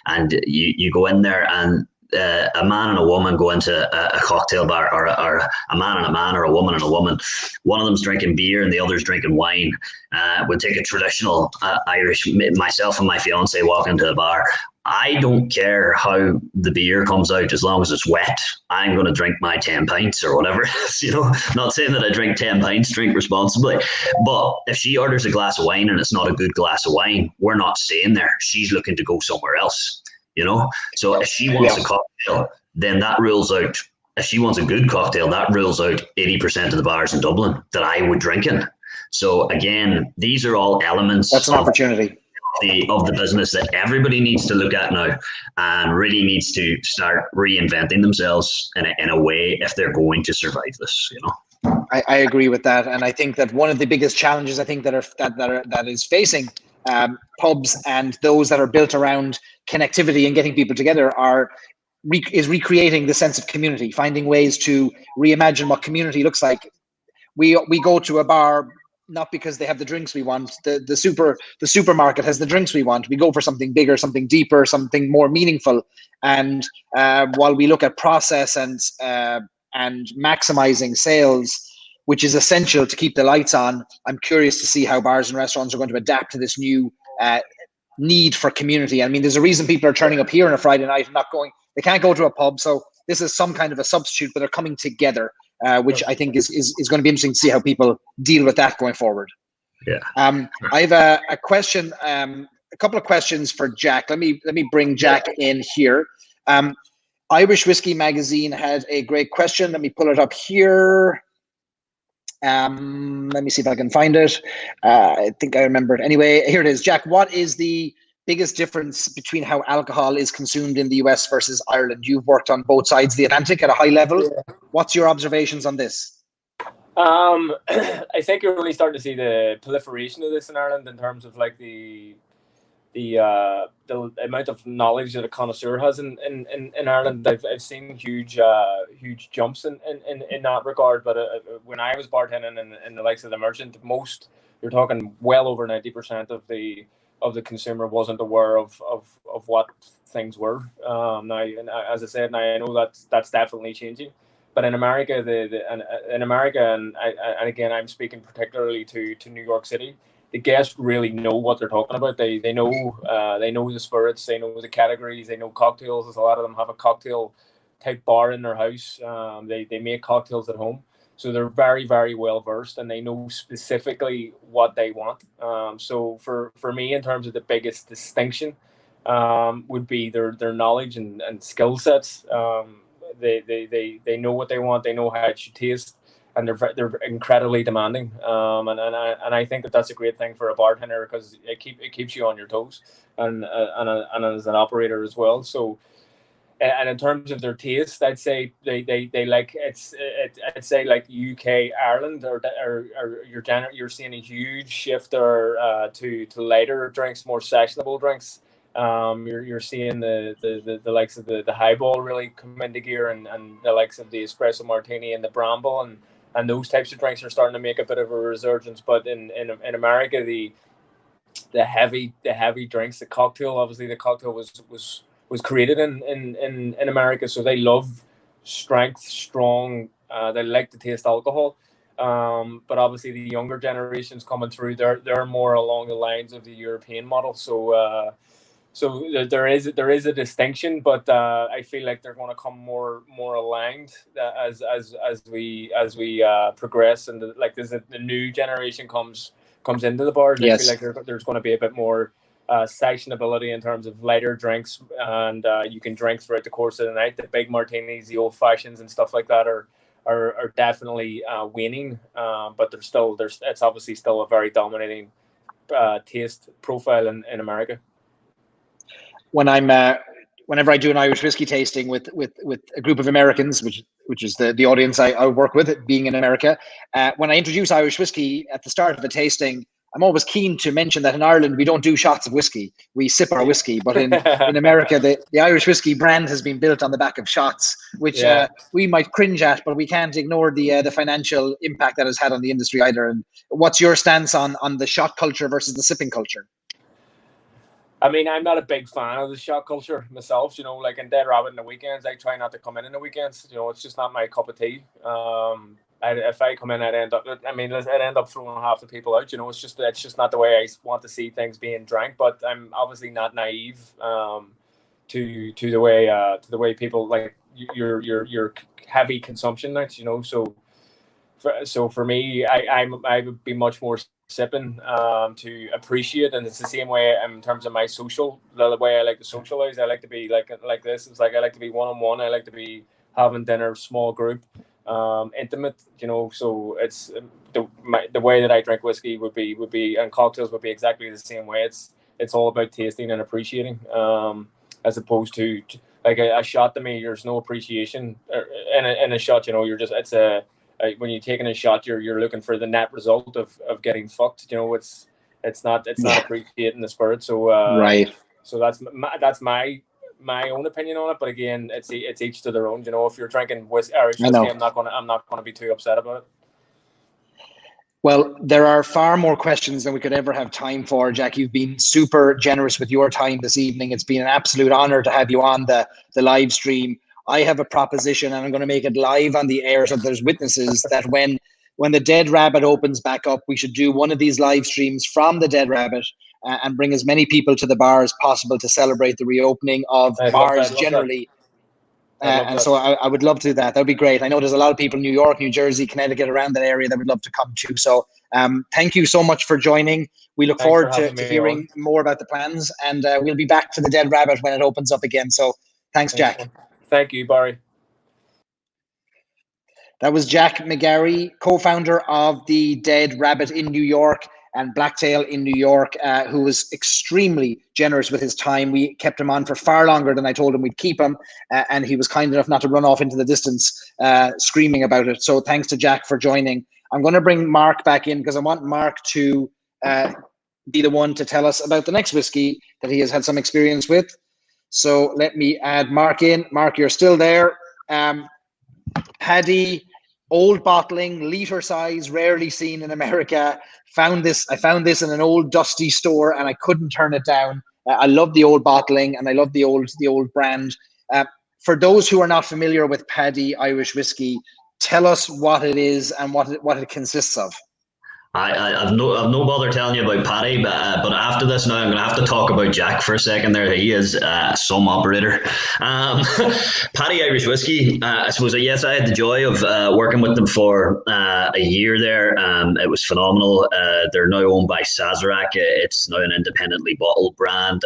and you go in there and a man and a woman go into a cocktail bar, or a man and a man, or a woman and a woman. One of them's drinking beer and the other's drinking wine. We'll take a traditional Irish, myself and my fiance walk into a bar. I don't care how the beer comes out as long as it's wet. I'm going to drink my 10 pints or whatever. Not saying that I drink 10 pints, drink responsibly. But if she orders a glass of wine and it's not a good glass of wine, we're not staying there. She's looking to go somewhere else. So if she wants a cocktail, then that rules out. If she wants a good cocktail, that rules out 80% of the bars in Dublin that I would drink in. So again, these are all elements. That's an opportunity of the business that everybody needs to look at now, and really needs to start reinventing themselves in a way if they're going to survive this. I agree with that, and I think that one of the biggest challenges I think that is facing pubs and those that are built around connectivity and getting people together is recreating the sense of community, finding ways to reimagine what community looks like. We go to a bar not because they have the drinks we want. The supermarket has the drinks we want. We go for something bigger, something deeper, something more meaningful. And while we look at process and maximizing sales, which is essential to keep the lights on, I'm curious to see how bars and restaurants are going to adapt to this new need for community. I mean, there's a reason people are turning up here on a Friday night and not going. They can't go to a pub, so this is some kind of a substitute, but they're coming together. Which I think is going to be interesting to see how people deal with that going forward. Yeah. I have a question, a couple of questions for Jack. Let me bring Jack in here. Irish Whiskey Magazine had a great question. Let me pull it up here. Let me see if I can find it. I think I remember it. Anyway, here it is. Jack, what is the biggest difference between how alcohol is consumed in the US versus Ireland? You've worked on both sides of the Atlantic at a high level. Yeah. What's your observations on this? I think you're really starting to see the proliferation of this in Ireland in terms of like the amount of knowledge that a connoisseur has in Ireland. I've seen huge jumps in that regard. But when I was bartending in the likes of the Merchant, you're talking well over 90% of the consumer wasn't aware of what things were. Now, as I said, now I know that's definitely changing. But in America, and again, I'm speaking particularly to New York City, the guests really know what they're talking about. They know the spirits, they know the categories, they know cocktails. A lot of them have a cocktail type bar in their house. They make cocktails at home. So they're very, very well versed, and they know specifically what they want. So for me, in terms of the biggest distinction, would be their knowledge and skill sets. They know what they want. They know how it should taste, and they're incredibly demanding. And I think that's a great thing for a bartender because it keeps you on your toes, and as an operator as well. So. And in terms of their taste, I'd say they like I'd say like UK, Ireland, or you're seeing a huge shift to lighter drinks, more sessionable drinks. You're seeing the likes of the highball really come into gear, and the likes of the espresso martini and the bramble and those types of drinks are starting to make a bit of a resurgence. But in America, the heavy drinks, the cocktail, obviously the cocktail was created in America, so they love strength, strong. They like to taste alcohol, but obviously the younger generations coming through, they're more along the lines of the European model. So there is a distinction, but I feel like they're going to come more aligned as we progress, and the new generation comes into the bars. Yes. I feel like there's going to be a bit more sessionability in terms of lighter drinks, and you can drink throughout the course of the night. The big martinis, the old fashions, and stuff like that are definitely waning, but it's obviously still a very dominating taste profile in America. When whenever I do an Irish whiskey tasting with a group of Americans, which is the audience I work with, being in America, when I introduce Irish whiskey at the start of the tasting, I'm always keen to mention that in Ireland, we don't do shots of whiskey. We sip our whiskey. But in America, the Irish whiskey brand has been built on the back of shots, which we might cringe at, but we can't ignore the financial impact that has had on the industry either. And what's your stance on the shot culture versus the sipping culture? I mean, I'm not a big fan of the shot culture myself. Like in Dead Rabbit in the weekends, I try not to come in the weekends. It's just not my cup of tea. If I come in, I'd end up throwing half the people out. It's just not the way I want to see things being drank. But I'm obviously not naive to the way people like your heavy consumption nights. So for me, I would be much more sipping to appreciate, and it's the same way in terms of my the way I like to socialize. I like to be like this. It's like I like to be one-on-one. I like to be having dinner, small group. Intimate, so it's the way that I drink whiskey would be and cocktails would be exactly the same way. It's all about tasting and appreciating, as opposed to like a shot. To me, there's no appreciation in a shot. You're just when you're taking a shot, you're looking for the net result of getting fucked. it's not appreciating the spirit. So right. So that's my own opinion on it. But again, it's each to their own. You know, if you're drinking Irish whiskey, I'm not gonna be too upset about it. Well, there are far more questions than we could ever have time for, Jack. You've been super generous with your time this evening. It's been an absolute honor to have you on the live stream. I have a proposition, and I'm going to make it live on the air so there's witnesses, that when the Dead Rabbit opens back up, we should do one of these live streams from the Dead Rabbit and bring as many people to the bar as possible to celebrate the reopening of bars generally. And so I would love to do that. That would be great. I know there's a lot of people in New York, New Jersey, Connecticut, around that area that would love to come to. So thank you so much for joining. We look forward to hearing more about the plans, and we'll be back to the Dead Rabbit when it opens up again. So thanks, Jack. Thank you, Barry. That was Jack McGarry, co-founder of the Dead Rabbit in New York and Blacktail in New York, who was extremely generous with his time. We kept him on for far longer than I told him we'd keep him, and he was kind enough not to run off into the distance screaming about it. So thanks to Jack for joining. I'm going to bring Mark back in because I want Mark to be the one to tell us about the next whiskey that he has had some experience with. So let me add Mark in. Mark, you're still there. Paddy, old bottling, liter size, rarely seen in America. I found this in an old dusty store and I couldn't turn it down. I love the old bottling and I love the old brand. For those who are not familiar with Paddy Irish whiskey, tell us what it is and what it consists of. I've no bother telling you about Paddy, but after this now I'm going to have to talk about Jack for a second there. He is some operator. Paddy Irish Whiskey, I suppose, yes, I had the joy of working with them for a year there. It was phenomenal. They're now owned by Sazerac. It's now an independently bottled brand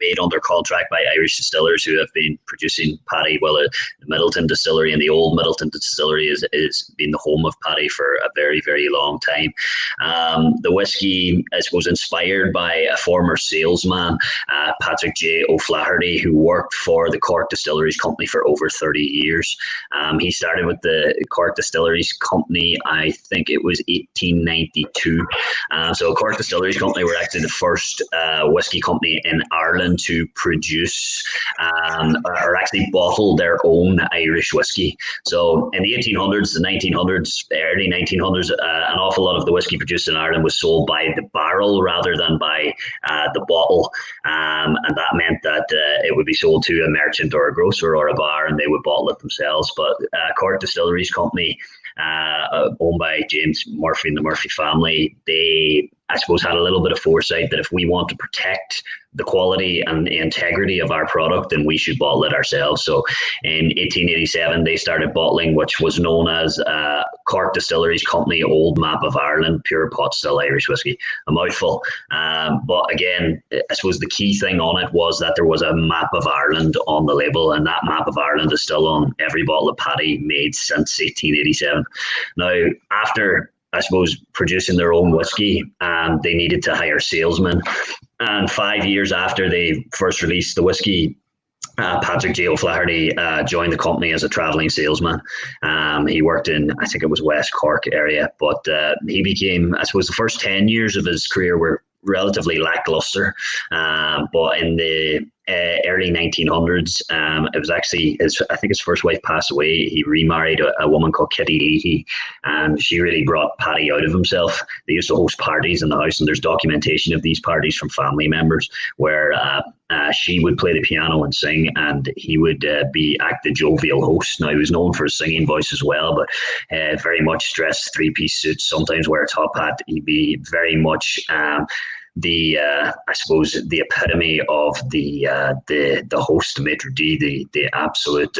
made under contract by Irish distillers who have been producing Paddy. Well, the Middleton distillery and the old Middleton distillery is been the home of Paddy for a very, very long time. The whiskey, I suppose, inspired by a former salesman, Patrick J. O'Flaherty, who worked for the Cork Distilleries Company for over 30 years. He started with the Cork Distilleries Company, I think it was 1892. So Cork Distilleries Company were actually the first whiskey company in Ireland to produce or actually bottle their own Irish whiskey. So in the 1800s, the 1900s, early 1900s, an awful lot of the whiskey produced in Ireland was sold by the barrel rather than by the bottle, and that meant that it would be sold to a merchant or a grocer or a bar, and they would bottle it themselves. But Cork Distilleries Company, owned by James Murphy and the Murphy family, they, I suppose, had a little bit of foresight that if we want to protect the quality and the integrity of our product, then we should bottle it ourselves. So in 1887, they started bottling, which was known as Cork Distilleries Company Old Map of Ireland Pure Pot Still Irish Whiskey. A mouthful. But again, I suppose the key thing on it was that there was a map of Ireland on the label, and that map of Ireland is still on every bottle of Paddy made since 1887. Now, after, I suppose, producing their own whiskey, they needed to hire salesmen. And 5 years after they first released the whiskey, Patrick J. O'Flaherty joined the company as a traveling salesman. He worked in, I think it was West Cork area, but he became, I suppose, the first 10 years of his career were relatively lackluster. But in the early 1900s, it was actually I think his first wife passed away. He remarried a woman called Kitty Leahy, and she really brought Paddy out of himself. They used to host parties in the house, and there's documentation of these parties from family members where she would play the piano and sing, and he would act the jovial host. Now, he was known for his singing voice as well, but very much dressed three-piece suits, sometimes wear a top hat. He'd be very much I suppose the epitome of the host maitre d', the absolute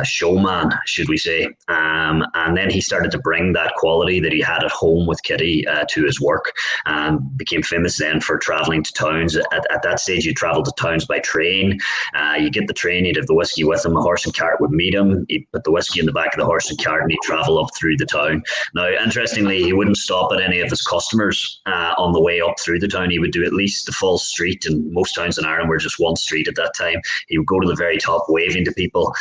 showman, should we say? And then he started to bring that quality that he had at home with Kitty to his work, and became famous then for traveling to towns. At that stage, you traveled to towns by train. You get the train, you'd have the whiskey with him. A horse and cart would meet him. He'd put the whiskey in the back of the horse and cart, and he'd travel up through the town. Now, interestingly, he wouldn't stop at any of his customers on the way up through the town. He would do at least the full street, and most towns in Ireland were just one street at that time. He would go to the very top, waving to people,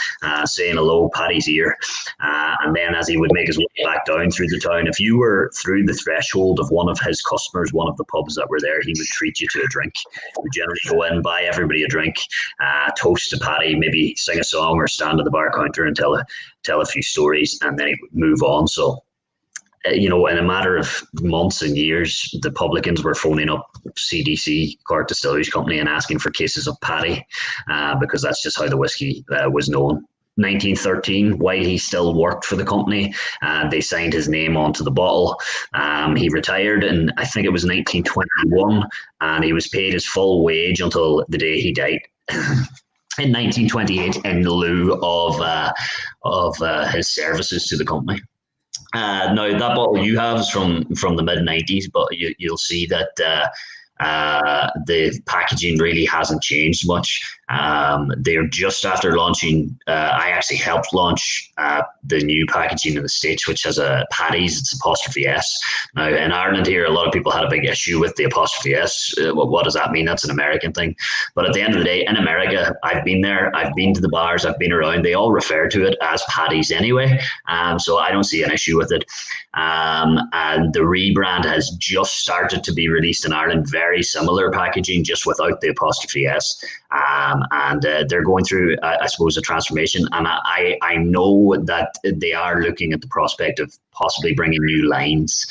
saying hello, Paddy's here. And then as he would make his way back down through the town, if you were through the threshold of one of his customers, one of the pubs that were there, he would treat you to a drink. He would generally go in, buy everybody a drink, toast to Paddy, maybe sing a song or stand at the bar counter and tell a few stories, and then he would move on. So, in a matter of months and years, the publicans were phoning up CDC, Cork Distilleries Company, and asking for cases of Paddy, because that's just how the whiskey was known. 1913, while he still worked for the company, they signed his name onto the bottle. He retired, and I think it was 1921, and he was paid his full wage until the day he died. In 1928, in lieu of his services to the company. Now, that bottle you have is from the mid-90s, but you'll see that the packaging really hasn't changed much. They're just after launching. I actually helped launch the new packaging in the States, which has a Paddy's. It's apostrophe S. Now, in Ireland here, a lot of people had a big issue with the apostrophe S. What does that mean? That's an American thing. But at the end of the day, in America, I've been there. I've been to the bars. I've been around. They all refer to it as Paddy's anyway. So I don't see an issue with it. And the rebrand has just started to be released in Ireland. Very similar packaging, just without the apostrophe S. And they're going through, I suppose, a transformation. And I know that they are looking at the prospect of possibly bringing new lines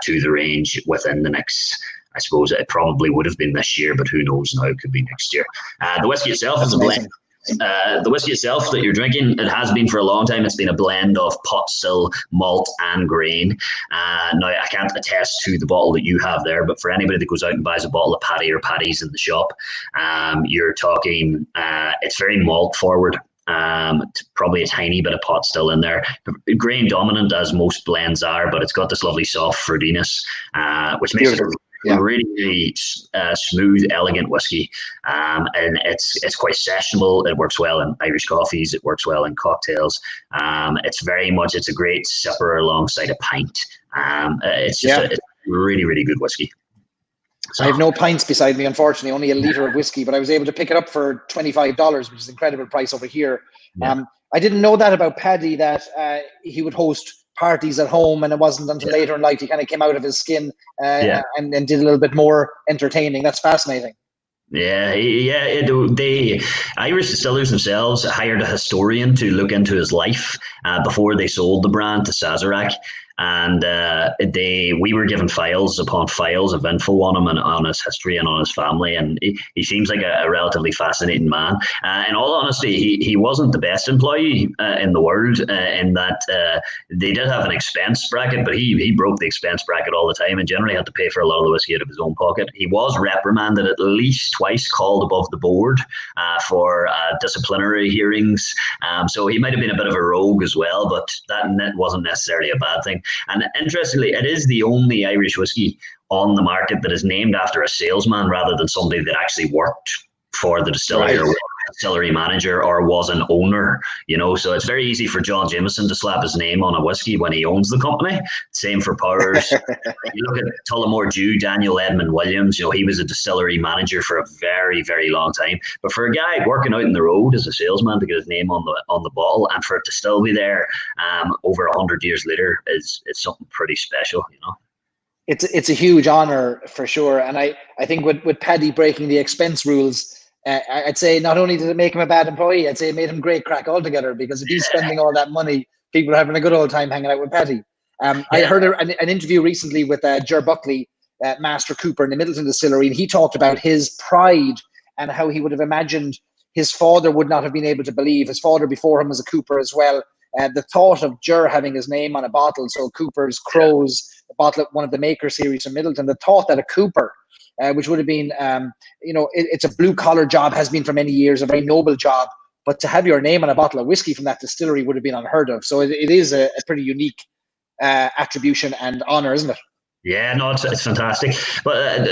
to the range within the next, I suppose it probably would have been this year, but who knows now, it could be next year. The whiskey itself is a blend. The whiskey itself that you're drinking, it has been for a long time. It's been a blend of pot still, malt and grain. Now, I can't attest to the bottle that you have there, but for anybody that goes out and buys a bottle of Paddy or Paddy's in the shop, you're talking, it's very malt forward. Probably a tiny bit of pot still in there. Grain dominant, as most blends are, but it's got this lovely soft fruitiness, which makes it really, really smooth, elegant whiskey. And it's quite sessionable. It works well in Irish coffees. It works well in cocktails. It's a great sipper alongside a pint. It's a really, really good whiskey. So, I have no pints beside me, unfortunately, only a litre of whiskey, but I was able to pick it up for $25, which is an incredible price over here. Yeah. I didn't know that about Paddy, that he would host parties at home, and it wasn't until later in life he kind of came out of his skin and did a little bit more entertaining. That's fascinating. The Irish distillers themselves hired a historian to look into his life before they sold the brand to Sazerac. And we were given files upon files of info on him and on his history and on his family, and he seems like a relatively fascinating man. In all honesty, he wasn't the best employee in the world, in that they did have an expense bracket, but he broke the expense bracket all the time and generally had to pay for a lot of the whiskey out of his own pocket. He was reprimanded at least twice, called above the board for disciplinary hearings. So he might have been a bit of a rogue as well, but that wasn't necessarily a bad thing. And interestingly, it is the only Irish whiskey on the market that is named after a salesman rather than somebody that actually worked for the distillery or was a distillery manager or was an owner. So it's very easy for John Jameson to slap his name on a whiskey when he owns the company. Same for Powers. You look at Tullamore Dew, Daniel Edmund Williams, he was a distillery manager for a very, very long time. But for a guy working out in the road as a salesman to get his name on the bottle and for it to still be there over 100 years later is something pretty special, It's a huge honor for sure. And I think with Paddy breaking the expense rules, I'd say not only did it make him a bad employee, I'd say it made him great crack altogether, because if he's spending all that money, people are having a good old time hanging out with Paddy. I heard an interview recently with Ger Buckley, Master Cooper in the Middleton distillery, and he talked about his pride and how he would have imagined his father would not have been able to believe. His father before him was a Cooper as well. The thought of Ger having his name on a bottle, so Cooper's Crows, a bottle of one of the Maker series from Middleton, the thought that a Cooper, which would have been, it's a blue-collar job, has been for many years, a very noble job, but to have your name on a bottle of whiskey from that distillery would have been unheard of. So it is a pretty unique attribution and honor, isn't it? Yeah, no, it's fantastic. But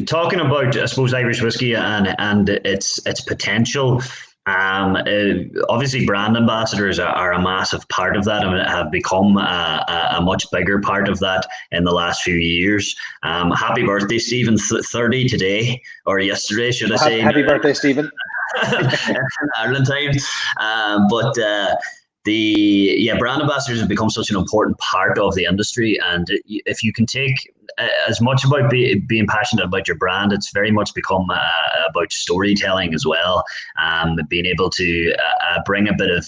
talking about, I suppose, Irish whiskey and its potential, Obviously, brand ambassadors are a massive part of that and have become a much bigger part of that in the last few years. Happy birthday, Stephen! 30 today or yesterday, should I say? Happy birthday, Stephen! Ireland time, but. Brand ambassadors have become such an important part of the industry, and if you can take as much about being passionate about your brand, it's very much become about storytelling as well. Being able to bring a bit of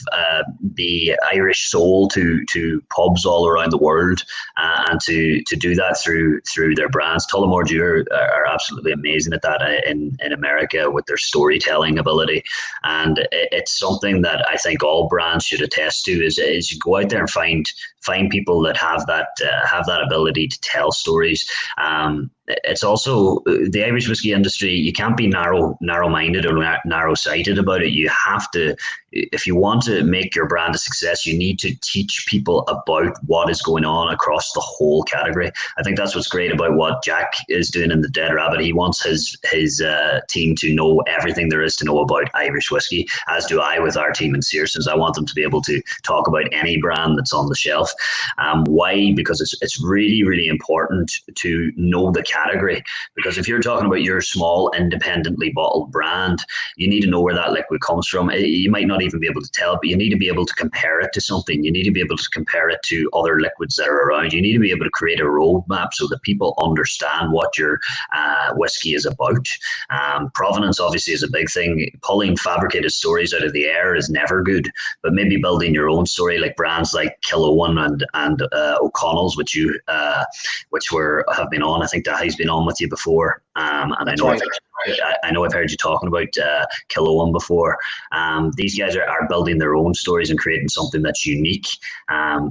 the Irish soul to pubs all around the world, and to do that through their brands. Tullamore Dew are absolutely amazing at that in America with their storytelling ability, and it's something that I think all brands should attest to. Is you go out there and find people that have that ability to tell stories. It's also the Irish whiskey industry. You can't be narrow-minded or narrow-sighted about it. You have to, if you want to make your brand a success, you need to teach people about what is going on across the whole category. I think that's what's great about what Jack is doing in the Dead Rabbit. He wants his team to know everything there is to know about Irish whiskey, as do I with our team in Searsons. I want them to be able to talk about any brand that's on the shelf. Why? Because it's really, really important to know the category, because if you're talking about your small independently bottled brand, you need to know where that liquid comes from. You might not even be able to tell, but you need to be able to compare it to something. You need to be able to compare it to other liquids that are around. You need to be able to create a roadmap so that people understand what your whiskey is about. Provenance obviously is a big thing. Pulling fabricated stories out of the air is never good, but maybe building your own story, like brands like Killowen and O'Connell's, which have been on. I think Dahi's been on with you before, and I know I've heard you talking about Killowen before. These guys are building their own stories and creating something that's unique,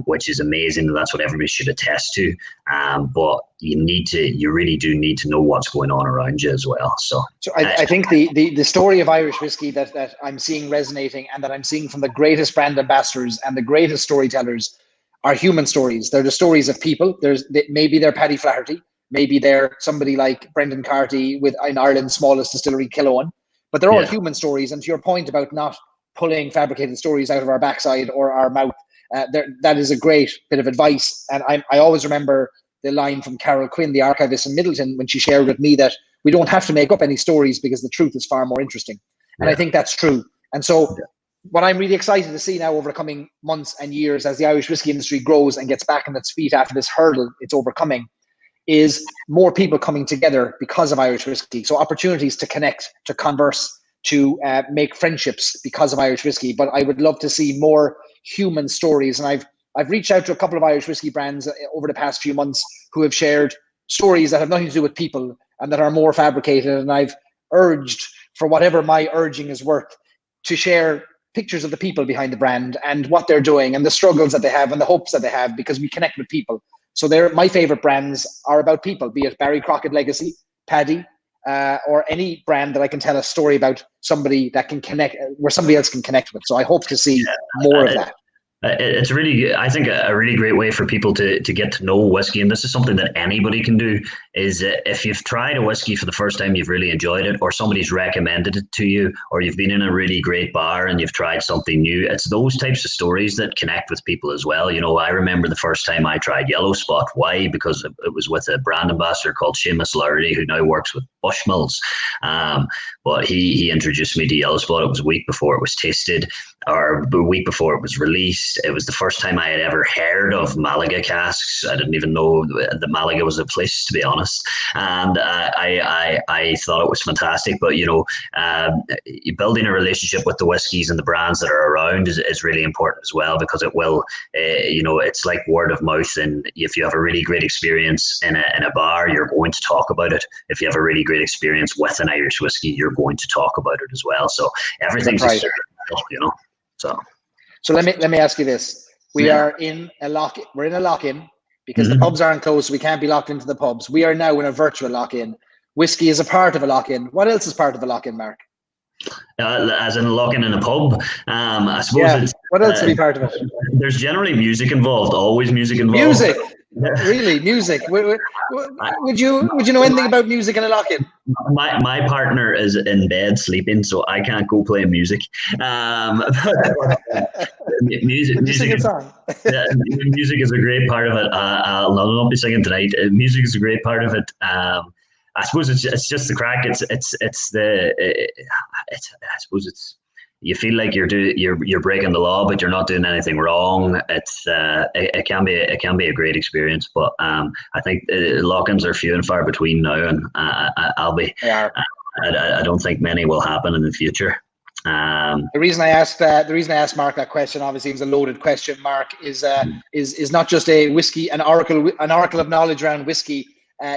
which is amazing. That's what everybody should attest to. But you really do need to know what's going on around you as well. So I think the story of Irish whiskey that I'm seeing resonating, and that I'm seeing from the greatest brand ambassadors and the greatest storytellers, are human stories. They're the stories of people. Maybe they're Paddy Flaherty, maybe they're somebody like Brendan Carty in Ireland's smallest distillery, Killowen, but they're all human stories. And to your point about not pulling fabricated stories out of our backside or our mouth, that is a great bit of advice. And I always remember the line from Carol Quinn, the archivist in Middleton, when she shared with me that we don't have to make up any stories because the truth is far more interesting. And I think that's true. And so what I'm really excited to see now over the coming months and years, as the Irish whiskey industry grows and gets back on its feet after this hurdle it's overcoming, is more people coming together because of Irish whiskey. So opportunities to connect, to converse, to make friendships because of Irish whiskey. But I would love to see more human stories. And I've reached out to a couple of Irish whiskey brands over the past few months who have shared stories that have nothing to do with people and that are more fabricated. And I've urged, for whatever my urging is worth, to share pictures of the people behind the brand and what they're doing and the struggles that they have and the hopes that they have, because we connect with people. So my favorite brands are about people, be it Barry Crockett Legacy, Paddy, or any brand that I can tell a story about somebody that can connect, where somebody else can connect with. So I hope to see more of that. It's really, I think, a really great way for people to get to know whiskey. And this is something that anybody can do, is if you've tried a whiskey for the first time, you've really enjoyed it, or somebody's recommended it to you, or you've been in a really great bar and you've tried something new. It's those types of stories that connect with people as well. You know, I remember the first time I tried Yellow Spot. Why? Because it was with a brand ambassador called Seamus Lowry, who now works with Bushmills. But he introduced me to Yellow Spot. It was a week before it was tasted, or a week before it was released. It was the first time I had ever heard of Malaga casks. I didn't even know that Malaga was a place, to be honest. And I thought it was fantastic. But, you know, building a relationship with the whiskies and the brands that are around is really important as well, because it will, you know, it's like word of mouth. And if you have a really great experience in a bar, you're going to talk about it. If you have a really great experience with an Irish whiskey, you're going to talk about it as well. So everything's right. You know, So let me ask you this: we are in a lock. We're in a lock-in because the pubs aren't closed, so we can't be locked into the pubs. We are now in a virtual lock-in. Whiskey is a part of a lock-in. What else is part of a lock-in, Mark? As in lock-in in a pub. I suppose. Yeah. What else would be part of it? There's generally music involved. Always music involved. Music. Really, music. Would you know anything about music in a lock-in? My partner is in bed sleeping, so I can't go play music. Music, Would you sing a song? music is a great part of it. I'll not be singing tonight. Music is a great part of it. I suppose it's just the crack. I suppose it's, you feel like you're breaking the law, but you're not doing anything wrong. It can be a great experience, but I think lock-ins are few and far between now, and I don't think many will happen in the future. The reason I asked Mark that question, obviously it was a loaded question. Mark is not just a whiskey, an oracle of knowledge around whiskey.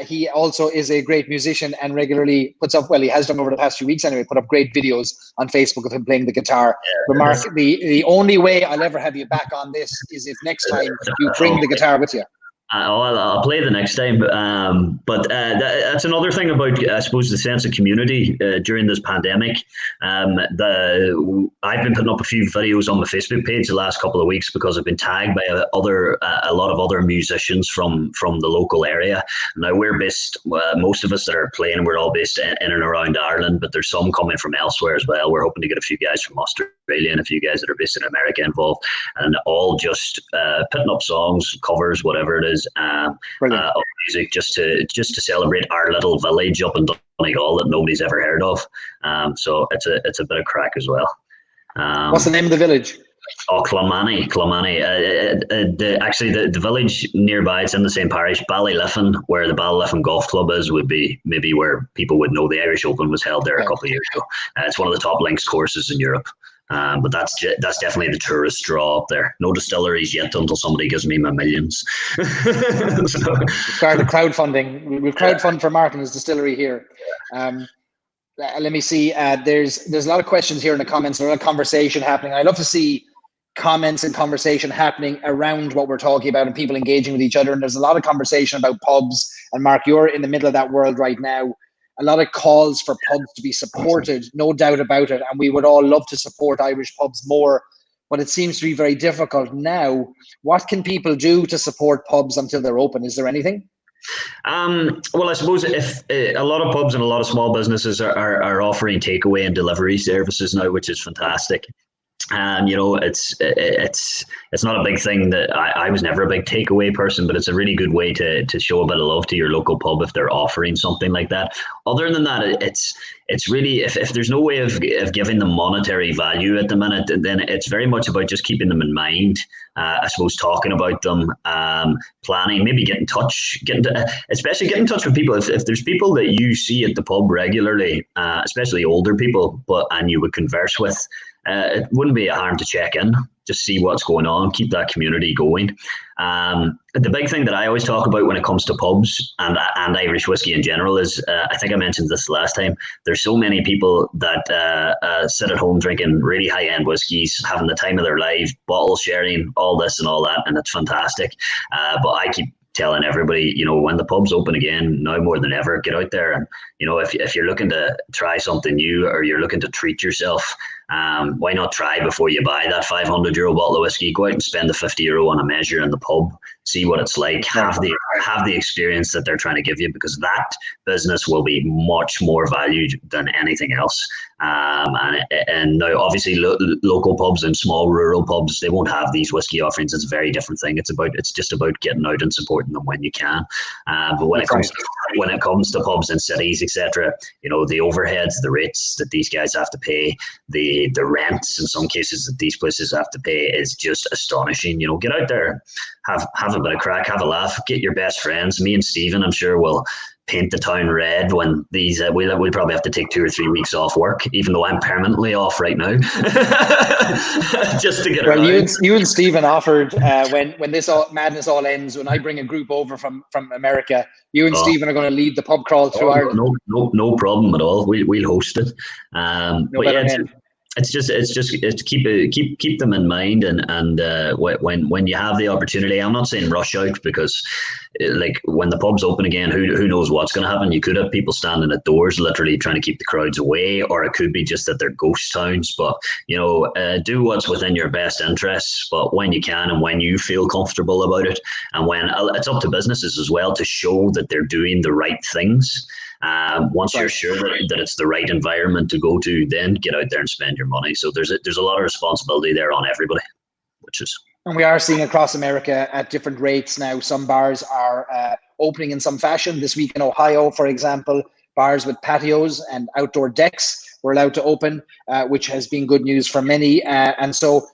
He also is a great musician and regularly puts up, well, he has done over the past few weeks anyway, put up great videos on Facebook of him playing the guitar. But Mark, the only way I'll ever have you back on this is if next time you bring the guitar with you. I'll play the next time. But that's another thing about, I suppose, the sense of community during this pandemic. I've been putting up a few videos on my Facebook page the last couple of weeks because I've been tagged by a lot of other musicians from the local area. Now we're based, most of us that are playing, we're all based in and around Ireland, but there's some coming from elsewhere as well. We're hoping to get a few guys from Australia and a few guys that are based in America involved, and all just putting up songs, covers, whatever it is. Of music just to celebrate our little village up in Donegal that nobody's ever heard of. So it's a bit of crack as well. What's the name of the village? Oh, Clonmany. Actually, the village nearby, it's in the same parish, Ballyliffin, where the Ballyliffin Golf Club is, would be maybe where people would know the Irish Open was held there a couple of years ago. It's one of the top links courses in Europe. But that's definitely the tourist draw up there. No distilleries yet until somebody gives me my millions. Started crowdfunding. We've crowdfunded for Mark and his distillery here. Let me see. There's a lot of questions here in the comments. There's a lot of conversation happening. I love to see comments and conversation happening around what we're talking about and people engaging with each other. And there's a lot of conversation about pubs. And Mark, you're in the middle of that world right now. A lot of calls for pubs to be supported, no doubt about it. And we would all love to support Irish pubs more, but it seems to be very difficult now. What can people do to support pubs until they're open? Is there anything? Well, I suppose if a lot of pubs and a lot of small businesses are offering takeaway and delivery services now, which is fantastic. You know, it's not a big thing that I was never a big takeaway person, but it's a really good way to show a bit of love to your local pub if they're offering something like that. Other than that, it's really, if there's no way of giving them monetary value at the minute, then it's very much about just keeping them in mind. I suppose talking about them, planning, maybe get in touch with people. If there's people that you see at the pub regularly, especially older people, and you would converse with, it wouldn't be a harm to check in, just see what's going on, keep that community going. The big thing that I always talk about when it comes to pubs and Irish whiskey in general is, I think I mentioned this last time, there's so many people that sit at home drinking really high-end whiskies, having the time of their life, bottle sharing, all this and all that, and it's fantastic. But I keep telling everybody, you know, when the pub's open again, now more than ever, get out there. And, you know, if you're looking to try something new or you're looking to treat yourself, why not try before you buy that €500 bottle of whiskey? Go out and spend the €50 on a measure in the pub, see what it's like, have the experience that they're trying to give you, because that business will be much more valued than anything else. And now, obviously, local pubs and small rural pubs, they won't have these whiskey offerings. It's a very different thing. It's just about getting out and supporting them when you can. But when it comes to pubs in cities, etc., you know, the overheads, the rates that these guys have to pay, the rents in some cases that these places have to pay is just astonishing. You know, get out there, have a bit of crack, have a laugh, get your best friends. Me and Stephen, I'm sure, will paint the town red when these we'll probably have to take 2 or 3 weeks off work, even though I'm permanently off right now. Just to get around. You and Stephen offered when this madness all ends, when I bring a group over from America, you and Stephen are going to lead the pub crawl through Ireland. No problem at all. We'll host it. But yeah, it's just keep them in mind, and when you have the opportunity, I'm not saying rush out, because like when the pub's open again, who knows what's going to happen? You could have people standing at doors, literally trying to keep the crowds away, or it could be just that they're ghost towns. But do what's within your best interests. But when you can and when you feel comfortable about it, and when it's up to businesses as well to show that they're doing the right things. Once you're sure that it's the right environment to go to, then get out there and spend your money. So there's a lot of responsibility there on everybody, and we are seeing across America at different rates now. Some bars are opening in some fashion. This week in Ohio, for example, bars with patios and outdoor decks were allowed to open, which has been good news for many. And so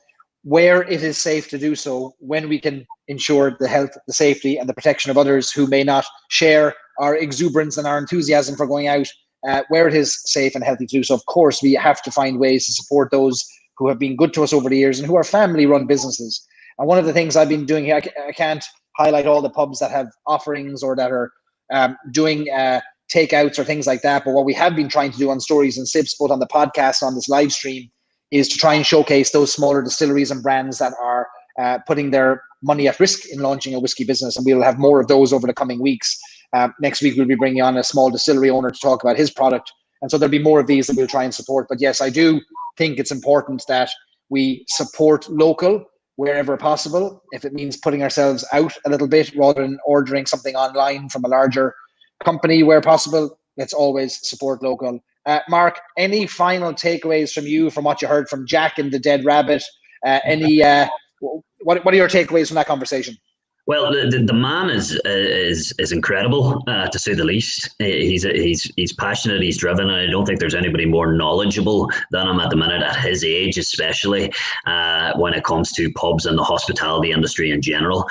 where it is safe to do so, when we can ensure the health, the safety, and the protection of others who may not share our exuberance and our enthusiasm for going out, where it is safe and healthy to do so, of course, we have to find ways to support those who have been good to us over the years and who are family-run businesses. And one of the things I've been doing here, I can't highlight all the pubs that have offerings or that are doing takeouts or things like that, but what we have been trying to do on Stories and Sips, both on the podcast, on this live stream, is to try and showcase those smaller distilleries and brands that are putting their money at risk in launching a whiskey business. And we'll have more of those over the coming weeks. Next week, we'll be bringing on a small distillery owner to talk about his product. And so there'll be more of these that we'll try and support. But yes, I do think it's important that we support local wherever possible. If it means putting ourselves out a little bit rather than ordering something online from a larger company where possible, let's always support local. Mark, any final takeaways from you from what you heard from Jack and the Dead Rabbit? What are your takeaways from that conversation? Well, the man is incredible, to say the least. He's passionate, he's driven, and I don't think there's anybody more knowledgeable than him at the minute, at his age especially, when it comes to pubs and the hospitality industry in general.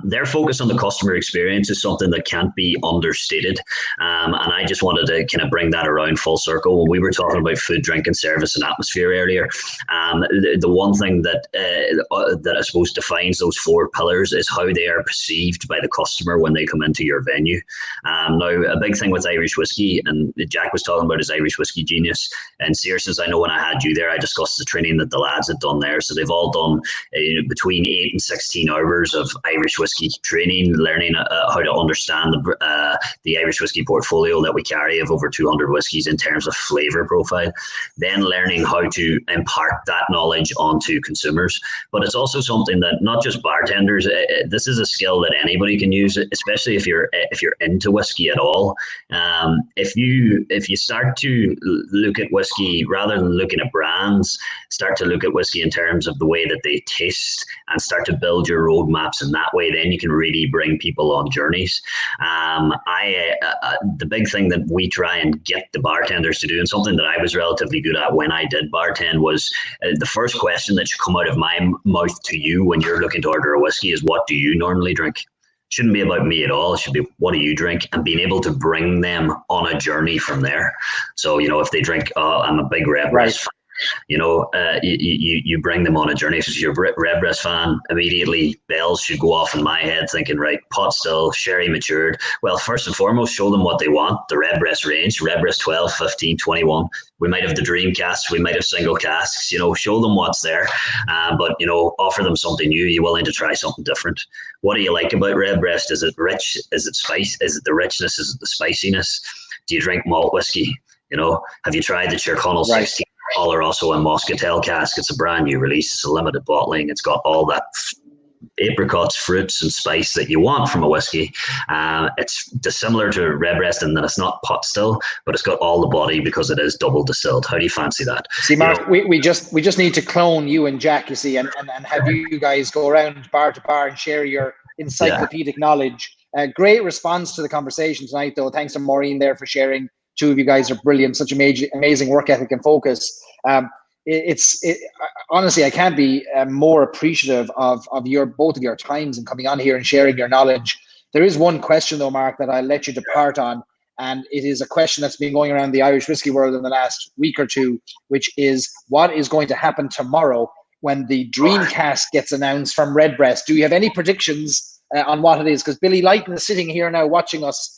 Their focus on the customer experience is something that can't be understated, and I just wanted to kind of bring that around full circle. When we were talking about food, drink, and service and atmosphere earlier, the one thing that I suppose defines those four pillars is how they are perceived by the customer when they come into your venue. Now, a big thing with Irish whiskey, and Jack was talking about his Irish whiskey genius, and Sears's, I know when I had you there, I discussed the training that the lads had done there. So they've all done between 8 and 16 hours of Irish whiskey training, learning how to understand the Irish whiskey portfolio that we carry of over 200 whiskies in terms of flavour profile, then learning how to impart that knowledge onto consumers. But it's also something that not just bartenders, this is a skill that anybody can use, especially if you're into whiskey at all. If you start to look at whiskey rather than looking at brands, start to look at whiskey in terms of the way that they taste and start to build your roadmaps in that way, then you can really bring people on journeys. The big thing that we try and get the bartenders to do, and something that I was relatively good at when I did bartend, was the first question that should come out of my mouth to you when you're looking to order a whiskey is, what do you normally drink? Shouldn't be about me at all. It should be, what do you drink? And being able to bring them on a journey from there. So, if they drink, I'm a big Redbreast fan, you bring them on a journey. So if you're a Redbreast fan, immediately bells should go off in my head thinking, right, pot still, sherry matured. Well, first and foremost, show them what they want. The Redbreast range, Redbreast 12, 15, 21. We might have the dream casks, we might have single casks, show them what's there. But offer them something new. You're willing to try something different. What do you like about Redbreast? Is it rich? Is it spice? Is it the richness? Is it the spiciness? Do you drink malt whiskey? Have you tried the Chirconnell 16? Also a Moscatel cask. It's a brand new release. It's a limited bottling. It's got all that apricots, fruits, and spice that you want from a whiskey. It's dissimilar to Redbreast in that it's not pot still, but it's got all the body because it is double distilled. How do you fancy that? See, Mark, we just need to clone you and Jack, you see, and have you guys go around bar to bar and share your encyclopedic knowledge. Great response to the conversation tonight, though. Thanks to Maureen there for sharing. Two of you guys are brilliant. Such amazing work ethic and focus. Honestly, I can't be more appreciative of both of your times and coming on here and sharing your knowledge. There is one question, though, Mark, that I'll let you depart on, and it is a question that's been going around the Irish whiskey world in the last week or two, which is, what is going to happen tomorrow when the dream cask gets announced from Redbreast? Do you have any predictions on what it is? Because Billy Lighton is sitting here now watching us.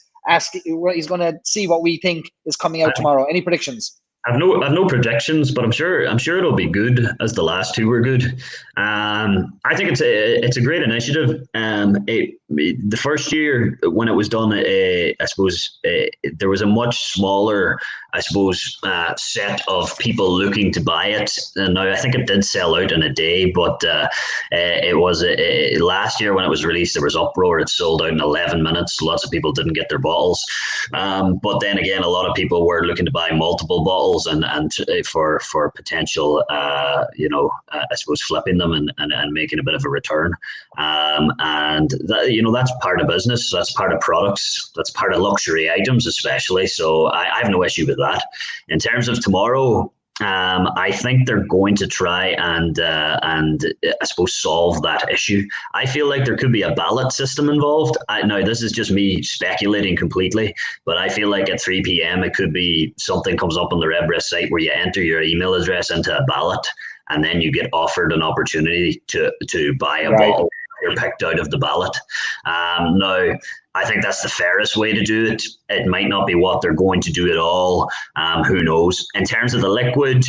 He's going to see what we think is coming out tomorrow. Any predictions? I've no predictions, but I'm sure it'll be good as the last two were good. I think it's a great initiative. The first year when it was done, I suppose there was a much smaller, I suppose, set of people looking to buy it. And now I think it did sell out in a day, but it was last year when it was released, there was uproar. It sold out in 11 minutes. Lots of people didn't get their bottles, but then again, a lot of people were looking to buy multiple bottles and for potential, I suppose flipping them and making a bit of a return. And that, that's part of business. That's part of products. That's part of luxury items, especially. So I have no issue with that. In terms of tomorrow, I think they're going to try and I suppose solve that issue. I feel like there could be a ballot system involved. Now, this is just me speculating completely, but I feel like at 3 p.m. it could be something comes up on the Redbreast site where you enter your email address into a ballot, and then you get offered an opportunity to buy a bottle you're picked out of the ballot. Now, I think that's the fairest way to do it. It might not be what they're going to do at all. Who knows? In terms of the liquid,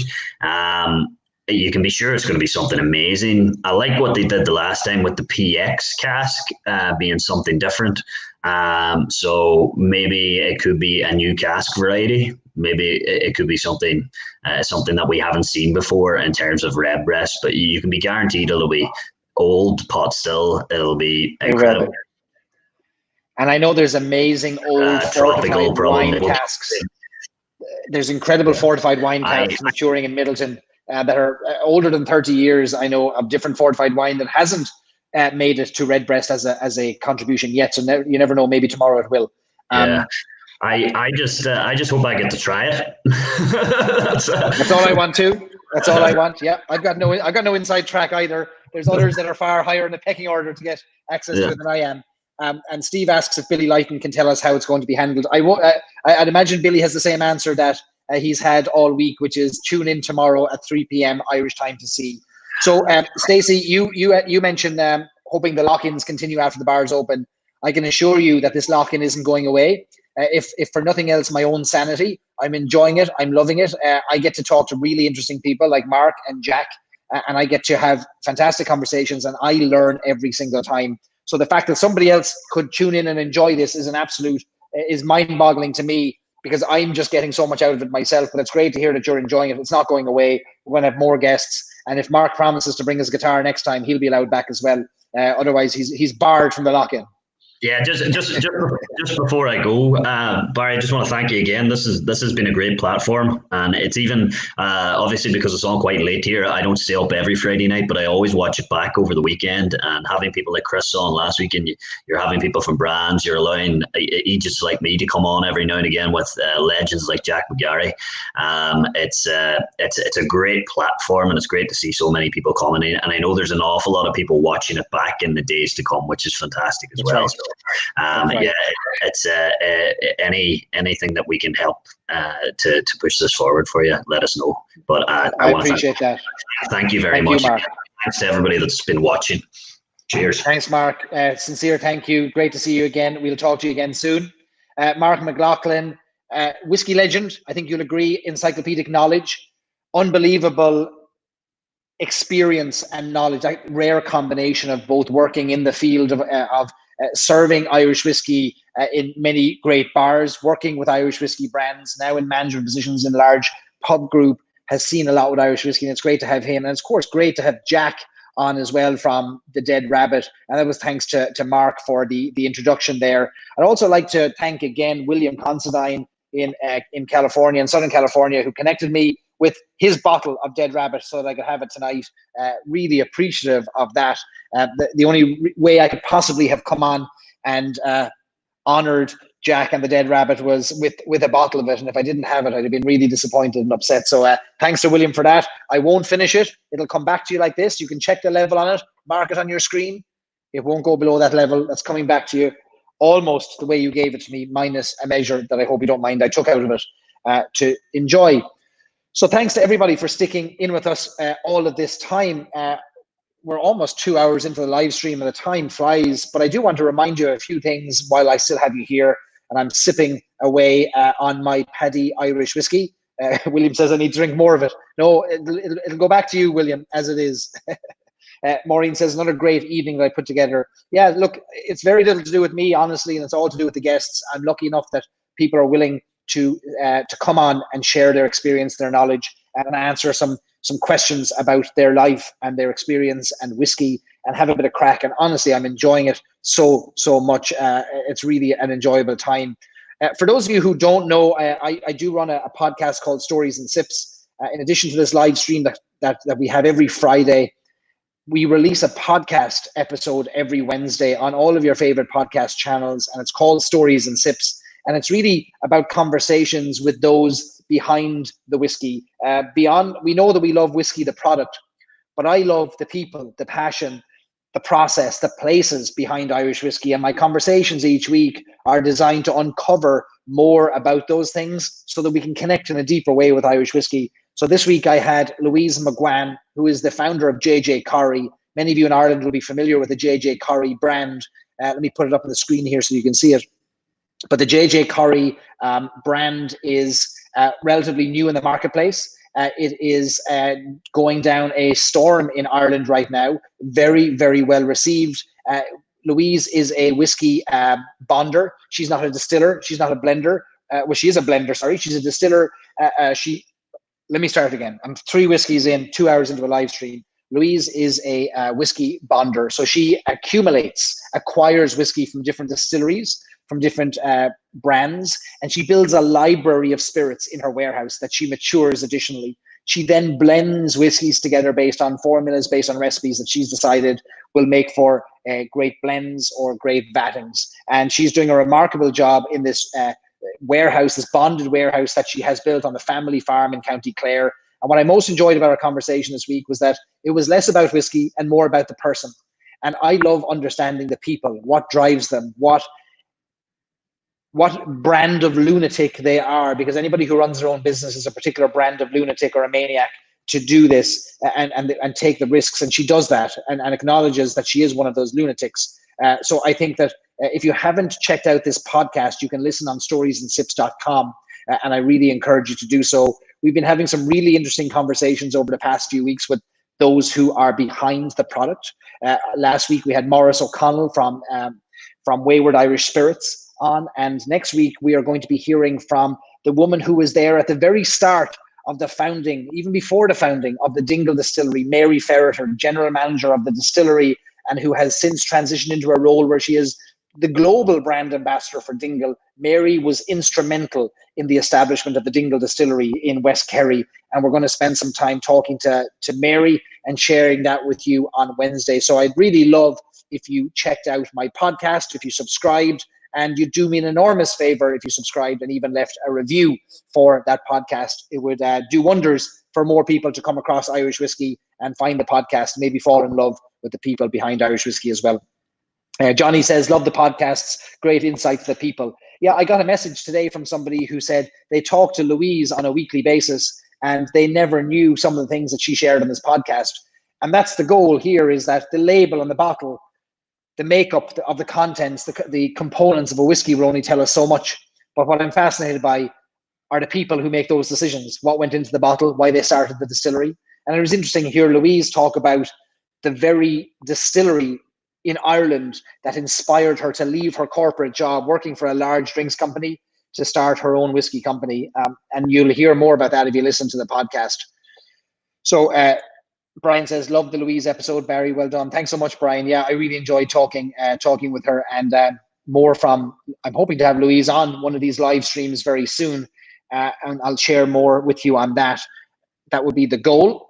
you can be sure it's going to be something amazing. I like what they did the last time with the PX cask being something different. So maybe it could be a new cask variety. Maybe it could be something that we haven't seen before in terms of Redbreast. But you can be guaranteed it'll be old pot still. It'll be incredible. And I know there's amazing old fortified wine casks. There's incredible fortified wine casks maturing in Middleton that are older than 30 years. I know of different fortified wine that hasn't made it to Redbreast as a contribution yet. So you never know. Maybe tomorrow it will. Yeah. I just hope I get to try it. That's all I want to. That's all I want. Yeah, I've got no inside track either. There's others that are far higher in the pecking order to get access to it than I am. And Steve asks if Billy Lighton can tell us how it's going to be handled. I'd imagine Billy has the same answer that he's had all week, which is tune in tomorrow at 3 p.m. Irish time to see. So, Stacey, you mentioned hoping the lock-ins continue after the bars open. I can assure you that this lock-in isn't going away. If for nothing else, my own sanity. I'm enjoying it. I'm loving it. I get to talk to really interesting people like Mark and Jack, and I get to have fantastic conversations, and I learn every single time. So the fact that somebody else could tune in and enjoy this is mind-boggling to me, because I'm just getting so much out of it myself. But it's great to hear that you're enjoying it. It's not going away. We're going to have more guests. And if Mark promises to bring his guitar next time, he'll be allowed back as well. Otherwise, he's barred from the lock-in. Yeah, just before I go, Barry, I just want to thank you again. This has been a great platform, and it's even obviously because it's on quite late here. I don't stay up every Friday night, but I always watch it back over the weekend. And having people like Chris on last weekend, you're having people from brands. You're allowing agents like me to come on every now and again with legends like Jack McGarry. It's a great platform, and it's great to see so many people coming in. And I know there's an awful lot of people watching it back in the days to come, which is fantastic as well. So, yeah, it's anything that we can help to push this forward for you, let us know. But I want to appreciate that. Thank you very much. Mark. Thanks to everybody that's been watching. Cheers. Thanks, Mark. Sincere thank you. Great to see you again. We'll talk to you again soon. Mark McLaughlin, whiskey legend. I think you'll agree. Encyclopedic knowledge, unbelievable experience and knowledge. Rare combination of both working in the field of serving Irish whiskey in many great bars, working with Irish whiskey brands, now in management positions in a large pub group, has seen a lot with Irish whiskey, and it's great to have him. And it's, of course, great to have Jack on as well from the Dead Rabbit, and that was thanks to Mark for the introduction there. I'd also like to thank again William Considine in California, in Southern California, who connected me with his bottle of Dead Rabbit so that I could have it tonight. Really appreciative of that. The only way I could possibly have come on and honored Jack and the Dead Rabbit was with a bottle of it. And if I didn't have it, I'd have been really disappointed and upset. So thanks to William for that. I won't finish it. It'll come back to you like this. You can check the level on it, mark it on your screen. It won't go below that level. That's coming back to you almost the way you gave it to me, minus a measure that I hope you don't mind I took out of it to enjoy. So thanks to everybody for sticking in with us all of this time. We're almost 2 hours into the live stream and the time flies, but I do want to remind you of a few things while I still have you here and I'm sipping away on my Paddy Irish whiskey. William says I need to drink more of it. No, it'll go back to you, William, as it is. Maureen says, another great evening that I put together. Yeah, look, it's very little to do with me, honestly, and it's all to do with the guests. I'm lucky enough that people are willing to come on and share their experience, their knowledge, and answer some questions about their life and their experience and whiskey, and have a bit of crack. And honestly, I'm enjoying it so much. It's really an enjoyable time. For those of you who don't know, I do run a podcast called Stories and Sips. In addition to this live stream that we have every Friday, we release a podcast episode every Wednesday on all of your favorite podcast channels, and it's called Stories and Sips. And it's really about conversations with those behind the whiskey. We know that we love whiskey, the product, but I love the people, the passion, the process, the places behind Irish whiskey. And my conversations each week are designed to uncover more about those things so that we can connect in a deeper way with Irish whiskey. So this week I had Louise McGuane, who is the founder of J.J. Corrie. Many of you in Ireland will be familiar with the J.J. Corrie brand. Let me put it up on the screen here so you can see it. But the J.J. Corrie brand is relatively new in the marketplace. It is going down a storm in Ireland right now. Very, very well received. Louise is a whiskey bonder. She's not a distiller. She's not a blender. Well, she is a blender, sorry. She's a distiller. Let me start again. I'm 3 whiskeys in, 2 hours into a live stream. Louise is a whiskey bonder. So she acquires whiskey from different distilleries, from different brands, and she builds a library of spirits in her warehouse that she matures additionally. She then blends whiskeys together based on formulas, based on recipes that she's decided will make for great blends or great vattings. And she's doing a remarkable job in this warehouse, this bonded warehouse that she has built on the family farm in County Clare. And what I most enjoyed about our conversation this week was that it was less about whiskey and more about the person. And I love understanding the people, what drives them, what brand of lunatic they are, because anybody who runs their own business is a particular brand of lunatic or a maniac to do this and take the risks. And she does that and acknowledges that she is one of those lunatics. So I think that if you haven't checked out this podcast, you can listen on storiesandsips.com, and I really encourage you to do so. We've been having some really interesting conversations over the past few weeks with those who are behind the product. Last week, we had Maurice O'Connell from Wayward Irish Spirits on, and next week, we are going to be hearing from the woman who was there at the very start of the founding, even before the founding of the Dingle Distillery, Mary Ferreter, general manager of the distillery, and who has since transitioned into a role where she is the global brand ambassador for Dingle. Mary was instrumental in the establishment of the Dingle Distillery in West Kerry, and we're going to spend some time talking to Mary and sharing that with you on Wednesday. So I'd really love if you checked out my podcast, if you subscribed, and you'd do me an enormous favor if you subscribed and even left a review for that podcast. It would do wonders for more people to come across Irish whiskey and find the podcast, and maybe fall in love with the people behind Irish whiskey as well. Johnny says, love the podcasts, great insight to the people. Yeah, I got a message today from somebody who said they talk to Louise on a weekly basis and they never knew some of the things that she shared on this podcast. And that's the goal here, is that the label on the bottle, the makeup of the contents, the components of a whiskey will only tell us so much. But what I'm fascinated by are the people who make those decisions, what went into the bottle, why they started the distillery. And it was interesting to hear Louise talk about the very distillery in Ireland that inspired her to leave her corporate job working for a large drinks company to start her own whiskey company. And you'll hear more about that if you listen to the podcast. So Brian says, love the Louise episode, Barry, well done. Thanks so much, Brian. Yeah, I really enjoyed talking with her, and I'm hoping to have Louise on one of these live streams very soon, and I'll share more with you on that. That would be the goal.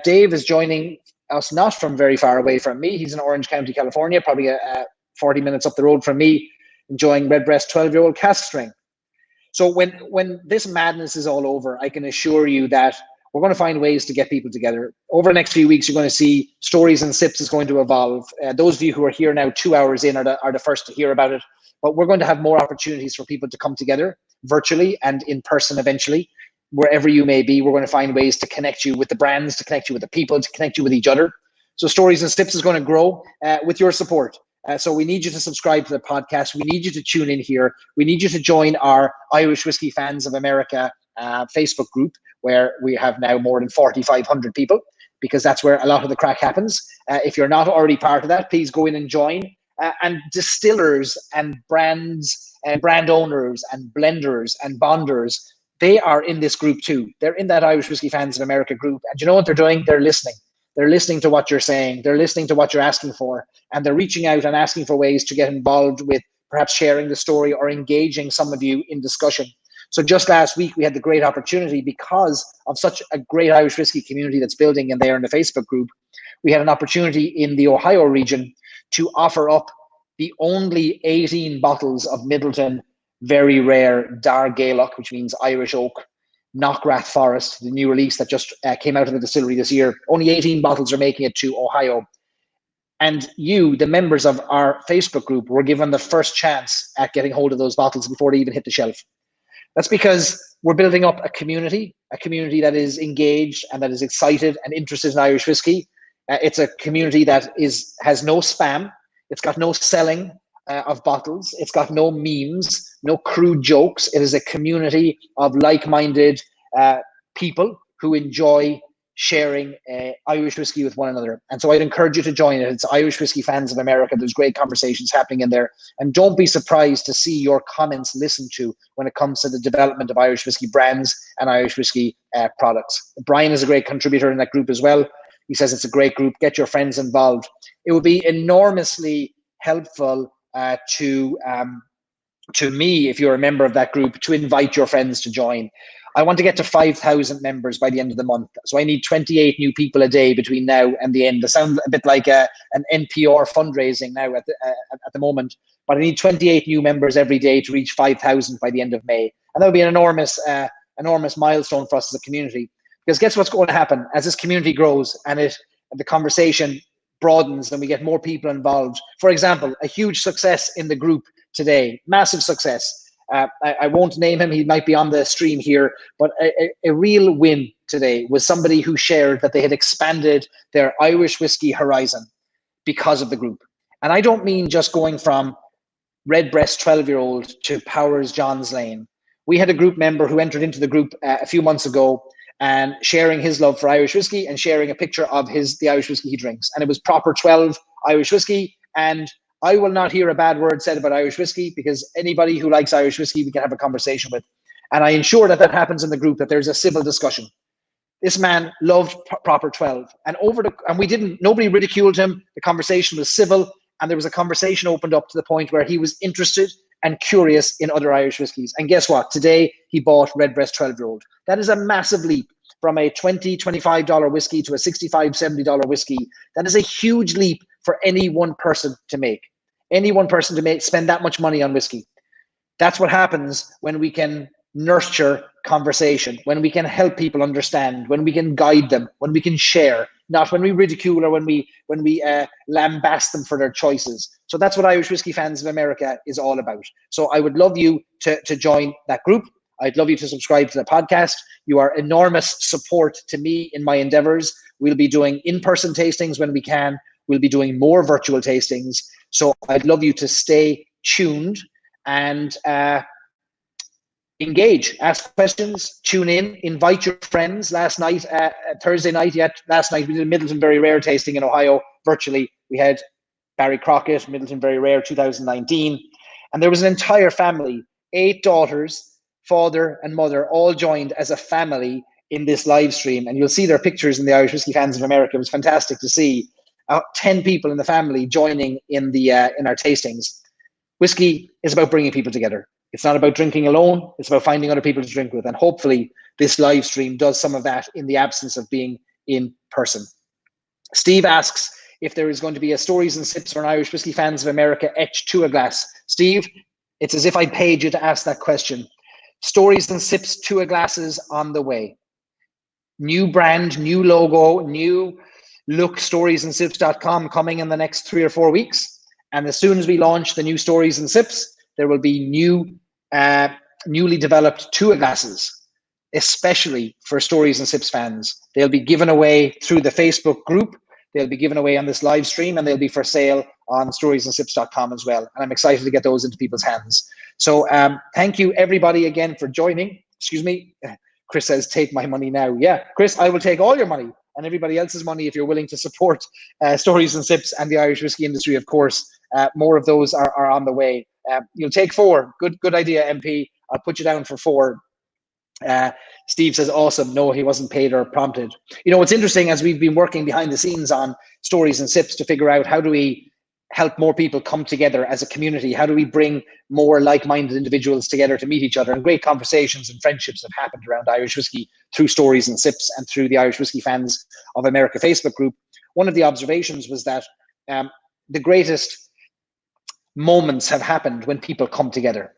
Dave is joining us not from very far away from me. He's in Orange County, California, probably 40 minutes up the road from me, enjoying Redbreast 12-year-old cask strength. So when this madness is all over, I can assure you that we're going to find ways to get people together. Over the next few weeks, you're going to see Stories and Sips is going to evolve. Those of you who are here now 2 hours in are the first to hear about it. But we're going to have more opportunities for people to come together virtually and in person eventually. Wherever you may be, we're going to find ways to connect you with the brands, to connect you with the people, to connect you with each other. So Stories and Sips is going to grow with your support. So we need you to subscribe to the podcast. We need you to tune in here. We need you to join our Irish Whiskey Fans of America Facebook group, where we have now more than 4,500 people, because that's where a lot of the crack happens. If you're not already part of that, please go in and join. And distillers and brands and brand owners and blenders and bonders, they are in this group too. They're in that Irish Whiskey Fans of America group. And you know what they're doing? They're listening. They're listening to what you're saying. They're listening to what you're asking for. And they're reaching out and asking for ways to get involved with perhaps sharing the story or engaging some of you in discussion. So just last week, we had the great opportunity, because of such a great Irish whiskey community that's building in there in the Facebook group, we had an opportunity in the Ohio region to offer up the only 18 bottles of Middleton very rare Dar Gaelach, which means Irish oak, Knockrath Forest, the new release that just came out of the distillery this year. Only 18 bottles are making it to Ohio. And you, the members of our Facebook group, were given the first chance at getting hold of those bottles before they even hit the shelf. That's because we're building up a community that is engaged and that is excited and interested in Irish whiskey. It's a community that has no spam. It's got no selling of bottles. It's got no memes, no crude jokes. It is a community of like-minded people who enjoy sharing Irish whiskey with one another. And so I'd encourage you to join it. It's Irish Whiskey Fans of America. There's great conversations happening in there. And don't be surprised to see your comments listened to when it comes to the development of Irish whiskey brands and Irish whiskey products. Brian is a great contributor in that group as well. He says it's a great group. Get your friends involved. It would be enormously helpful to me, if you're a member of that group, to invite your friends to join. I want to get to 5,000 members by the end of the month. So I need 28 new people a day between now and the end. That sounds a bit like an NPR fundraising now at the moment, but I need 28 new members every day to reach 5,000 by the end of May. And that would be an enormous milestone for us as a community. Because guess what's going to happen as this community grows and the conversation broadens and we get more people involved. For example, a huge success in the group today, massive success. I won't name him, he might be on the stream here, but a real win today was somebody who shared that they had expanded their Irish whiskey horizon because of the group. And I don't mean just going from Redbreast 12-year-old to Powers John's Lane. We had a group member who entered into the group a few months ago and sharing his love for Irish whiskey and sharing a picture of the Irish whiskey he drinks. And it was proper 12 Irish whiskey. And I will not hear a bad word said about Irish whiskey, because anybody who likes Irish whiskey, we can have a conversation with. And I ensure that happens in the group, that there's a civil discussion. This man loved proper 12. And nobody ridiculed him. The conversation was civil. And there was a conversation opened up to the point where he was interested and curious in other Irish whiskies. And guess what? Today, he bought Redbreast 12-year-old. That is a massive leap from a $20, $25 whiskey to a $65, $70 whiskey. That is a huge leap for any one person to make. Any one person to spend that much money on whiskey. That's what happens when we can nurture conversation, when we can help people understand, when we can guide them, when we can share, not when we ridicule or when we lambast them for their choices. So that's what Irish Whiskey Fans of America is all about. So I would love you to join that group. I'd love you to subscribe to the podcast. You are enormous support to me in my endeavors. We'll be doing in-person tastings when we can. We'll be doing more virtual tastings. So I'd love you to stay tuned and engage, ask questions, tune in, invite your friends. Thursday night, we did a Middleton Very Rare tasting in Ohio virtually. We had Barry Crockett, Middleton Very Rare 2019. And there was an entire family, 8 daughters, father and mother, all joined as a family in this live stream. And you'll see their pictures in the Irish Whiskey Fans of America. It was fantastic to see 10 people in the family joining in our tastings. Whiskey is about bringing people together. It's not about drinking alone. It's about finding other people to drink with. And hopefully this live stream does some of that in the absence of being in person. Steve asks if there is going to be a Stories and Sips for an Irish Whiskey Fans of America etched to a glass. Steve, it's as if I paid you to ask that question. Stories and Sips to a glass is on the way. New brand, new logo, new look, storiesandsips.com coming in the next 3 or 4 weeks. And as soon as we launch the new Stories and Sips, there will be newly developed to-a glasses, especially for Stories and Sips fans. They'll be given away through the Facebook group. They'll be given away on this live stream, and they'll be for sale on storiesandsips.com as well. And I'm excited to get those into people's hands. So thank you everybody again for joining. Excuse me. Chris says, take my money now. Yeah, Chris, I will take all your money and everybody else's money if you're willing to support Stories and Sips and the Irish whiskey industry, of course. More of those are on the way. You'll take 4. Good idea, MP. I'll put you down for 4. Steve says, awesome. No, he wasn't paid or prompted. You know, what's interesting, as we've been working behind the scenes on Stories and Sips to figure out how do we help more people come together as a community? How do we bring more like-minded individuals together to meet each other? And great conversations and friendships have happened around Irish whiskey through Stories and Sips and through the Irish Whiskey Fans of America Facebook group. One of the observations was that the greatest moments have happened when people come together.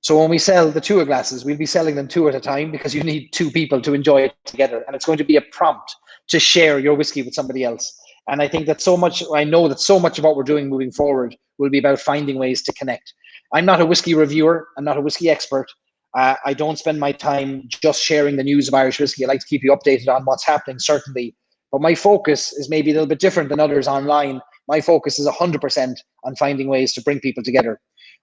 So when we sell the tour glasses, we'll be selling them 2 at a time because you need 2 people to enjoy it together. And it's going to be a prompt to share your whiskey with somebody else. And I think that I know that so much of what we're doing moving forward will be about finding ways to connect. I'm not a whiskey reviewer. I'm not a whiskey expert. I don't spend my time just sharing the news of Irish whiskey. I like to keep you updated on what's happening, certainly. But my focus is maybe a little bit different than others online. My focus is 100% on finding ways to bring people together.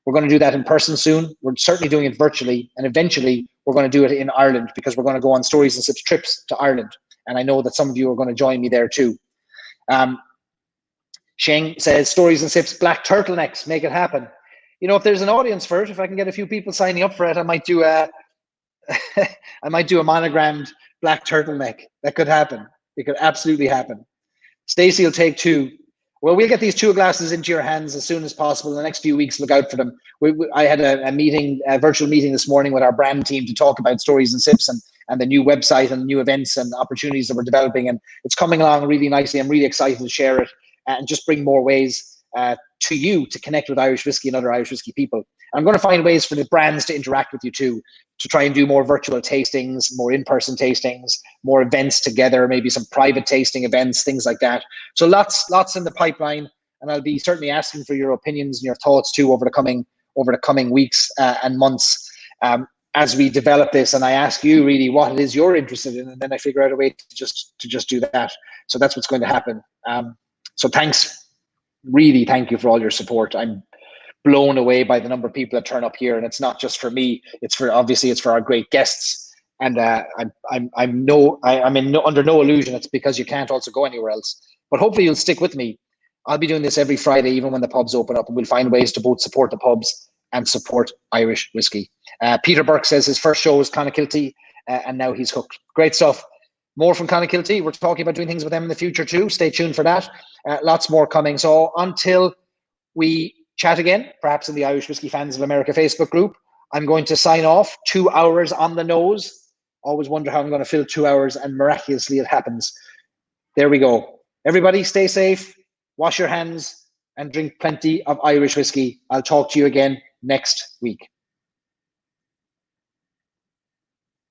We're going to do that in person soon. We're certainly doing it virtually. And eventually, we're going to do it in Ireland because we're going to go on Stories and Sips trips to Ireland. And I know that some of you are going to join me there too. Shane says, Stories and Sips, black turtlenecks, make it happen. You know, if there's an audience for it, if I can get a few people signing up for it, I might do a monogrammed black turtleneck. That could happen. It could absolutely happen. Stacey will take 2. Well, we'll get these 2 glasses into your hands as soon as possible. In the next few weeks, look out for them. I had a virtual meeting this morning with our brand team to talk about Stories and Sips and the new website and new events and opportunities that we're developing. And it's coming along really nicely. I'm really excited to share it and just bring more ways to you to connect with Irish whiskey and other Irish whiskey people. I'm going to find ways for the brands to interact with you too, to try and do more virtual tastings, more in-person tastings, more events together, maybe some private tasting events, things like that. So lots in the pipeline, and I'll be certainly asking for your opinions and your thoughts too over the coming weeks and months as we develop this. And I ask you really what it is you're interested in, and then I figure out a way to just do that. So that's what's going to happen. So thanks. Really, thank you for all your support. I'm blown away by the number of people that turn up here, and it's not just for me. It's for our great guests. And I'm under no illusion it's because you can't also go anywhere else. But hopefully you'll stick with me. I'll be doing this every Friday, even when the pubs open up, and we'll find ways to both support the pubs and support Irish whiskey. Peter Burke says his first show was Clonakilty, and now he's hooked. Great stuff. More from Clonakilty. We're talking about doing things with them in the future too. Stay tuned for that. Lots more coming. So until we chat again, perhaps in the Irish Whiskey Fans of America Facebook group, I'm going to sign off. 2 hours on the nose. Always wonder how I'm going to fill 2 hours, and miraculously it happens. There we go. Everybody stay safe, wash your hands, and drink plenty of Irish whiskey. I'll talk to you again next week.